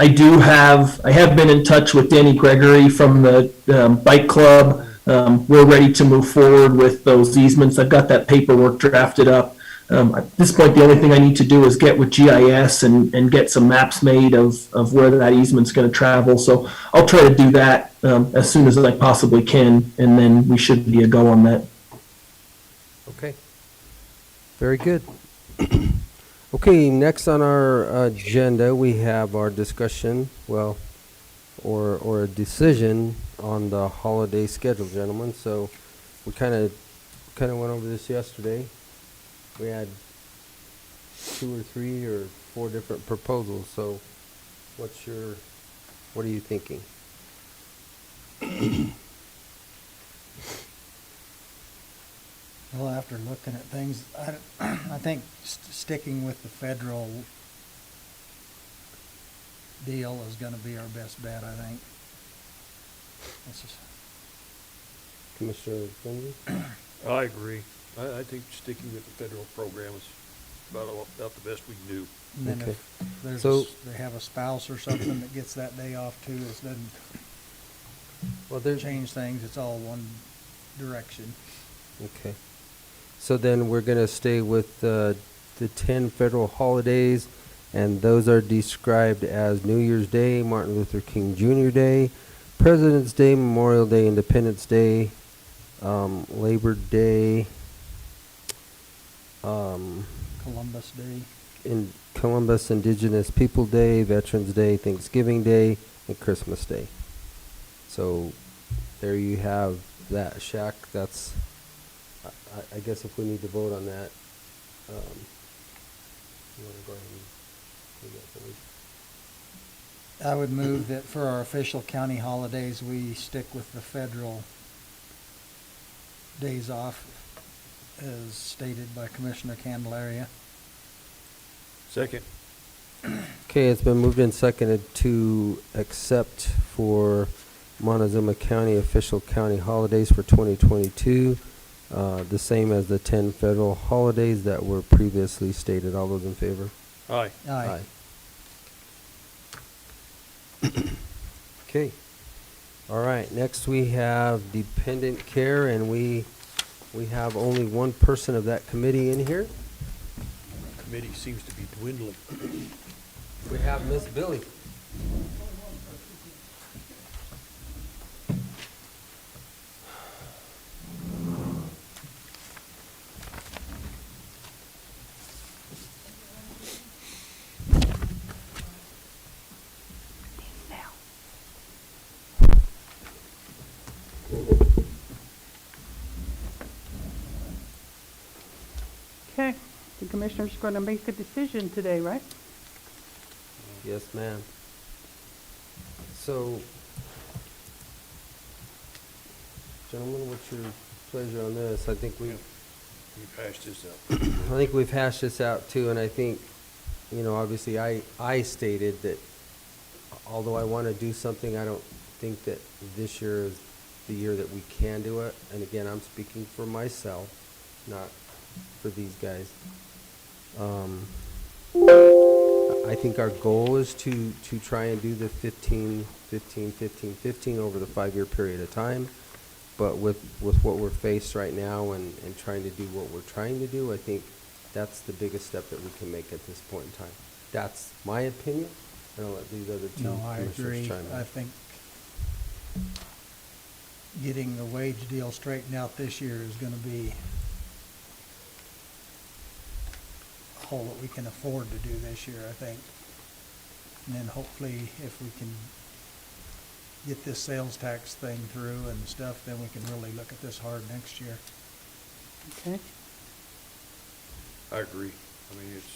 have been in touch with Danny Gregory from the bike club. We're ready to move forward with those easements. I've got that paperwork drafted up. At this point, the only thing I need to do is get with GIS and get some maps made of where that easement's going to travel. So I'll try to do that as soon as I possibly can, and then we should be a go on that. Okay. Very good. Okay, next on our agenda, we have our discussion, or a decision on the holiday schedule, gentlemen. So we kind of went over this yesterday. We had 2 or 3 or 4 different proposals. So what are you thinking? Well, after looking at things, I think sticking with the federal deal is going to be our best bet, I think. Commissioner Finley? I agree. I think sticking with the federal program is about the best we can do. And then Okay. if there's So- they have a spouse or something that gets that day off too, it doesn't change things. It's all one direction. Okay. So then we're going to stay with the 10 federal holidays, and those are described as New Year's Day, Martin Luther King Jr. Day, President's Day, Memorial Day, Independence Day, Labor Day, Columbus Day. Columbus Indigenous People Day, Veterans Day, Thanksgiving Day, and Christmas Day. So there you have that, Shaq. That's, I guess if we need to vote on that, you want to go ahead and do that, please? I would move that for our official county holidays, we stick with the federal days off as stated by Commissioner Candelaria. Second. Okay, it's been moved and seconded to accept for Montezuma County official county holidays for 2022, the same as the 10 federal holidays that were previously stated. All those in favor? Aye. Aye. Okay. All right, next we have dependent care, and we have only one person of that committee in here. Committee seems to be dwindling. We have Miss Billy. Okay, the commissioner's going to make a decision today, right? Yes, ma'am. So, gentlemen, what's your pleasure on this? I think we've hashed this out. I think we've hashed this out too, and I think, obviously I stated that although I want to do something, I don't think that this year is the year that we can do it. And again, I'm speaking for myself, not for these guys. I think our goal is to try and do the 15, 15, 15, 15 over the 5-year period of time. But with what we're faced right now and trying to do what we're trying to do, I think that's the biggest step that we can make at this point in time. That's my opinion. And I'll let these other two No, I commissioners agree. chime in. I think getting the wage deal straightened out this year is gonna be all that we can afford to do this year, I think. And then hopefully if we can get this sales tax thing through and stuff, then we can really look at this hard next year. Okay. I agree. I mean, it's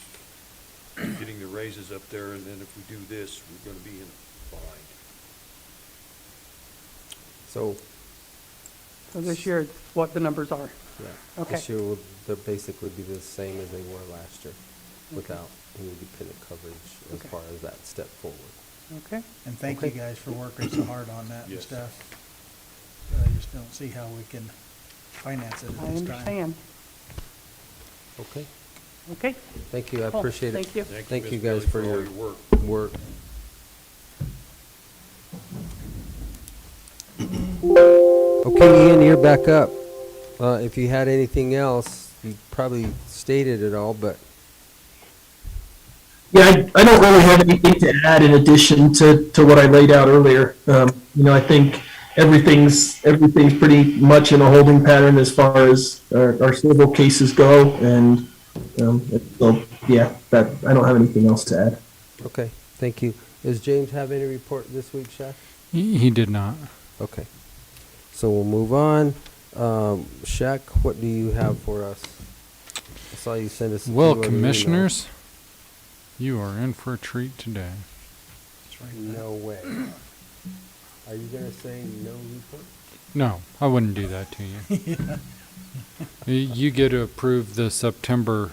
getting the raises up there, and then if we do this, we're gonna be in a bind. So, So this year, it's what the numbers are. yeah, Okay. this year they'll basically be the same as they were last year without any dependent coverage as Okay. far as that step forward. Okay. And thank you guys for working so hard on that and Yes. stuff. I just don't see how we can finance it at I this time. understand. Okay. Okay. Thank you, I Cool. appreciate it. Thank you. Thank you Ms. guys Bailey, for all your work. Okay, Ian, you're back up. If you had anything else, you probably stated it all, but Yeah, I don't really have anything to add in addition to what I laid out earlier. I think everything's pretty much in a holding pattern as far as our civil cases go, and so yeah, I don't have anything else to add. okay, thank you. Does James have any report this week, Shaq? He did not. Okay, so we'll move on. Shaq, what do you have for us? I saw you send us a Well, few other commissioners, you are in for a treat today. emails. No way. Are you gonna say no report? No, I wouldn't do that to you. You get to approve the September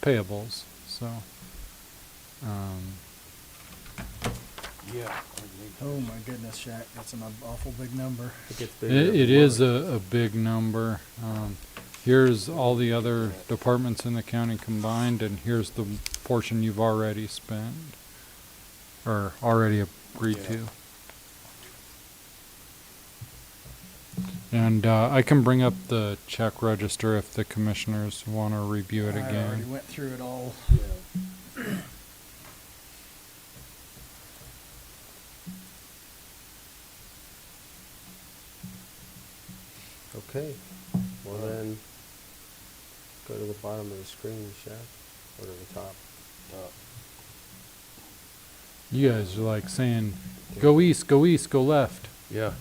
payables, so. Yeah. Oh my goodness, Shaq, that's an awful big number. It gets bigger It every is month. a big number. Here's all the other departments in the county combined, and here's the portion you've already spent, or already agreed Yeah. to. And I can bring up the check register if the commissioners want to review it I already again. went through it all. Okay, well then, go to the bottom of the screen, Shaq, or to the top. You guys are like saying, go east, go east, go left. Yeah.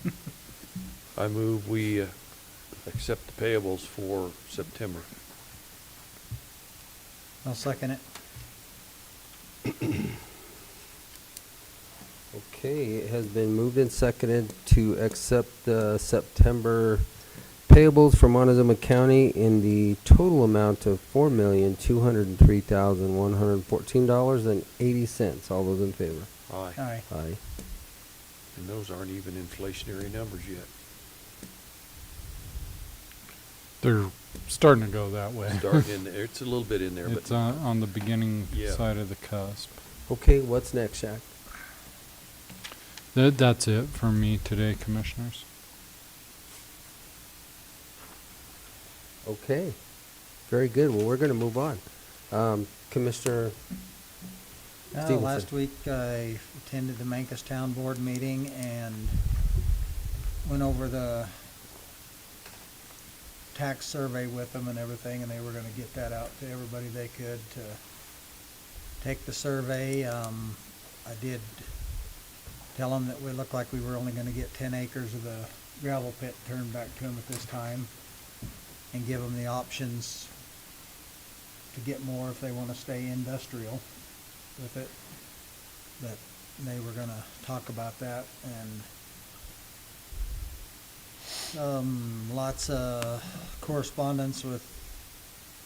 I move we accept the payables for September. I'll second it. Okay, it has been moved and seconded to accept the September payables for Montezuma County in the total amount of $4,203,114.80. All those in favor? Aye. Aye. Aye. And those aren't even inflationary numbers yet. They're starting to go that way. Starting in there, it's a little bit in there, but. It's on the beginning Yeah. side of the cusp. Okay, what's next, Shaq? That's it for me today, Commissioners. Okay, very good. Well, we're going to move on. Commissioner Stevenson. Last week, I attended the Mancos Town Board meeting and went over the tax survey with them and everything, and they were gonna get that out to everybody they could to take the survey. I did tell them that we looked like we were only gonna get 10 acres of the gravel pit turned back to them at this time, and give them the options to get more if they wanna stay industrial with it. That they were gonna talk about that, and lots of correspondence with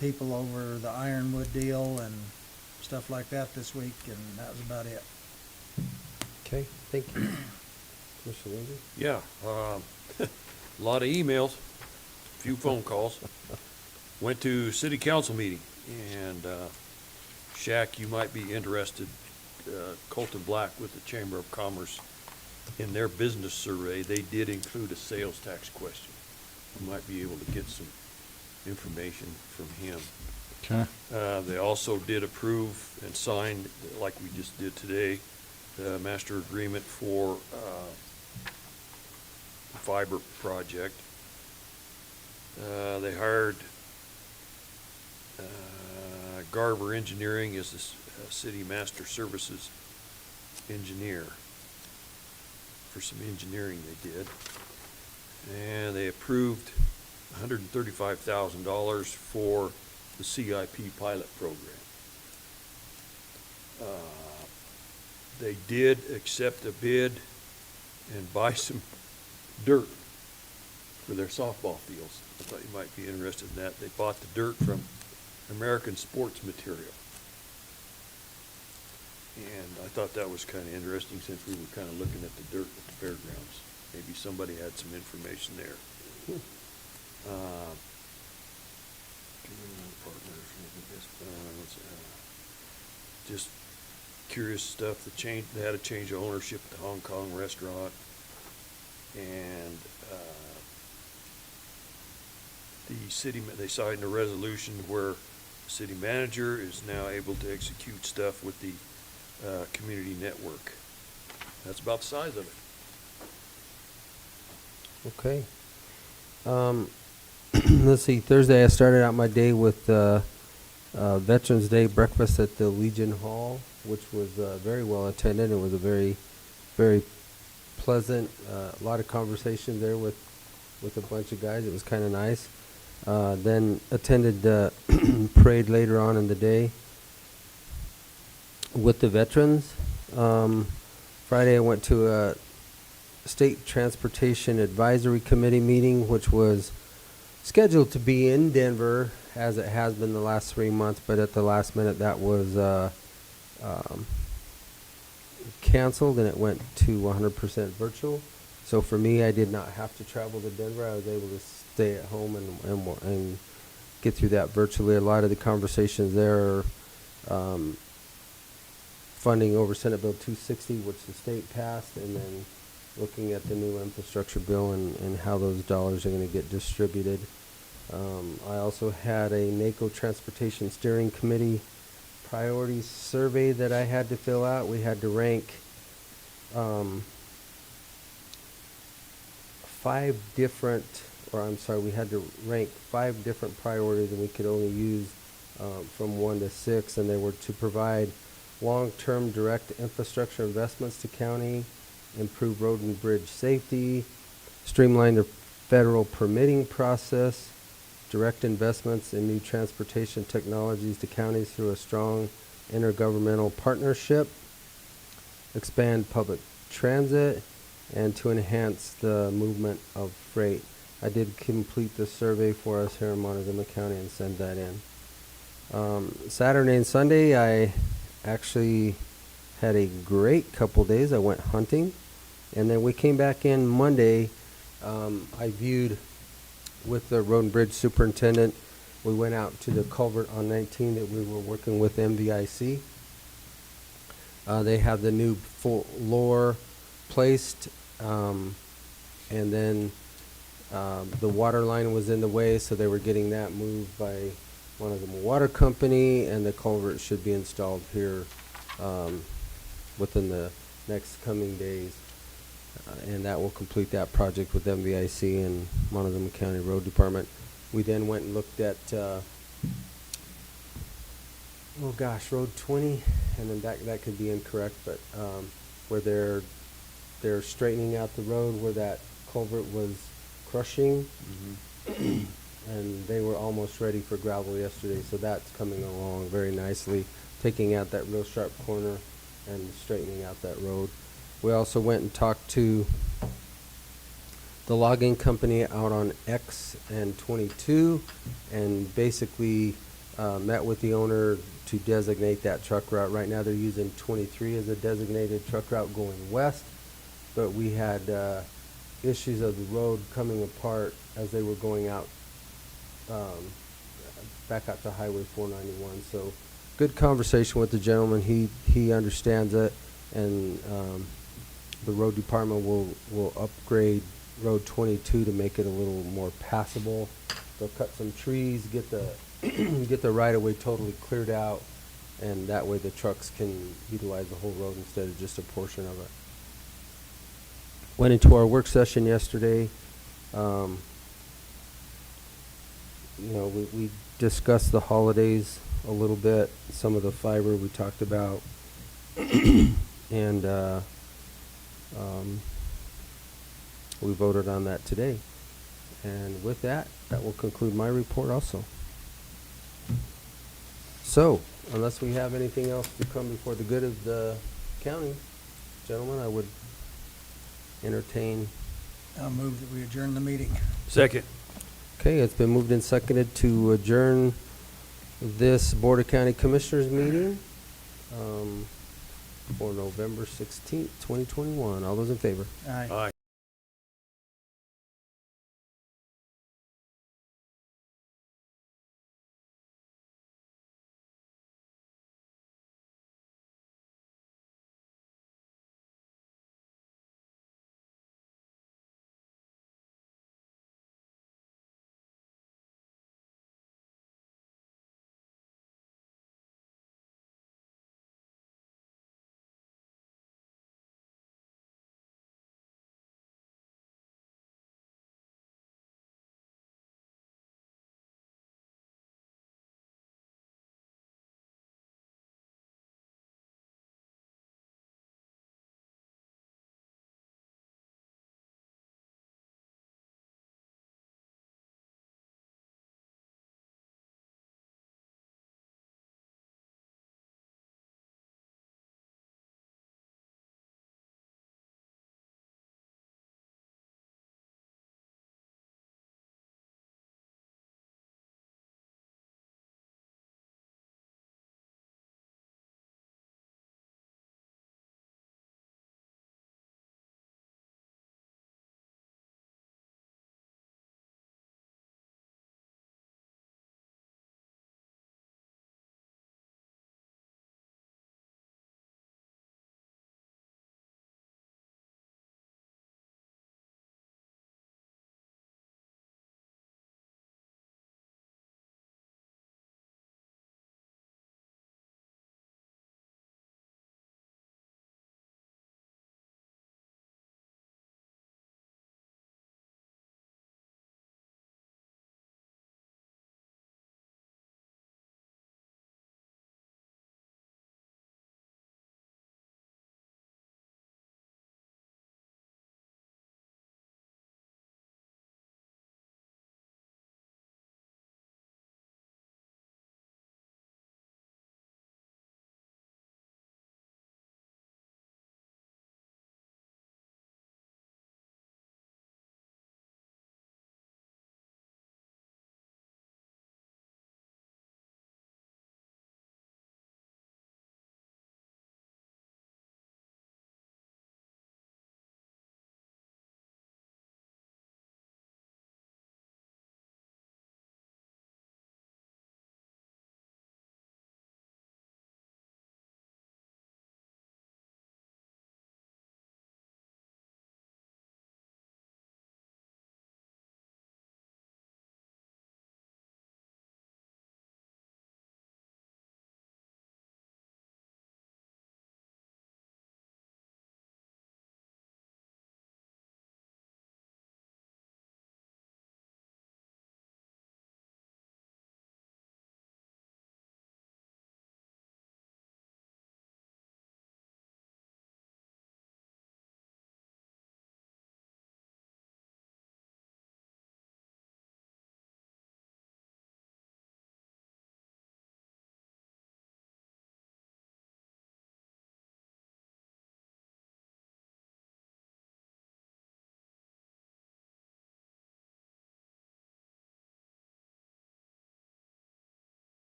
people over the Ironwood deal and stuff like that this week, and that was about it. Okay, thank you. Commissioner Lindsay? Yeah, a lot of emails, few phone calls. Went to city council meeting, and Shaq, you might be interested, Colton Black with the Chamber of Commerce, in their business survey, they did include a sales tax question. You might be able to get some information from him. Okay. They also did approve and signed, like we just did today, the master agreement for the fiber project. They hired Garver Engineering as the city master services engineer for some engineering they did. And they approved $135,000 for the CIP pilot program. They did accept a bid and buy some dirt for their softball fields. I thought you might be interested in that. They bought the dirt from American Sports Material. And I thought that was kind of interesting since we were kind of looking at the dirt at the fairgrounds. Maybe somebody had some information there. Just curious stuff. They had a change of ownership at the Hong Kong restaurant, and the city, they signed a resolution where the city manager is now able to execute stuff with the community network. That's about the size of it. Okay. Let's see, Thursday I started out my day with Veterans Day breakfast at the Legion Hall, which was very well attended. It was a very, very pleasant, a lot of conversation there with a bunch of guys. It was kind of nice. Then attended the parade later on in the day with the veterans. Friday I went to a State Transportation Advisory Committee meeting, which was scheduled to be in Denver, as it has been the last 3 months, but at the last minute that was canceled, and it went to 100% virtual. So for me, I did not have to travel to Denver. I was able to stay at home and get through that virtually. A lot of the conversations there are funding over Senate Bill 260, which the state passed, and then looking at the new infrastructure bill and how those dollars are going to get distributed. I also had a NACO Transportation Steering Committee priorities survey that I had to fill out. We had to rank 5 different priorities, and we could only use from 1 to 6, and they were to provide long-term direct infrastructure investments to county, improve road and bridge safety, streamline the federal permitting process, direct investments in new transportation technologies to counties through a strong intergovernmental partnership, expand public transit, and to enhance the movement of freight. I did complete the survey for us here in Montezuma County and send that in. Saturday and Sunday, I actually had a great couple days. I went hunting. And then we came back in Monday. I viewed with the road and bridge superintendent. We went out to the culvert on 19 that we were working with MVIC. They have the new floor placed, and then the water line was in the way, so they were getting that moved by one of the water company, and the culvert should be installed here within the next coming days. And that will complete that project with MVIC and Montezuma County Road Department. We then went and looked at, Road 20, and then that could be incorrect, but where they're straightening out the road where that culvert was crushing, and they were almost ready for gravel yesterday, so that's coming along very nicely, taking out that real sharp corner and straightening out that road. We also went and talked to the logging company out on X and 22, and basically met with the owner to designate that truck route. Right now they're using 23 as a designated truck route going west, but we had issues of the road coming apart as they were going out back out to Highway 491. So good conversation with the gentleman. He understands it, and the road department will upgrade Road 22 to make it a little more passable. They'll cut some trees, get the right-of-way totally cleared out, and that way the trucks can utilize the whole road instead of just a portion of it. Went into our work session yesterday. We discussed the holidays a little bit, some of the fiber we talked about, and we voted on that today. And with that will conclude my report also. So, unless we have anything else to come before the good of the county, gentlemen, I would entertain. I'll move that we adjourn the meeting. Second. Okay, it's been moved and seconded to adjourn this Board of County Commissioners meeting for November 16th, 2021. All those in favor? Aye. Aye.